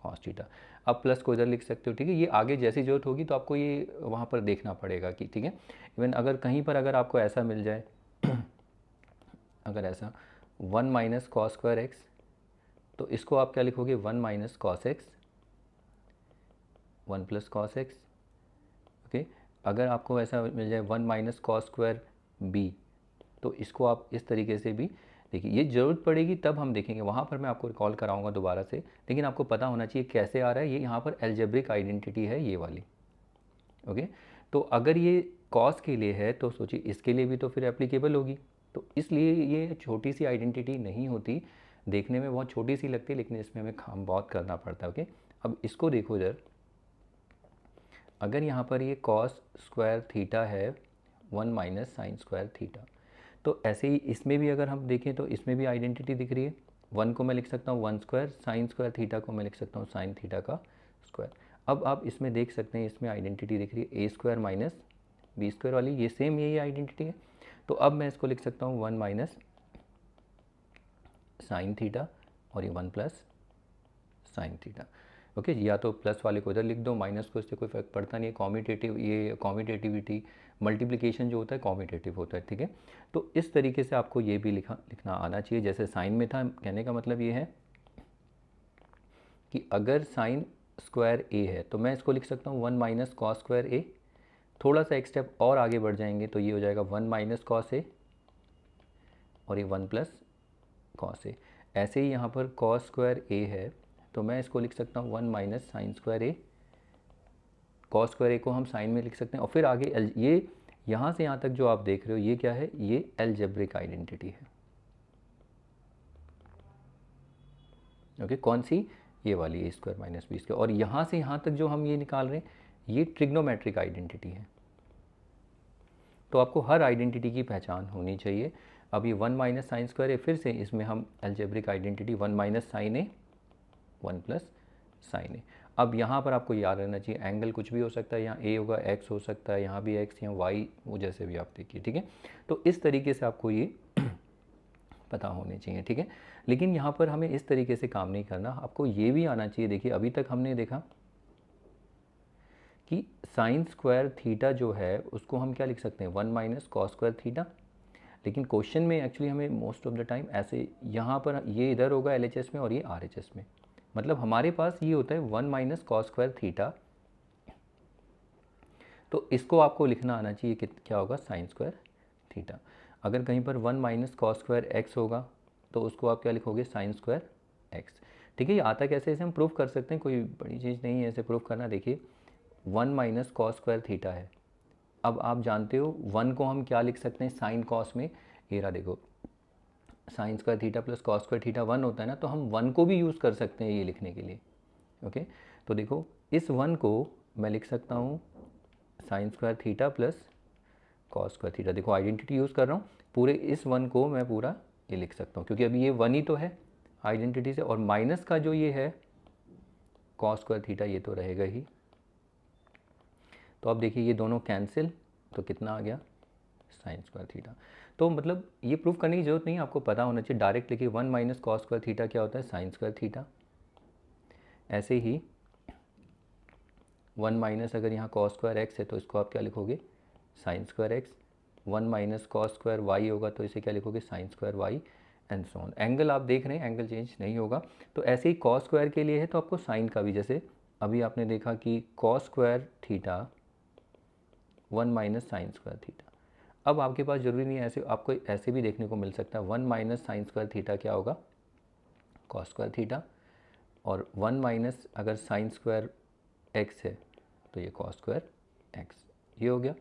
कॉस थीटा। अब प्लस को इधर लिख सकते हो, ठीक है। ये आगे जैसी जरूरत होगी तो आपको ये वहाँ पर देखना पड़ेगा कि, ठीक है। इवन अगर कहीं पर अगर आपको ऐसा मिल जाए अगर ऐसा 1 माइनस कॉस स्क्वायर एक्स, तो इसको आप क्या लिखोगे, 1 minus cos x 1 plus cos x, okay. अगर आपको ऐसा मिल जाए 1 माइनस कॉस स्क्वायर बी, तो इसको आप इस तरीके से भी देखिए, ये ज़रूरत पड़ेगी तब हम देखेंगे, वहाँ पर मैं आपको रिकॉल कराऊंगा दोबारा से। लेकिन आपको पता होना चाहिए कैसे आ रहा है, ये यहाँ पर एल्जेब्रिक आइडेंटिटी है ये वाली, ओके। तो अगर ये कॉस के लिए है तो सोचिए इसके लिए भी तो फिर एप्लीकेबल होगी। तो इसलिए ये छोटी सी आइडेंटिटी नहीं होती, देखने में बहुत छोटी सी लगती है लेकिन इसमें हमें काम बहुत करना पड़ता है, ओके। अब इसको देखो इधर, अगर यहाँ पर ये कॉस स्क्वायर थीटा है 1 माइनस साइन स्क्वायर थीटा, तो ऐसे ही इसमें भी अगर हम देखें तो इसमें भी आइडेंटिटी दिख रही है। 1 को मैं लिख सकता हूँ 1 स्क्वायर, साइन स्क्वायर थीटा को मैं लिख सकता हूँ साइन थीटा का स्क्वायर। अब आप इसमें देख सकते हैं, इसमें आइडेंटिटी दिख रही है a square minus B square वाली, ये सेम यही आइडेंटिटी है। तो अब मैं इसको लिख सकता हूँ 1 माइनस साइन थीटा और ये 1 प्लस साइन थीटा। ओके, या तो प्लस वाले को इधर लिख दो, माइनस को, इससे कोई फर्क पड़ता नहीं है। कॉम्यूटेटिव, ये कॉम्यूटेटिविटी, मल्टीप्लिकेशन जो होता है कॉम्यूटेटिव होता है, ठीक है। तो इस तरीके से आपको ये भी लिखना आना चाहिए, जैसे साइन में था। कहने का मतलब ये है कि अगर साइन स्क्वायर ए है तो मैं इसको लिख सकता हूँ 1 माइनस कॉस स्क्वायर ए। थोड़ा सा एक स्टेप और आगे बढ़ जाएंगे तो ये हो जाएगा 1 माइनस कॉस ए और ये 1 प्लस कॉस ए। ऐसे ही यहाँ पर कॉस स्क्वायर ए है तो मैं इसको लिख सकता हूँ 1 माइनस साइन स्क्वायर ए। कॉस स्क्वायर ए को हम साइन में लिख सकते हैं। और फिर आगे ये यहाँ से यहाँ तक जो आप देख रहे हो ये क्या है, ये अलजेब्रिक आइडेंटिटी है। ओके, कौन सी, ये वाली ए स्क्वायर माइनस बी स्क्वायर। और यहाँ से यहाँ तक जो हम ये निकाल रहे हैं ये ट्रिग्नोमेट्रिक आइडेंटिटी है। तो आपको हर आइडेंटिटी की पहचान होनी चाहिए। अब ये 1 माइनस साइन स्क्वायर है, फिर से इसमें हम अलजेब्रिक आइडेंटिटी 1 माइनस साइन ए 1 प्लस साइन ए। अब यहाँ पर आपको याद रहना चाहिए एंगल कुछ भी हो सकता है, यहाँ ए होगा, एक्स हो सकता है, यहाँ भी एक्स, यहाँ वाई, वो जैसे भी आप देखिए, ठीक है। तो इस तरीके से आपको ये पता होने चाहिए, ठीक है। लेकिन यहाँ पर हमें इस तरीके से काम नहीं करना, आपको ये भी आना चाहिए। देखिए अभी तक हमने देखा कि साइन स्क्वायर थीटा जो है उसको हम क्या लिख सकते हैं, 1 माइनस कॉस स्क्वायर थीटा। लेकिन क्वेश्चन में एक्चुअली हमें मोस्ट ऑफ द टाइम ऐसे, यहाँ पर ये इधर होगा एलएचएस में और ये आरएचएस में, मतलब हमारे पास ये होता है 1 माइनस कॉस स्क्वायर थीटा। तो इसको आपको लिखना आना चाहिए कि क्या होगा, साइन स्क्वायर थीटा। अगर कहीं पर 1 माइनस कॉस स्क्वायर एक्स होगा तो उसको आप क्या लिखोगे, साइन स्क्वायर एक्स, ठीक है। ये आता कैसे, इसे हम प्रूव कर सकते हैं, कोई बड़ी चीज़ नहीं है ऐसे प्रूव करना। देखिए 1 माइनस कॉस स्क्वायर थीटा है। अब आप जानते हो 1 को हम क्या लिख सकते हैं साइन कॉस में, ये रहा देखो, sign square theta plus cos square theta 1 होता है ना, तो हम 1 को भी यूज़ कर सकते हैं ये लिखने के लिए। ओके, तो देखो इस 1 को मैं लिख सकता हूँ sin square theta plus cos square theta. देखो आइडेंटिटी यूज़ कर रहा हूँ, पूरे इस 1 को मैं पूरा ये लिख सकता हूँ क्योंकि अभी ये 1 ही तो है आइडेंटिटी से, और माइनस का जो ये है कॉस स्क्वायर थीटा ये तो रहेगा ही। तो अब देखिए ये दोनों कैंसिल, तो कितना आ गया, साइन स्क्वायर थीटा। तो मतलब ये प्रूफ करने की जरूरत नहीं है, आपको पता होना चाहिए। डायरेक्ट लिखिए 1 माइनस कॉस स्क्वायर थीटा क्या होता है, साइन स्क्वायर थीटा। ऐसे ही 1 माइनस, अगर यहाँ कॉस स्क्वायर एक्स है तो इसको आप क्या लिखोगे, sin square x. 1 minus cos square y होगा तो इसे क्या लिखोगे, sin square y, and so on. Angle आप देख रहे हैं, एंगल चेंज नहीं होगा। तो ऐसे ही कॉस स्क्वायर के लिए है तो आपको साइन का भी, जैसे अभी आपने देखा कि cos square theta 1 minus sign square theta. अब आपके पास ज़रूरी नहीं है ऐसे, आपको ऐसे भी देखने को मिल सकता है 1 माइनस साइन स्क्वायर थीटा क्या होगा, कॉस स्क्वायर थीटा, और 1 माइनस अगर साइन स्क्वायर एक्स है तो ये कॉस स्क्वायर एक्स, ये हो गया।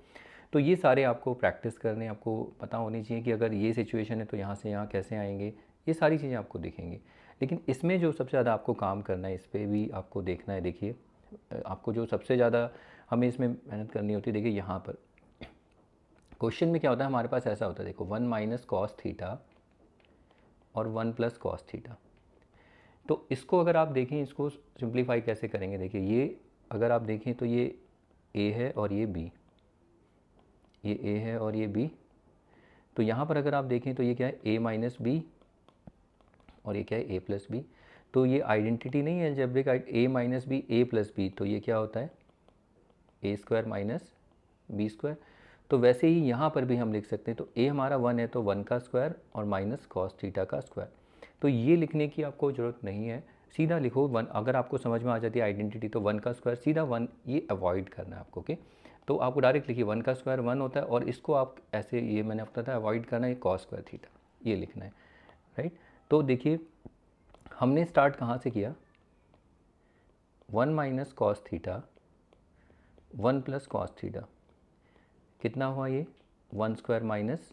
तो ये सारे आपको प्रैक्टिस करने, आपको पता होनी चाहिए कि अगर ये सिचुएशन है तो यहाँ से यहाँ कैसे आएंगे, ये सारी चीज़ें आपको दिखेंगी। लेकिन इसमें जो सबसे ज़्यादा आपको काम करना है, इस पर भी आपको देखना है। देखिए आपको जो सबसे ज़्यादा हमें इसमें मेहनत करनी होती है, देखिए यहाँ पर क्वेश्चन में क्या होता है, हमारे पास ऐसा होता है, देखो 1 माइनस कॉस थीटा और 1 प्लस कॉस थीटा। तो इसको अगर आप देखें, इसको सिंप्लीफाई कैसे करेंगे, देखिए ये अगर आप देखें तो ये a है और ये b, ये a है और ये b। तो यहाँ पर अगर आप देखें तो ये क्या है, a माइनस बी, और ये क्या है, a प्लस बी। तो ये आइडेंटिटी नहीं है algebraic, a minus b a plus B, तो ये क्या होता है, a square minus B square. तो वैसे ही यहाँ पर भी हम लिख सकते हैं, तो a हमारा 1 है तो 1 का स्क्वायर और माइनस कॉस थीटा का स्क्वायर। तो ये लिखने की आपको ज़रूरत नहीं है, सीधा लिखो 1। अगर आपको समझ में आ जाती है आइडेंटिटी तो 1 का स्क्वायर, सीधा 1, ये अवॉइड करना है आपको। ओके, तो आपको डायरेक्ट लिखिए 1 का स्क्वायर 1 होता है, और इसको आप ऐसे, ये मैंने आपको बताया अवॉइड करना है, कॉस स्क्वायर थीटा ये लिखना है, राइट। तो देखिए हमने स्टार्ट कहाँ से किया, 1 minus cos theta 1 plus cos theta, कितना हुआ ये 1 square minus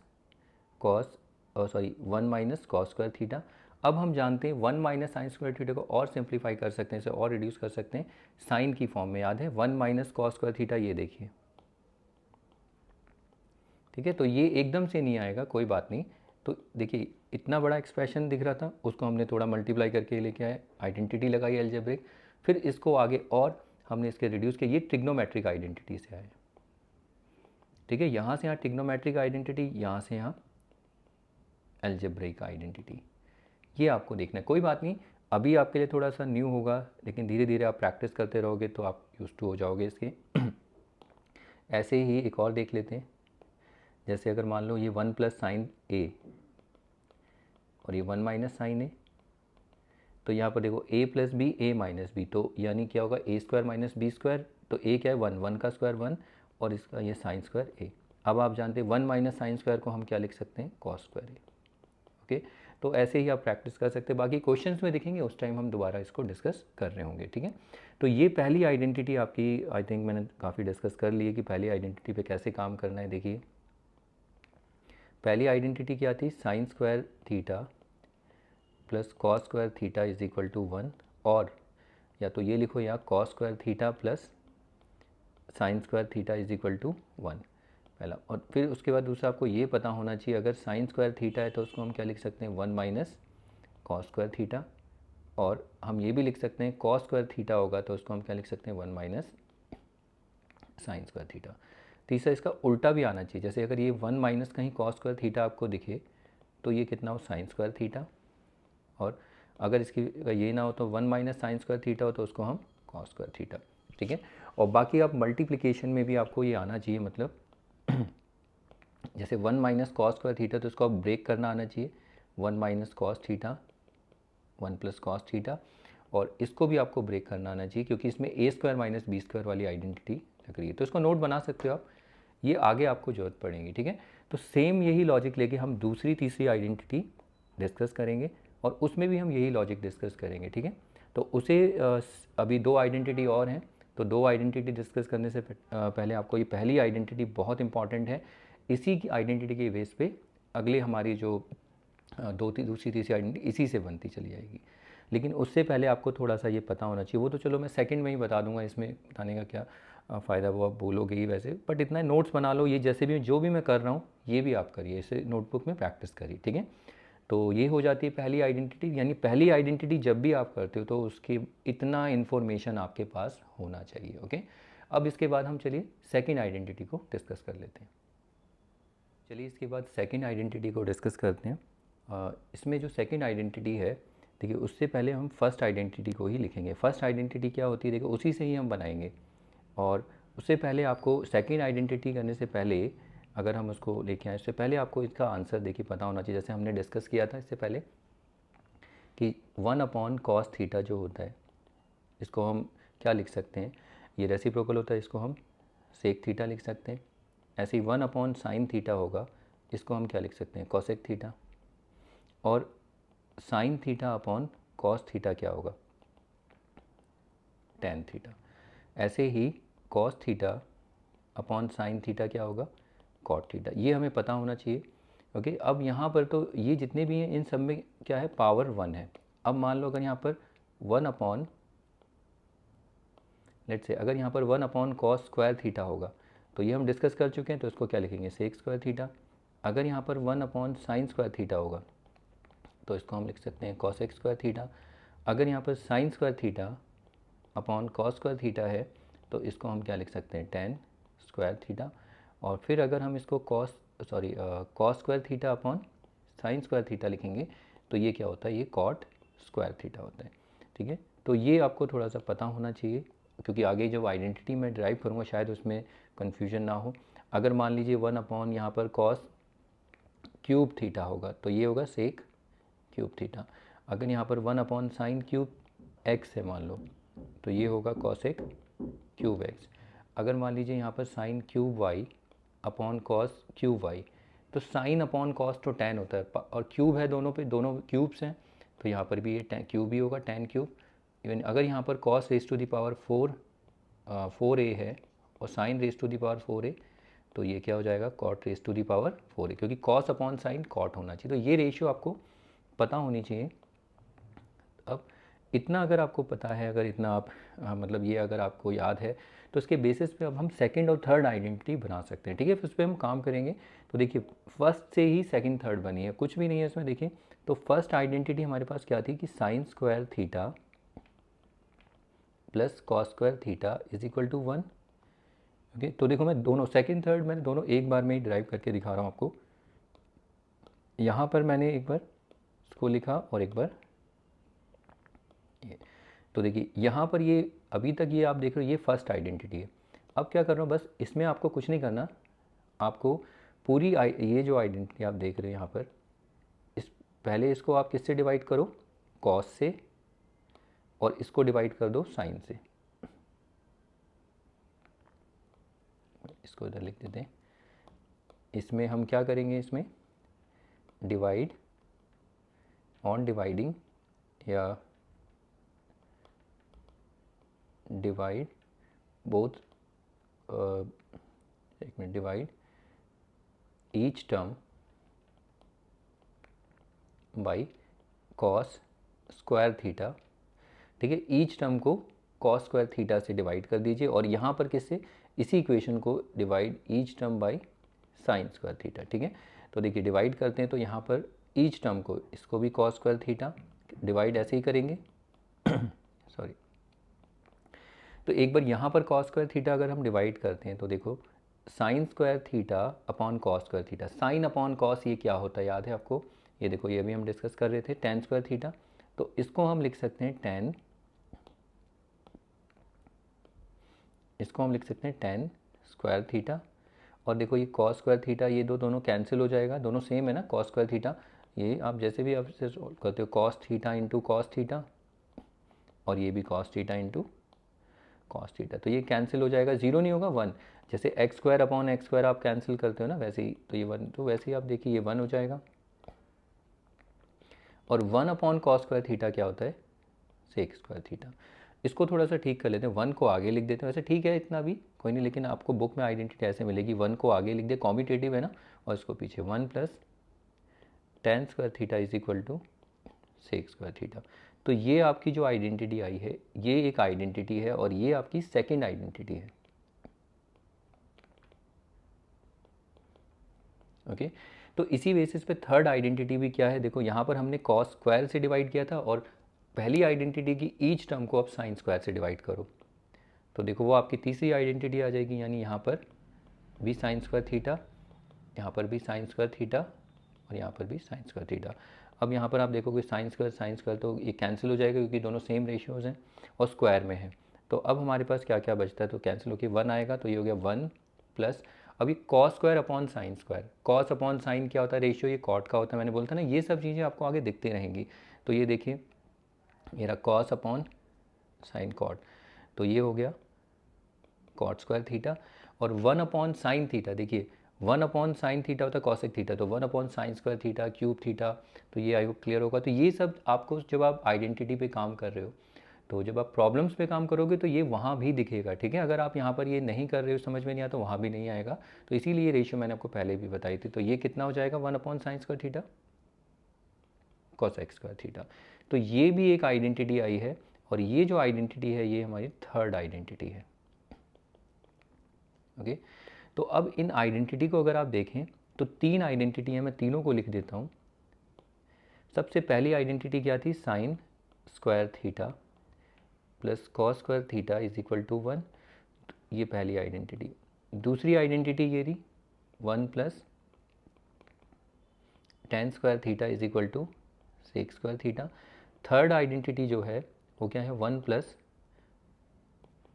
cos, 1 minus cos square theta. अब हम जानते हैं 1 माइनस साइन स्क्वायर थीटा को और सिंप्लीफाई कर सकते हैं, इसे और रिड्यूस कर सकते हैं साइन की फॉर्म में। याद है 1 माइनस कॉस स्क्वायर थीटा, ये देखिए, ठीक है। तो ये एकदम से नहीं आएगा, कोई बात नहीं। तो देखिए इतना बड़ा एक्सप्रेशन दिख रहा था, उसको हमने थोड़ा मल्टीप्लाई करके लेके आए, आइडेंटिटी लगाई अलजेब्रिक, फिर इसको आगे और हमने इसके रिड्यूस किया, ये ट्रिग्नोमेट्रिक आइडेंटिटी से आए, ठीक है। यहाँ से यहाँ ट्रिग्नोमेट्रिक आइडेंटिटी, यहाँ से यहाँ अलजेब्रिक आइडेंटिटी, ये आपको देखना है। कोई बात नहीं, अभी आपके लिए थोड़ा सा न्यू होगा, लेकिन धीरे धीरे आप प्रैक्टिस करते रहोगे तो आप यूज टू हो जाओगे इसके। ऐसे ही एक और देख लेते हैं। जैसे अगर मान लो ये 1 प्लस साइन ए और ये 1 माइनस साइन ए, तो यहाँ पर देखो a plus b, a minus b, तो यानी क्या होगा a square minus B square, तो a क्या है 1, 1 का स्क्वायर 1, और इसका ये साइन स्क्वायर a। अब आप जानते हैं 1 माइनस साइन स्क्वायर को हम क्या लिख सकते हैं, कॉस स्क्वायर a, ओके। तो ऐसे ही आप प्रैक्टिस कर सकते हैं, बाकी क्वेश्चंस में देखेंगे उस टाइम हम दोबारा इसको डिस्कस कर रहे होंगे, ठीक है। तो ये पहली आइडेंटिटी आपकी, आई थिंक मैंने काफ़ी डिस्कस कर ली है कि पहली आइडेंटिटी पे कैसे काम करना है। देखिए पहली आइडेंटिटी क्या थी, sin square theta plus cos square theta is equal to 1, और या तो ये लिखो यहाँ cos square theta plus sin square theta is equal to 1, पहला। और फिर उसके बाद दूसरा आपको ये पता होना चाहिए, अगर साइन स्क्वायर थीटा है तो उसको हम क्या लिख सकते हैं, 1 माइनस कॉस स्क्वायर थीटा, और हम ये भी लिख सकते हैं कॉस स्क्वायर थीटा होगा तो उसको हम क्या लिख सकते हैं, 1 माइनस साइन स्क्वायर थीटा। तीसरा इसका उल्टा भी आना चाहिए, जैसे अगर ये 1 माइनस कहीं कॉस स्क्वायर थीटा आपको दिखे तो ये कितना हो, साइन स्क्वायर थीटा, और अगर इसकी ये ना हो तो 1 माइनस साइन स्क्वायर थीटा हो तो उसको हम कॉस स्क्वायर थीटा, ठीक है। और बाकी आप मल्टीप्लिकेशन में भी आपको ये आना चाहिए, मतलब जैसे 1 माइनस कॉस स्क्वायर थीटा तो इसको आप ब्रेक करना आना चाहिए, 1 minus cos theta 1 plus cos theta, और इसको भी आपको ब्रेक करना आना चाहिए क्योंकि इसमें ए स्क्वायर माइनस बी स्क्वायर वाली आइडेंटिटी लग रही है, तो इसको नोट बना सकते हो आप, ये आगे आपको जरूरत पड़ेगी, ठीक है। तो सेम यही लॉजिक लेके हम दूसरी तीसरी आइडेंटिटी डिस्कस करेंगे और उसमें भी हम यही लॉजिक डिस्कस करेंगे, ठीक है। तो उसे अभी 2 आइडेंटिटी और हैं, तो 2 आइडेंटिटी डिस्कस करने से पहले आपको ये पहली आइडेंटिटी बहुत इंपॉर्टेंट है, इसी की आइडेंटिटी के बेस पे अगले हमारी जो दूसरी तीसरी आइडेंटिटी इसी से बनती चली जाएगी। लेकिन उससे पहले आपको थोड़ा सा ये पता होना चाहिए, वो तो चलो मैं सेकंड में ही बता दूंगा, इसमें बताने का क्या फ़ायदा, वो आप बोलोगे ही वैसे, बट इतना नोट्स बना लो, ये जैसे भी जो भी मैं कर रहा हूँ ये भी आप करिए, इसे नोटबुक में प्रैक्टिस करिए, ठीक है। तो ये हो जाती है पहली आइडेंटिटी, यानी पहली आइडेंटिटी जब भी आप करते हो तो उसकी इतना इन्फॉर्मेशन आपके पास होना चाहिए, ओके। अब इसके बाद हम चलिए सेकेंड आइडेंटिटी को डिस्कस कर लेते हैं। चलिए इसके बाद सेकेंड आइडेंटिटी को डिस्कस करते हैं। इसमें जो सेकेंड आइडेंटिटी है, देखिए उससे पहले हम फर्स्ट आइडेंटिटी को ही लिखेंगे। फर्स्ट आइडेंटिटी क्या होती है, देखिए उसी से ही हम बनाएंगे, और उससे पहले आपको सेकेंड आइडेंटिटी करने से पहले अगर हम उसको लेके आए, इससे पहले आपको इसका आंसर देखिए पता होना चाहिए। जैसे हमने डिस्कस किया था इससे पहले कि 1 अपॉन कॉस थीटा जो होता है, इसको हम क्या लिख सकते हैं, ये रेसिप्रोकल होता है, इसको हम सेक थीटा लिख सकते हैं। ऐसे ही 1 अपॉन साइन थीटा होगा, इसको हम क्या लिख सकते हैं, कॉसेक थीटा। और sine theta upon cos theta क्या होगा, टेन थीटा। ऐसे ही cos theta upon sign theta क्या होगा, कॉट थीटा। ये हमें पता होना चाहिए, ओके। अब यहाँ पर तो ये जितने भी हैं इन सब में क्या है, पावर 1 है। अब मान लो अगर यहाँ पर 1 अपॉन, लेट्स से अगर यहाँ पर 1 अपॉन कॉस स्क्वायर थीटा होगा, तो ये हम डिस्कस कर चुके हैं, तो इसको क्या लिखेंगे, सेक स्क्वायर थीटा। अगर यहाँ पर 1 अपॉन साइन स्क्वायर थीटा होगा तो इसको हम लिख सकते हैं कॉसेक स्क्वायर थीटा। अगर यहाँ पर sin square theta upon cos square theta है तो इसको हम क्या लिख सकते हैं, टेन स्क्वायर थीटा। और फिर अगर हम इसको cos square theta upon sign square theta लिखेंगे तो ये क्या होता है, ये कॉट स्क्वायर थीटा होता है, ठीक है। तो ये आपको थोड़ा सा पता होना चाहिए क्योंकि आगे जब आइडेंटिटी मैं ड्राइव करूँगा शायद उसमें कन्फ्यूजन ना हो। अगर मान लीजिए 1 अपॉन यहाँ पर कॉस क्यूब थीटा होगा तो ये होगा सेक क्यूब थीटा। अगर यहाँ पर 1 अपॉन साइन क्यूब एक्स है मान लो, तो ये होगा कॉसेक क्यूब एक्स। अगर मान लीजिए यहाँ पर sin cube y upon cos cube y, तो साइन अपॉन कॉस तो टेन होता है और क्यूब है दोनों पे, दोनों क्यूब्स हैं, तो यहाँ पर भी ये क्यूब ही होगा, टेन क्यूब। इवन अगर यहाँ पर cos raise to the power 4a है और sin raise to the power 4a, तो ये क्या हो जाएगा, cot raise to the power 4a, क्योंकि कॉस अपॉन साइन कॉट होना चाहिए। तो ये रेशियो आपको पता होनी चाहिए अब इतना अगर आपको पता है, अगर इतना आप मतलब ये अगर आपको याद है, तो उसके बेसिस पे अब हम सेकंड और थर्ड आइडेंटिटी बना सकते हैं। ठीक है, फिर उस पर हम काम करेंगे। तो देखिए फर्स्ट से ही सेकंड थर्ड बनी है, कुछ भी नहीं है इसमें। देखिए तो फर्स्ट आइडेंटिटी हमारे पास क्या थी कि sin square theta plus cos square theta is equal to 1। Okay, तो देखो मैं दोनों सेकंड थर्ड मैंने दोनों एक बार में ही ड्राइव करके दिखा रहा हूँ आपको। यहाँ पर मैंने एक बार इसको लिखा और एक बार ये। तो देखिए यहाँ पर ये अभी तक ये आप देख रहे हो, ये फर्स्ट आइडेंटिटी है। अब क्या कर रहा हूँ, बस इसमें आपको कुछ नहीं करना, आपको पूरी ये जो आइडेंटिटी आप देख रहे हो यहाँ पर, इस पहले इसको आप किससे डिवाइड करो, कॉस से, और इसको डिवाइड कर दो साइन से। इसको इधर लिख देते हैं। इसमें हम क्या करेंगे, इसमें डिवाइड ऑन डिवाइडिंग या डिवाइड बोथ, एक minute, divide each term by cos square theta. ठीक है, ईच टर्म को कॉस स्क्वायर थीटा से डिवाइड कर दीजिए, और यहाँ पर किससे, इसी इक्वेशन को divide each term by sine square theta. ठीक है, तो देखिए डिवाइड करते हैं तो यहाँ पर ईच टर्म को, इसको भी कॉस स्क्वायर थीटा डिवाइड ऐसे ही करेंगे सॉरी। तो एक बार यहाँ पर कॉस स्क्वायर थीटा अगर हम डिवाइड करते हैं तो देखो sign square theta upon cos square theta, sign upon cos ये क्या होता है याद है आपको, ये देखो ये भी हम डिस्कस कर रहे थे, टेन स्क्वायर थीटा। तो इसको हम लिख सकते हैं टेन, इसको हम लिख सकते हैं टेन स्क्वायर थीटा। और देखो ये कॉस स्क्वायर थीटा, ये दोनों कैंसिल हो जाएगा, दोनों सेम है ना कॉस स्क्वायर थीटा। ये आप जैसे भी आप इसे सोल्व करते हो, cos theta into cos theta, और ये भी cos theta into cos theta, तो ये कैंसिल हो जाएगा, जीरो नहीं होगा, वन। जैसे x square upon x square आप कैंसिल करते हो ना, वैसे ही तो ये वन, तो वैसे ही आप देखिए ये वन हो जाएगा। और one upon cos square theta क्या होता है, सेक स्क्वायर थीटा। इसको थोड़ा सा ठीक कर लेते हैं, वन को आगे लिख देते हैं, वैसे ठीक है इतना भी कोई नहीं, लेकिन आपको बुक में आइडेंटिटी ऐसे मिलेगी, वन को आगे लिख दे, कॉम्पिटेटिव है ना, और इसको पीछे, one plus tan square theta is equal to sec square theta. तो ये आपकी जो आइडेंटिटी आई है, ये एक आइडेंटिटी है, और ये आपकी सेकेंड आइडेंटिटी है। ओके, तो इसी बेसिस पे थर्ड आइडेंटिटी भी क्या है, देखो यहाँ पर हमने कॉस स्क्वायर से डिवाइड किया था, और पहली आइडेंटिटी की ईच टर्म को आप साइन स्क्वायर से डिवाइड करो, तो देखो वो आपकी तीसरी आइडेंटिटी आ जाएगी, यानी यहाँ पर भी साइन स्क्वायर थीटा, यहाँ पर भी साइन स्क्वायर थीटा, और यहाँ पर भी साइन स्क्वायर थीटा। अब यहाँ पर आप देखोगे साइन स्क्वायर तो ये कैंसिल हो जाएगा, क्योंकि दोनों सेम रेशियोज़ हैं और स्क्वायर में है। तो अब हमारे पास क्या क्या बचता है, तो कैंसिल होकर वन आएगा, तो ये हो गया वन प्लस, अभी cos square upon sine square, cos upon sine क्या होता है, रेशियो, ये कॉट का होता है, मैंने बोला था ना, ये सब चीज़ें आपको आगे दिखती रहेंगी। तो ये देखिए मेरा कॉस अपॉन साइन कॉट, तो ये हो गया कॉट स्क्वायर थीटा, और वन अपॉन साइन थीटा, देखिए वन अपॉन साइन थीटा होता है कॉसेक थीटा, तो one upon sine square theta cube theta. तो ये आई होप क्लियर होगा। तो ये सब आपको जब आप आइडेंटिटी पे काम कर रहे हो, तो जब आप प्रॉब्लम्स पे काम करोगे तो ये वहाँ भी दिखेगा। ठीक है, अगर आप यहाँ पर ये नहीं कर रहे हो, समझ में नहीं आता, वहाँ भी नहीं आएगा। तो इसीलिए ये रेशियो मैंने आपको पहले भी बताई थी। तो ये कितना हो जाएगा, one upon sine square theta cosec square theta. तो ये भी एक आइडेंटिटी आई है, और ये जो आइडेंटिटी है ये हमारी थर्ड आइडेंटिटी है। ओके, तो अब इन आइडेंटिटी को अगर आप देखें तो तीन आइडेंटिटी हैं, मैं तीनों को लिख देता हूँ। सबसे पहली आइडेंटिटी क्या थी, sin square theta plus cos square theta is equal to one, ये पहली आइडेंटिटी। दूसरी आइडेंटिटी ये थी one plus tan square theta is equal to sec square theta. Third identity जो है वो क्या है, one plus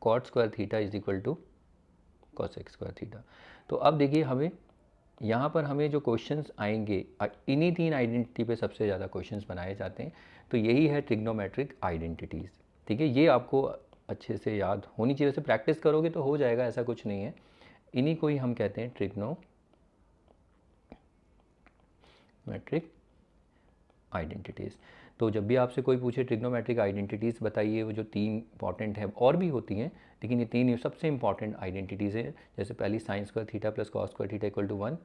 cot square theta is equal to cosec square theta. तो अब देखिए हमें यहाँ पर हमें जो क्वेश्चंस आएंगे, इन्हीं तीन आइडेंटिटी पे सबसे ज़्यादा क्वेश्चंस बनाए जाते हैं। तो यही है ट्रिग्नोमेट्रिक आइडेंटिटीज़। ठीक है, ये आपको अच्छे से याद होनी चाहिए, वैसे प्रैक्टिस करोगे तो हो जाएगा, ऐसा कुछ नहीं है। इन्हीं को ही हम कहते हैं ट्रिग्नोमेट्रिक आइडेंटिटीज़। तो जब भी आपसे कोई पूछे ट्रिग्नोमेट्रिक आइडेंटिटीज़ बताइए, वो जो तीन इंपॉर्टेंट है, और भी होती हैं लेकिन ये तीन सबसे इंपॉर्टेंट आइडेंटिटीज़ है। जैसे पहली sign square theta plus cos square theta equal to one,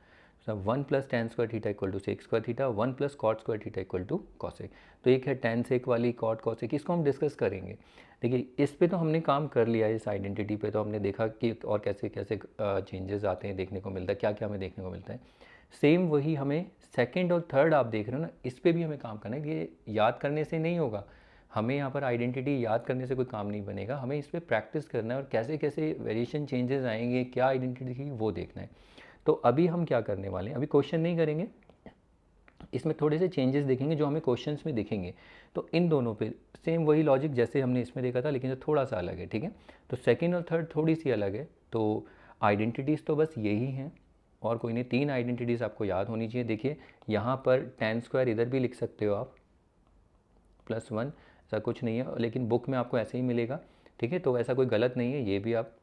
सब 1 plus tan square theta equal to sec square theta, 1 plus cot square theta equal to cosec. तो एक है टेन सेक वाली, कॉट कॉसेक, इसको हम डिस्कस करेंगे। देखिए इस पे तो हमने काम कर लिया है, इस आइडेंटिटी पे तो हमने देखा कि और कैसे कैसे चेंजेस आते हैं, देखने को मिलता है, क्या क्या हमें देखने को मिलता है। सेम वही हमें सेकंड और थर्ड आप देख रहे हो ना, इस पे भी हमें काम करना है। ये याद करने से नहीं होगा, हमें यहाँ पर आइडेंटिटी याद करने से कोई काम नहीं बनेगा, हमें इस पर प्रैक्टिस करना है और कैसे कैसे वेरिएशन चेंजेस आएंगे, क्या आइडेंटिटी थी वो देखना है। तो अभी हम क्या करने वाले हैं, अभी क्वेश्चन नहीं करेंगे, इसमें थोड़े से चेंजेस देखेंगे जो हमें क्वेश्चंस में दिखेंगे। तो इन दोनों पे सेम वही लॉजिक जैसे हमने इसमें देखा था, लेकिन थोड़ा सा अलग है, ठीक है। तो सेकंड और थर्ड थोड़ी सी अलग है। तो आइडेंटिटीज़ तो बस यही हैं और कोई नहीं, तीन आइडेंटिटीज़ आपको याद होनी चाहिए। देखिए यहाँ पर टेन स्क्वायर इधर भी लिख सकते हो आप, +1, ऐसा कुछ नहीं है, लेकिन बुक में आपको ऐसे ही मिलेगा, ठीक है। तो ऐसा कोई गलत नहीं है, ये भी आप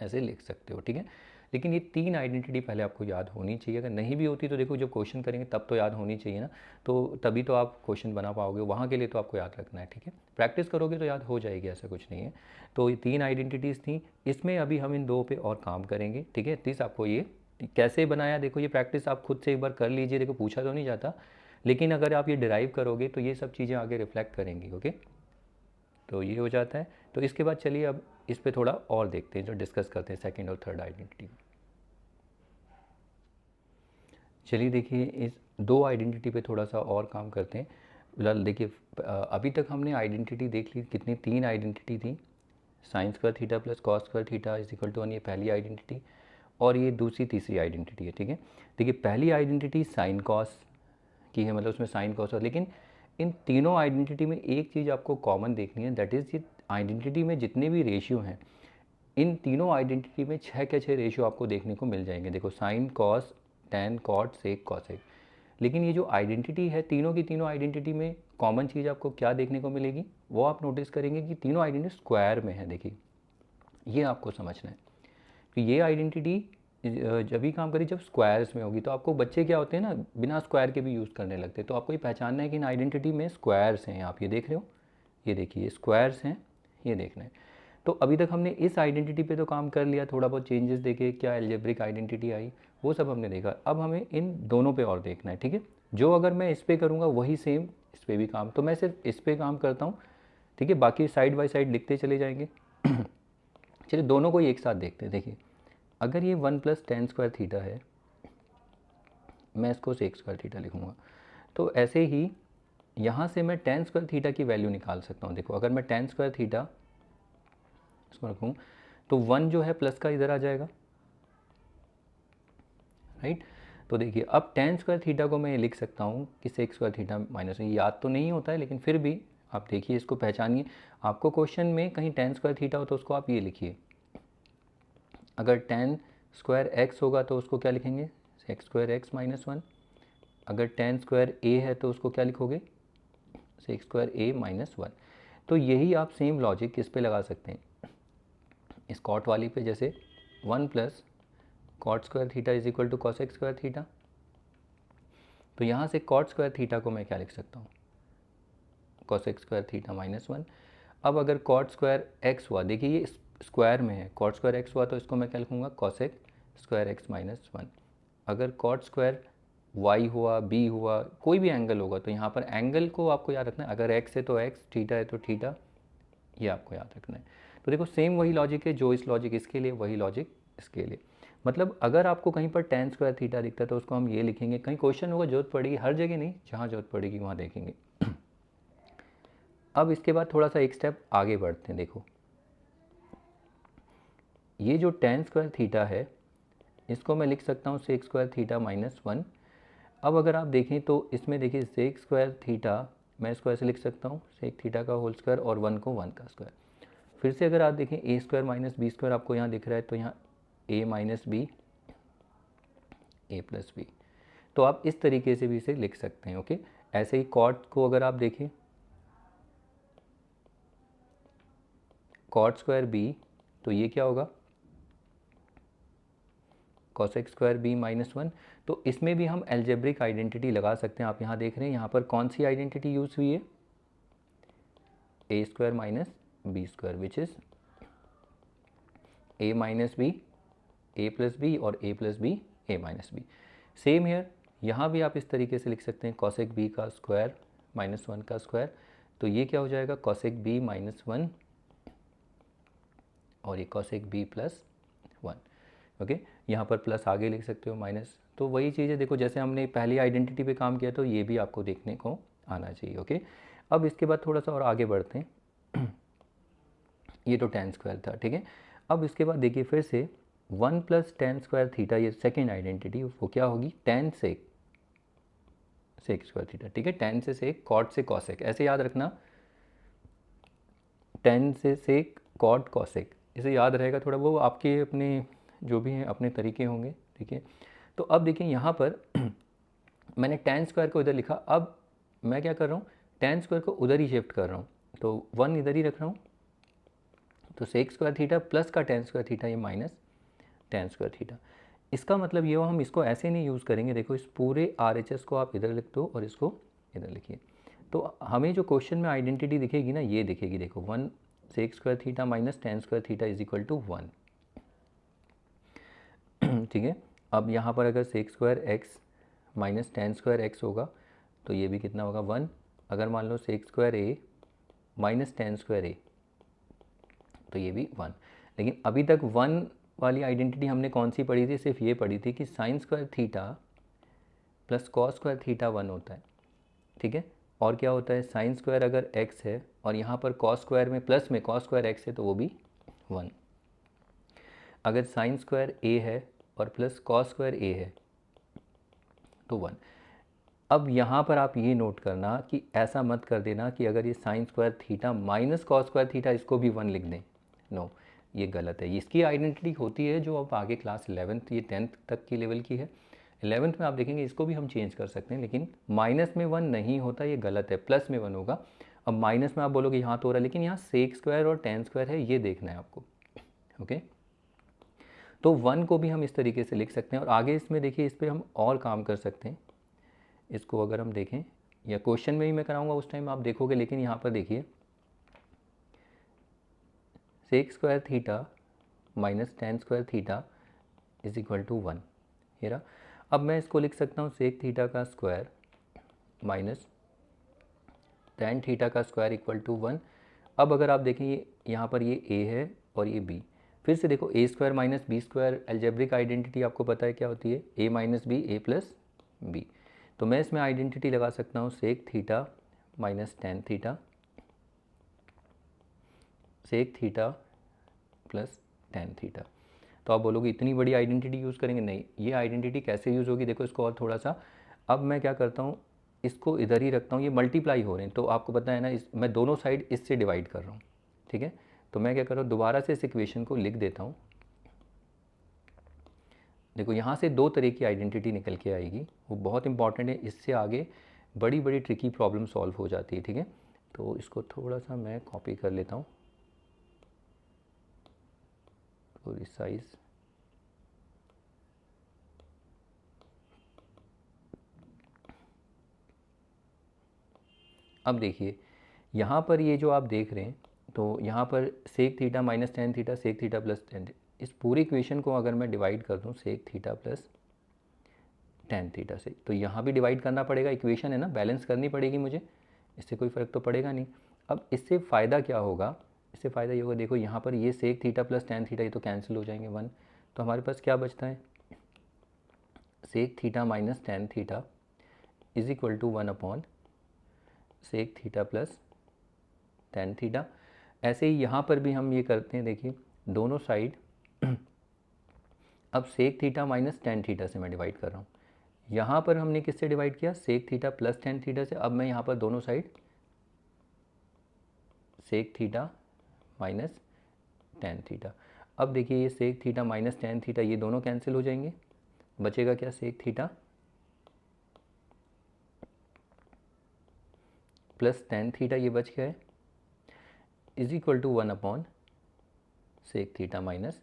ऐसे लिख सकते हो, ठीक है। लेकिन ये तीन आइडेंटिटी पहले आपको याद होनी चाहिए। अगर नहीं भी होती तो देखो जब क्वेश्चन करेंगे तब तो याद होनी चाहिए ना, तो तभी तो आप क्वेश्चन बना पाओगे, वहाँ के लिए तो आपको याद रखना है, ठीक है। प्रैक्टिस करोगे तो याद हो जाएगी, ऐसा कुछ नहीं है। तो ये तीन आइडेंटिटीज़ थी, इसमें अभी हम इन दो पे और काम करेंगे, ठीक है। एटलीस्ट आपको ये कैसे बनाया, देखो ये प्रैक्टिस आप खुद से एक बार कर लीजिए, देखो पूछा तो नहीं जाता, लेकिन अगर आप ये डिराइव करोगे तो ये सब चीज़ें आगे रिफ्लेक्ट करेंगी, ओके। तो ये हो जाता है। तो इसके बाद चलिए अब इस पे थोड़ा और देखते हैं, जो डिस्कस करते हैं सेकंड और थर्ड आइडेंटिटी। चलिए देखिए इस दो आइडेंटिटी पे थोड़ा सा और काम करते हैं। फिलहाल देखिए अभी तक हमने आइडेंटिटी देख ली, कितनी, तीन आइडेंटिटी थी। Sin square theta plus cos square theta is equal to 1, ये पहली आइडेंटिटी, और ये दूसरी तीसरी आइडेंटिटी है, ठीक है। देखिए पहली आइडेंटिटी साइन कॉस की है, मतलब उसमें साइन कॉस है, लेकिन इन तीनों आइडेंटिटी में एक चीज़ आपको कॉमन देखनी है, दैट इज़ ये आइडेंटिटी में जितने भी रेशियो हैं, इन तीनों आइडेंटिटी में 6 के 6 रेशियो आपको देखने को मिल जाएंगे। देखो sin cos tan cot sec cosec. लेकिन ये जो आइडेंटिटी है, तीनों की तीनों आइडेंटिटी में कॉमन चीज़ आपको क्या देखने को मिलेगी, वो आप नोटिस करेंगे कि तीनों आइडेंटिटी स्क्वायर में है। देखिए ये आपको समझना है कि ये आइडेंटिटी जब भी काम करी जब स्क्वायर्स में होगी। तो आपको बच्चे क्या होते हैं ना, बिना स्क्वायर के भी यूज़ करने लगते हैं। तो आपको ये पहचानना है कि इन आइडेंटिटी में स्क्वायर्स हैं, आप ये देख रहे हो, ये देखिए स्क्वायर्स हैं, ये देखना है। तो अभी तक हमने इस आइडेंटिटी पे तो काम कर लिया, थोड़ा बहुत चेंजेस देखे, क्या एल्जेब्रिक आइडेंटिटी आई वो सब हमने देखा। अब हमें इन दोनों पे और देखना है, ठीक है। जो अगर मैं इस पे करूँगा वही सेम इस पे भी काम, तो मैं सिर्फ इस पे काम करता हूँ, ठीक है। बाकी साइड बाय साइड लिखते चले जाएंगे। चलिए दोनों को ही एक साथ देखते हैं। देखिए अगर ये 1 प्लस टेन स्क्वायर थीटा है, मैं इसको सेक स्क्वायर थीटा लिखूँगा। तो ऐसे ही यहाँ से मैं टेन स्क्वायर थीटा की वैल्यू निकाल सकता हूँ। देखो अगर मैं टेन स्क्वायर थीटा इसको रखूँ तो 1 जो है प्लस का इधर आ जाएगा, राइट। तो देखिए अब टेन स्क्वायर थीटा को मैं ये लिख सकता हूँ कि सेक स्क्वायर थीटा माइनस, याद तो नहीं होता है लेकिन फिर भी आप देखिए इसको पहचानिए। आपको क्वेश्चन में कहीं टेन स्क्वायर थीटा हो तो उसको आप ये लिखिए, अगर टेन स्क्वायर एक्स होगा तो उसको क्या लिखेंगे, सेक स्क्वायर एक्स माइनस 1। अगर टेन स्क्वायर ए है तो उसको क्या लिखोगे, सेक स्क्वायर ए माइनस 1। तो यही आप सेम लॉजिक किस पे लगा सकते हैं, इस कॉट वाली पे। जैसे 1 plus cot square theta is equal to cosec square theta. तो यहाँ से कॉट स्क्वायर थीटा को मैं क्या लिख सकता हूँ, कॉसेक स्क्वायर थीटा माइनस 1। अब अगर कॉट स्क्वायर एक्स हुआ, देखिए ये स्क्वायर में है, कॉट स्क्वायर एक्स हुआ तो इसको मैं क्या लिखूँगा, कॉसेक स्क्वायर एक्स माइनस 1। अगर कॉट स्क्वायर वाई हुआ, बी हुआ, कोई भी एंगल होगा, तो यहाँ पर एंगल को आपको याद रखना है, अगर एक्स है तो एक्स, थीटा है तो थीटा, ये आपको याद रखना है। तो देखो सेम वही लॉजिक है, जो इस लॉजिक इसके लिए वही लॉजिक इसके लिए। मतलब अगर आपको कहीं पर टेन स्क्वायर थीटा दिखता है तो उसको हम ये लिखेंगे, कहीं क्वेश्चन होगा जरूरत पड़ेगी, हर जगह नहीं, जहाँ जरूरत पड़ेगी वहाँ देखेंगे। अब इसके बाद थोड़ा सा एक स्टेप आगे बढ़ते हैं। देखो ये जो टेन स्क्वायर थीटा है इसको मैं लिख सकता हूँ सेक स्क्वायर थीटा माइनस 1। अब अगर आप देखें तो इसमें देखिए सेक स्क्वायर थीटा मैं इसको ऐसे लिख सकता हूँ, सेक थीटा का होल स्क्वायर और 1 को 1 का स्क्वायर। फिर से अगर आप देखें ए स्क्वायर माइनस बी स्क्वायर आपको यहाँ दिख रहा है, तो यहाँ ए माइनस बी, ए प्लस बी। तो आप इस तरीके से भी इसे लिख सकते हैं, ओके। ऐसे ही कॉट को अगर आप देखें, कॉट स्क्वायर बी, तो ये क्या होगा, कॉसेक स्क्वायर बी माइनस 1। तो इसमें भी हम एल्जेब्रिक आइडेंटिटी लगा सकते हैं। आप यहाँ देख रहे हैं, यहाँ पर कौन सी आइडेंटिटी यूज़ हुई है, a square minus B square, which is a minus B, A plus b और a plus b a minus b. Same here, यहाँ भी आप इस तरीके से लिख सकते हैं कॉसेक बी का स्क्वायर माइनस 1 का स्क्वायर, तो ये क्या हो जाएगा कॉसेक बी माइनस 1 और ये कॉसेक बी प्लस 1। ओके, यहाँ पर प्लस आगे लिख सकते हो माइनस, तो वही चीज़ है, देखो जैसे हमने पहली आइडेंटिटी पे काम किया तो ये भी आपको देखने को आना चाहिए। ओके, अब इसके बाद थोड़ा सा और आगे बढ़ते हैं। ये तो tan स्क्वायर था, ठीक है। अब इसके बाद देखिए फिर से 1 प्लस tan स्क्वायर थीटा, ये सेकेंड आइडेंटिटी, वो क्या होगी tan सेक स्क्वायर थीटा, ठीक है। tan से सेक, कॉट से कॉसेक, ऐसे याद रखना, tan से सेक, कॉट, कॉसेक, इसे याद रहेगा थोड़ा, वो आपके अपने जो भी हैं अपने तरीके होंगे, ठीक है। तो अब देखिए यहाँ पर मैंने tan स्क्वायर को इधर लिखा, अब मैं क्या कर रहा हूँ tan स्क्वायर को उधर ही शिफ्ट कर रहा हूँ, तो 1 इधर ही रख रहा हूँ, तो सेक स्क्वायर थीटा प्लस का tan स्क्वायर थीटा, ये माइनस tan स्क्वायर थीटा। इसका मतलब ये हो, हम इसको ऐसे नहीं यूज़ करेंगे, देखो इस पूरे RHS को आप इधर लिख दो और इसको इधर लिखिए, तो हमें जो क्वेश्चन में आइडेंटिटी दिखेगी ना, ये दिखेगी, देखो 1 sec square theta minus tan square theta is equal to 1। ठीक है, अब यहाँ पर अगर sec square x minus tan square x होगा तो ये भी कितना होगा 1। अगर मान लो sec square a minus tan square a, तो ये भी 1। लेकिन अभी तक 1 वाली आइडेंटिटी हमने कौन सी पढ़ी थी, सिर्फ ये पढ़ी थी कि sin square theta plus cos square theta 1 होता है, ठीक है। और क्या होता है, साइन स्क्वायर अगर x है और यहाँ पर कॉस स्क्वायर में प्लस में कॉस स्क्वायर x है तो वो भी 1। अगर साइन स्क्वायर a है और प्लस कॉस स्क्वायर a है तो 1। अब यहाँ पर आप ये नोट करना कि ऐसा मत कर देना कि अगर ये sign square theta minus cos square theta इसको भी 1 लिख दें, नो, ये गलत है। इसकी आइडेंटिटी होती है जो अब आगे क्लास 11th, ये 10th तक की लेवल की है। 11th में आप देखेंगे इसको भी हम चेंज कर सकते हैं, लेकिन माइनस में 1 नहीं होता, ये गलत है, प्लस में 1 होगा। अब माइनस में आप बोलोगे यहाँ तो हो रहा है, लेकिन यहाँ सेक स्क्वायर और tan स्क्वायर है, ये देखना है आपको। ओके, तो 1 को भी हम इस तरीके से लिख सकते हैं। और आगे इसमें देखिए, इस पर हम और काम कर सकते हैं। इसको अगर हम देखें, या क्वेश्चन में भी मैं कराऊंगा उस टाइम आप देखोगे, लेकिन यहाँ पर देखिए sec square theta minus tan square theta is equal to 1, ये रहा। अब मैं इसको लिख सकता हूँ सेक थीटा का स्क्वायर माइनस tan थीटा का स्क्वायर इक्वल टू 1। अब अगर आप देखें, ये यहाँ पर ये a है और ये b, फिर से देखो a square minus B square, algebraic identity आपको पता है क्या होती है, a minus B A plus B. तो मैं इसमें आइडेंटिटी लगा सकता हूँ sec theta minus tan theta, sec theta plus tan theta. तो आप बोलोगे इतनी बड़ी आइडेंटिटी यूज़ करेंगे, नहीं, ये आइडेंटिटी कैसे यूज़ होगी, देखो इसको और थोड़ा सा, अब मैं क्या करता हूँ, इसको इधर ही रखता हूँ, ये मल्टीप्लाई हो रहे हैं तो आपको पता है ना, मैं दोनों साइड इससे डिवाइड कर रहा हूँ, ठीक है। तो मैं क्या कर रहा हूँ, दोबारा से इस इक्वेशन को लिख देता हूँ। देखो यहाँ से दो तरह की आइडेंटिटी निकल के आएगी, वो बहुत इंपॉर्टेंट है, इससे आगे बड़ी बड़ी ट्रिकी प्रॉब्लम सॉल्व हो जाती है, ठीक है। तो इसको थोड़ा सा मैं कॉपी कर लेता हूँ, पूरी साइज़। अब देखिए यहाँ पर ये जो आप देख रहे हैं, तो यहाँ पर sec theta minus tan theta, sec theta plus tan, इस पूरी इक्वेशन को अगर मैं डिवाइड कर दूँ sec theta plus tan theta से, तो यहाँ भी डिवाइड करना पड़ेगा, इक्वेशन है ना, बैलेंस करनी पड़ेगी मुझे, इससे कोई फ़र्क तो पड़ेगा नहीं। अब इससे फ़ायदा क्या होगा, इससे फ़ायदा ये होगा, देखो यहाँ पर ये sec theta plus tan theta ये तो कैंसिल हो जाएंगे 1, तो हमारे पास क्या बचता है, sec theta minus tan theta is equal to 1 upon sec theta plus tan theta. ऐसे ही यहाँ पर भी हम ये करते हैं, देखिए दोनों साइड अब sec theta minus tan theta से मैं डिवाइड कर रहा हूँ, यहाँ पर हमने किससे डिवाइड किया, sec theta plus tan theta से। अब मैं यहाँ पर दोनों side sec theta minus tan theta, अब देखिए ये sec theta minus tan theta ये दोनों कैंसिल हो जाएंगे, बचेगा क्या, sec theta plus tan theta ये बच गया है, is equal to 1 upon sec theta minus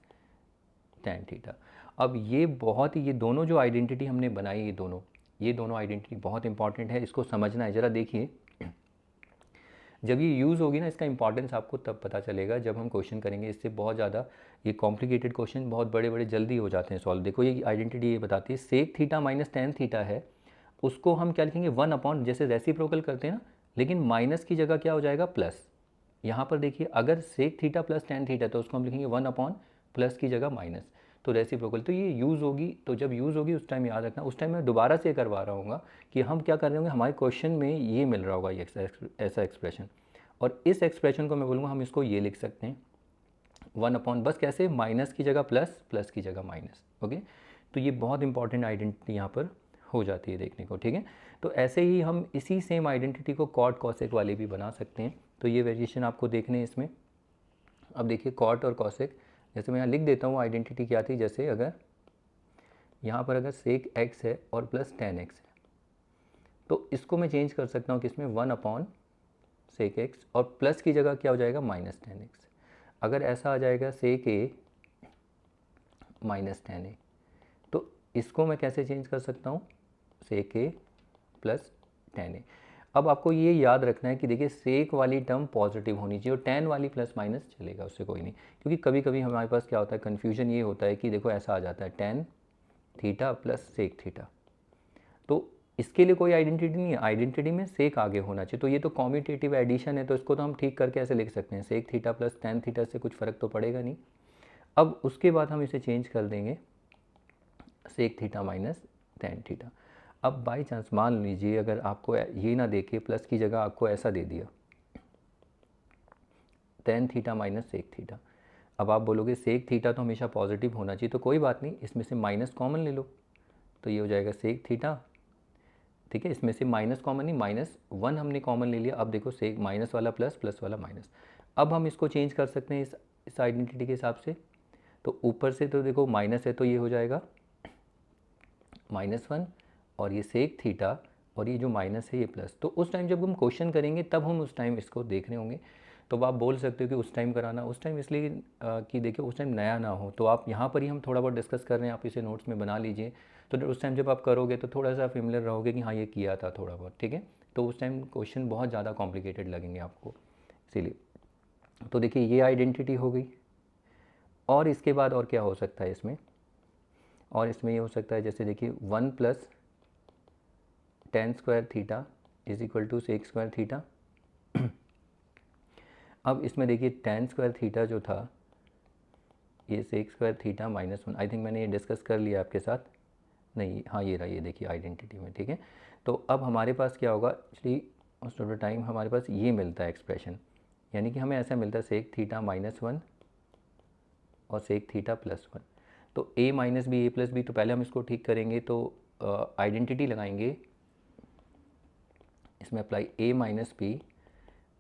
tan theta. अब ये बहुत ही, ये दोनों जो आइडेंटिटी हमने बनाई, ये दोनों आइडेंटिटी बहुत इंपॉर्टेंट है, इसको समझना है। ज़रा देखिए जब ये यूज़ होगी ना, इसका इंपॉर्टेंस आपको तब पता चलेगा जब हम क्वेश्चन करेंगे। इससे बहुत ज़्यादा ये कॉम्प्लिकेटेड क्वेश्चन बहुत बड़े बड़े जल्दी हो जाते हैं सॉल्व। देखो ये आइडेंटिटी ये बताती है sec theta minus tan theta है, उसको हम क्या लिखेंगे 1 अपॉन, जैसे रेसिप्रोकल करते हैं ना, लेकिन माइनस की जगह क्या हो जाएगा प्लस। यहाँ पर देखिए अगर sec theta plus tan theta तो उसको हम लिखेंगे 1 अपॉन प्लस की जगह माइनस, तो रेसिप्रोकल। तो ये यूज़ होगी, तो जब यूज़ होगी उस टाइम याद रखना। उस टाइम मैं दोबारा से करवा रहा हूँ कि हम क्या कर रहे होंगे, हमारे क्वेश्चन में ये मिल रहा होगा ये ऐसा एक्सप्रेशन, और इस एक्सप्रेशन को मैं बोलूँगा हम इसको ये लिख सकते हैं 1 अपॉन, बस कैसे, माइनस की जगह प्लस, प्लस की जगह माइनस। ओके, तो ये बहुत इंपॉर्टेंट आइडेंटिटी यहाँ पर हो जाती है देखने को, ठीक है। तो ऐसे ही हम इसी सेम आइडेंटिटी को कॉट कॉसेक वाले भी बना सकते हैं। तो ये वेरिएशन आपको देखने हैं इसमें। अब देखिए कॉट और कॉसेक, जैसे मैं यहाँ लिख देता हूँ आइडेंटिटी क्या थी। जैसे अगर यहाँ पर अगर सेक एक्स है और प्लस टेन एक्स है, तो इसको मैं चेंज कर सकता हूँ किसमें, 1 अपॉन सेक एक्स, और प्लस की जगह क्या हो जाएगा माइनस टेन एक्स। अगर ऐसा आ जाएगा सेक ए माइनस टेन ए, तो इसको मैं कैसे चेंज कर सकता हूँ, सेक ए प्लस टेन ए। अब आपको ये याद रखना है कि देखिए सेक वाली टर्म पॉजिटिव होनी चाहिए और टेन वाली प्लस माइनस चलेगा, उससे कोई नहीं। क्योंकि कभी कभी हमारे पास क्या होता है, कन्फ्यूजन ये होता है कि देखो ऐसा आ जाता है tan theta plus sec theta, तो इसके लिए कोई आइडेंटिटी नहीं है, आइडेंटिटी में सेक आगे होना चाहिए। तो ये तो कॉम्यूटेटिव एडिशन है, तो इसको तो हम ठीक करके ऐसे लिख सकते हैं sec theta plus tan theta, से कुछ फ़र्क तो पड़ेगा नहीं। अब उसके बाद हम इसे चेंज कर देंगे sec theta minus tan theta. अब बाई चांस मान लीजिए अगर आपको ये ना देके प्लस की जगह आपको ऐसा दे दिया tan theta minus sec theta. अब आप बोलोगे सेक थीटा तो हमेशा पॉजिटिव होना चाहिए, तो कोई बात नहीं, इसमें से माइनस कॉमन ले लो, तो ये हो जाएगा सेक थीटा, ठीक है। इसमें से माइनस कॉमन नहीं, माइनस वन हमने कॉमन ले लिया। अब देखो सेक माइनस वाला प्लस, प्लस वाला माइनस। अब हम इसको चेंज कर सकते हैं इस आइडेंटिटी के हिसाब से। तो ऊपर से तो देखो माइनस है, तो ये हो जाएगा माइनस वन, और ये सेक थीटा, और ये जो माइनस है ये प्लस। तो उस टाइम जब हम क्वेश्चन करेंगे तब हम उस टाइम इसको देख रहे होंगे। तो आप बोल सकते हो कि उस टाइम कराना, उस टाइम इसलिए कि देखिए उस टाइम नया ना हो, तो आप यहाँ पर ही हम थोड़ा बहुत डिस्कस कर रहे हैं, आप इसे नोट्स में बना लीजिए। तो उस टाइम जब आप करोगे तो थोड़ा सा फेमिलियर रहोगे कि हाँ ये किया था थोड़ा बहुत, ठीक है। तो उस टाइम क्वेश्चन बहुत ज़्यादा कॉम्प्लिकेटेड लगेंगे आपको, इसीलिए। तो देखिए ये आइडेंटिटी हो गई, और इसके बाद और क्या हो सकता है इसमें, और इसमें ये हो सकता है जैसे देखिए 1 plus tan square theta is equal to sec square theta. अब इसमें देखिए टेन स्क्वायर थीटा जो था, ये sec square theta minus one, I think मैंने ये डिस्कस कर लिया आपके साथ, नहीं हाँ ये रहा, ये देखिए आइडेंटिटी में, ठीक है। तो अब हमारे पास क्या होगा, actually most of the time हमारे पास ये मिलता है एक्सप्रेशन, यानी कि हमें ऐसा मिलता है सेक थीटा माइनस वन और सेक थीटा प्लस वन। तो a minus B A plus B, तो पहले हम इसको ठीक करेंगे, तो आइडेंटिटी लगाएंगे इसमें अप्लाई a माइनस बी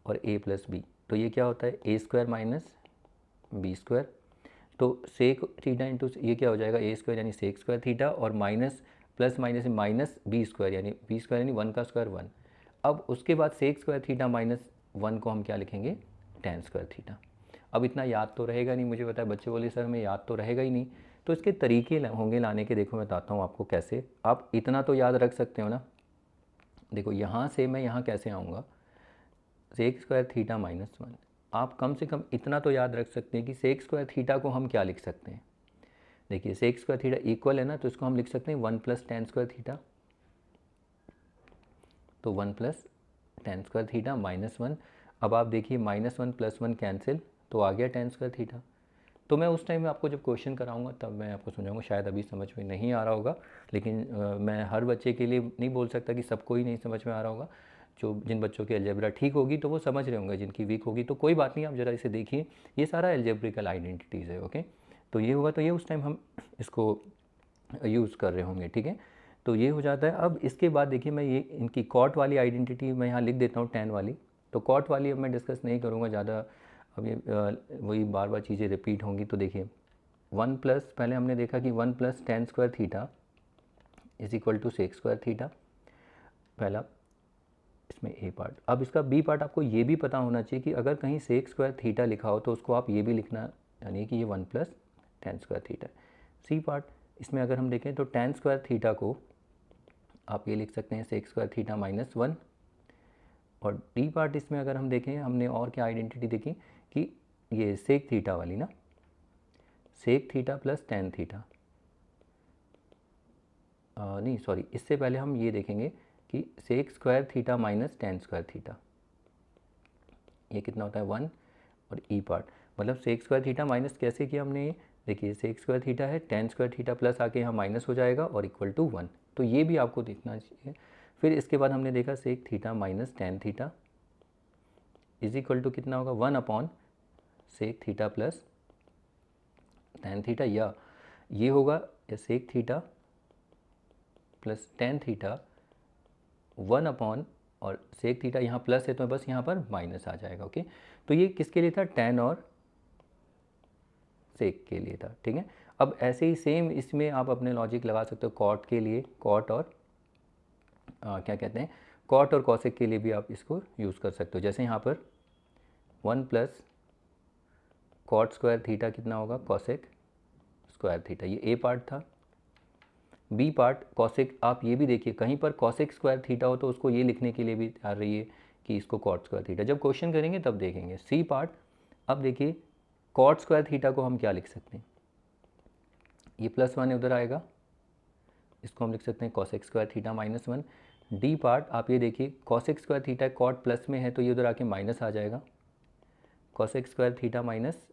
और a प्लस बी। तो ये क्या होता है a square minus B square. तो सेक थीटा इंटू ये क्या हो जाएगा ए स्क्वायर यानी सेक स्क्वायर थीटा, और minus plus minus minus B square, यानी बी स्क्वायर यानी वन का स्क्वायर वन। अब उसके बाद sec square theta minus one को हम क्या लिखेंगे, टेन स्क्वायर थीटा। अब इतना याद तो रहेगा नहीं, मुझे पता है बच्चे बोले सर हमें याद तो रहेगा ही नहीं। तो इसके तरीके होंगे लाने के, देखो मैं बताता हूँ आपको कैसे। आप इतना तो याद रख सकते हो ना, देखो यहाँ से मैं यहाँ कैसे आऊँगा, sec square theta minus one. आप कम से कम इतना तो याद रख सकते हैं कि सेक स्क्वायर थीटा को हम क्या लिख सकते हैं। देखिए सेक स्क्वायर थीटा इक्वल है ना, तो इसको हम लिख सकते हैं one plus tan square theta. तो one plus tan square theta minus one. अब आप देखिए minus one plus one cancel, तो आ गया टेन स्क्वायर थीटा। तो मैं उस टाइम में आपको जब क्वेश्चन कराऊंगा तब मैं आपको समझाऊंगा, शायद अभी समझ में नहीं आ रहा होगा, लेकिन मैं हर बच्चे के लिए नहीं बोल सकता कि सबको ही नहीं समझ में आ रहा होगा। जो जिन बच्चों की अलजेब्रा ठीक होगी तो वो समझ रहे होंगे, जिनकी वीक होगी तो कोई बात नहीं, आप ज़रा इसे देखिए, ये सारा अलजेब्रिकल आइडेंटिटीज़ है। ओके, तो ये हुआ, तो ये उस टाइम हम इसको यूज़ कर रहे होंगे, ठीक है। तो ये हो जाता है। अब इसके बाद देखिए मैं ये इनकी कॉट वाली आइडेंटिटी मैं यहाँ लिख देता हूँ, टेन वाली। तो कॉट वाली अब मैं डिस्कस नहीं करूँगा ज़्यादा, अब ये वही बार बार चीज़ें रिपीट होंगी। तो देखिए वन प्लस, पहले हमने देखा कि one plus tan square theta is equal to sec square theta, पहला इसमें ए पार्ट। अब इसका बी पार्ट आपको ये भी पता होना चाहिए कि अगर कहीं सेक स्क्वायर थीटा लिखा हो तो उसको आप ये भी लिखना, यानी कि ये one plus tan square theta. C part, इसमें अगर हम देखें तो टेन स्क्वायर थीटा को आप ये लिख सकते हैं sec square theta minus one, और डी पार्ट इसमें अगर हम देखें, हमने और क्या आइडेंटिटी देखी कि ये सेक थीटा वाली ना, sec theta plus tan theta, नहीं सॉरी, इससे पहले हम ये देखेंगे कि sec square theta minus tan square theta, ये कितना होता है 1, और ई पार्ट मतलब सेक स्क्वायर थीटा माइनस कैसे किया हमने, ये देखिए सेक स्क्वायर थीटा है, टेन स्क्वायर थीटा प्लस आके यहाँ माइनस हो जाएगा और इक्वल टू 1, तो ये भी आपको देखना चाहिए। फिर इसके बाद हमने देखा sec theta minus tan theta is equal to कितना होगा 1 upon sec theta plus tan theta, या ये होगा या sec theta plus tan theta 1 upon, और सेक थीटा यहाँ प्लस है तो बस यहाँ पर माइनस आ जाएगा। ओके, तो ये किसके लिए था, टेन और सेक के लिए था। ठीक है, अब ऐसे ही सेम इसमें आप अपने लॉजिक लगा सकते हो कॉट के लिए, कॉट और क्या कहते हैं, कॉट और कॉसेक के लिए भी आप इसको यूज़ कर सकते हो। जैसे यहाँ पर 1 प्लस कॉट स्क्वायर थीटा कितना होगा कॉसेक स्क्वायर थीटा, ये ए पार्ट था। बी पार्ट कॉसेक, आप ये भी देखिए कहीं पर कॉसेक स्क्वायर थीटा हो तो उसको ये लिखने के लिए भी तैयार रहिए कि इसको कॉट स्क्वायर थीटा, जब क्वेश्चन करेंगे तब देखेंगे। सी पार्ट, अब देखिए कॉट स्क्वायर थीटा को हम क्या लिख सकते हैं, ये प्लस 1 उधर आएगा, इसको हम लिख सकते हैं cosec square theta minus 1। D part आप ये देखिए cosec square theta cot plus में है तो ये उधर आके माइनस आ जाएगा, cosec square theta minus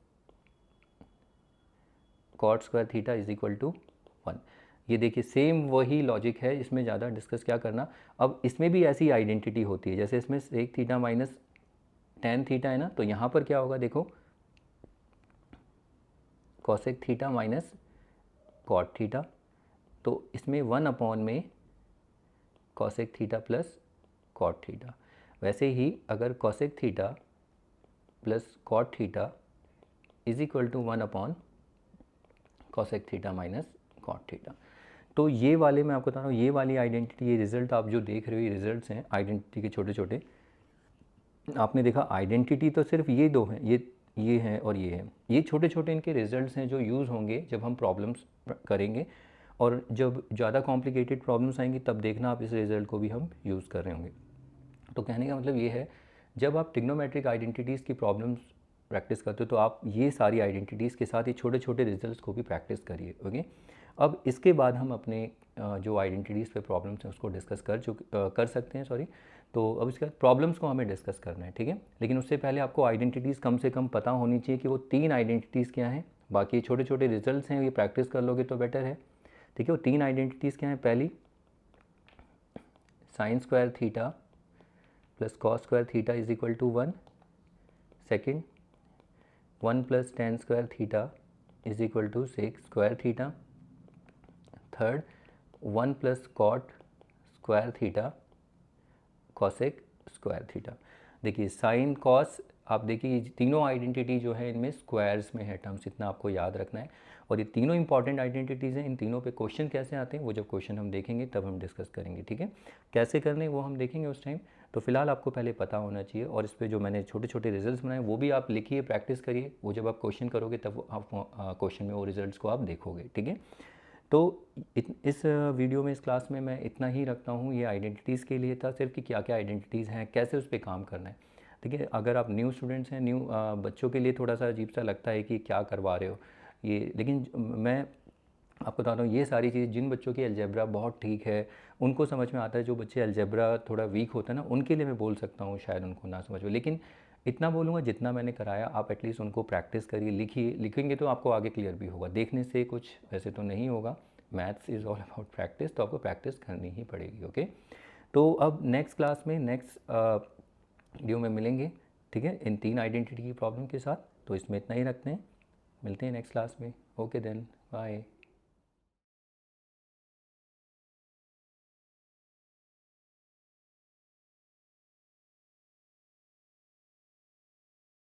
cot square theta is equal to 1। ये देखिए सेम वही लॉजिक है, इसमें ज़्यादा डिस्कस क्या करना। अब इसमें भी ऐसी आइडेंटिटी होती है, जैसे इसमें sec theta minus tan theta है ना, तो यहाँ पर क्या होगा देखो cosec theta minus cot theta, तो इसमें 1 अपॉन में cosec theta plus cot theta. वैसे ही अगर cosec theta plus cot theta is equal to 1 upon cosec theta minus cot theta, तो ये वाले मैं आपको बता रहा हूँ, ये वाली आइडेंटिटी, ये रिजल्ट आप जो देख रहे हो ये रिजल्ट्स हैं आइडेंटिटी के छोटे छोटे। आपने देखा आइडेंटिटी तो सिर्फ ये दो हैं, ये हैं और ये हैं, ये छोटे छोटे इनके रिजल्ट्स हैं जो यूज़ होंगे जब हम प्रॉब्लम्स करेंगे, और जब ज़्यादा कॉम्प्लिकेटेड प्रॉब्लम्स आएंगी तब देखना आप इस रिज़ल्ट को भी हम यूज़ कर रहे होंगे। तो कहने का मतलब ये है, जब आप ट्रिग्नोमेट्रिक आइडेंटिटीज़ की प्रॉब्लम्स प्रैक्टिस करते हो तो आप ये सारी आइडेंटिटीज़ के साथ ये छोटे छोटे रिजल्ट्स को भी प्रैक्टिस करिए। ओके, अब इसके बाद हम अपने जो आइडेंटिटीज़ पे प्रॉब्लम्स हैं उसको डिस्कस कर सकते हैं, सॉरी। तो अब इसके बाद प्रॉब्लम्स को हमें डिस्कस करना है, ठीक है। लेकिन उससे पहले आपको आइडेंटिटीज़ कम से कम पता होनी चाहिए कि वो 3 आइडेंटिटीज़ क्या हैं। बाकी छोटे छोटे रिजल्ट्स हैं, ये प्रैक्टिस कर लोगे तो बेटर है, ठीक है। वो 3 आइडेंटिटीज़ क्या हैं, पहली sign square theta plus cos square theta is equal to 1, second 1 plus tan square theta is equal to sec square theta, third 1 plus cot square theta cosec square theta. देखिए sine cos, आप देखिए ये तीनों identity जो है इनमें squares में है टर्म्स, इतना आपको याद रखना है। और ये तीनों इंपॉर्टेंट आइडेंटिटीज़ हैं, इन तीनों पे क्वेश्चन कैसे आते हैं वो जब क्वेश्चन हम देखेंगे तब हम डिस्कस करेंगे, ठीक है। कैसे करने वो हम देखेंगे उस टाइम। तो फिलहाल आपको पहले पता होना चाहिए, और इस पर जो मैंने छोटे छोटे रिजल्ट्स बनाए वो भी आप लिखिए, प्रैक्टिस करिए, वो जब आप क्वेश्चन करोगे तब आप क्वेश्चन में वो रिजल्ट्स को आप देखोगे, ठीक है। तो इस वीडियो में, इस क्लास में मैं इतना ही रखता हूँ। ये आइडेंटिटीज़ के लिए था सिर्फ कि क्या क्या आइडेंटिटीज़ हैं, कैसे उस पर काम करना है, ठीक है। अगर आप न्यू स्टूडेंट्स हैं, न्यू बच्चों के लिए थोड़ा सा अजीब सा लगता है कि क्या करवा रहे हो ये, लेकिन मैं आपको बता रहा हूँ ये सारी चीज़ जिन बच्चों की अलजेब्रा बहुत ठीक है उनको समझ में आता है। जो बच्चे अलजेब्रा थोड़ा वीक होता है ना, उनके लिए मैं बोल सकता हूँ शायद उनको ना समझ में, लेकिन इतना बोलूँगा जितना मैंने कराया आप एटलीस्ट उनको प्रैक्टिस करिए, लिखिए, लिखेंगे तो आपको आगे क्लियर भी होगा। देखने से कुछ वैसे तो नहीं होगा, maths is all about practice, तो आपको प्रैक्टिस करनी ही पड़ेगी। ओके, तो अब नेक्स्ट क्लास में, नेक्स्ट वीडियो में मिलेंगे, ठीक है, इन 3 आइडेंटिटी की प्रॉब्लम के साथ। तो इसमें इतना ही रखते हैं, मिलते हैं नेक्स्ट क्लास में। Okay then, bye.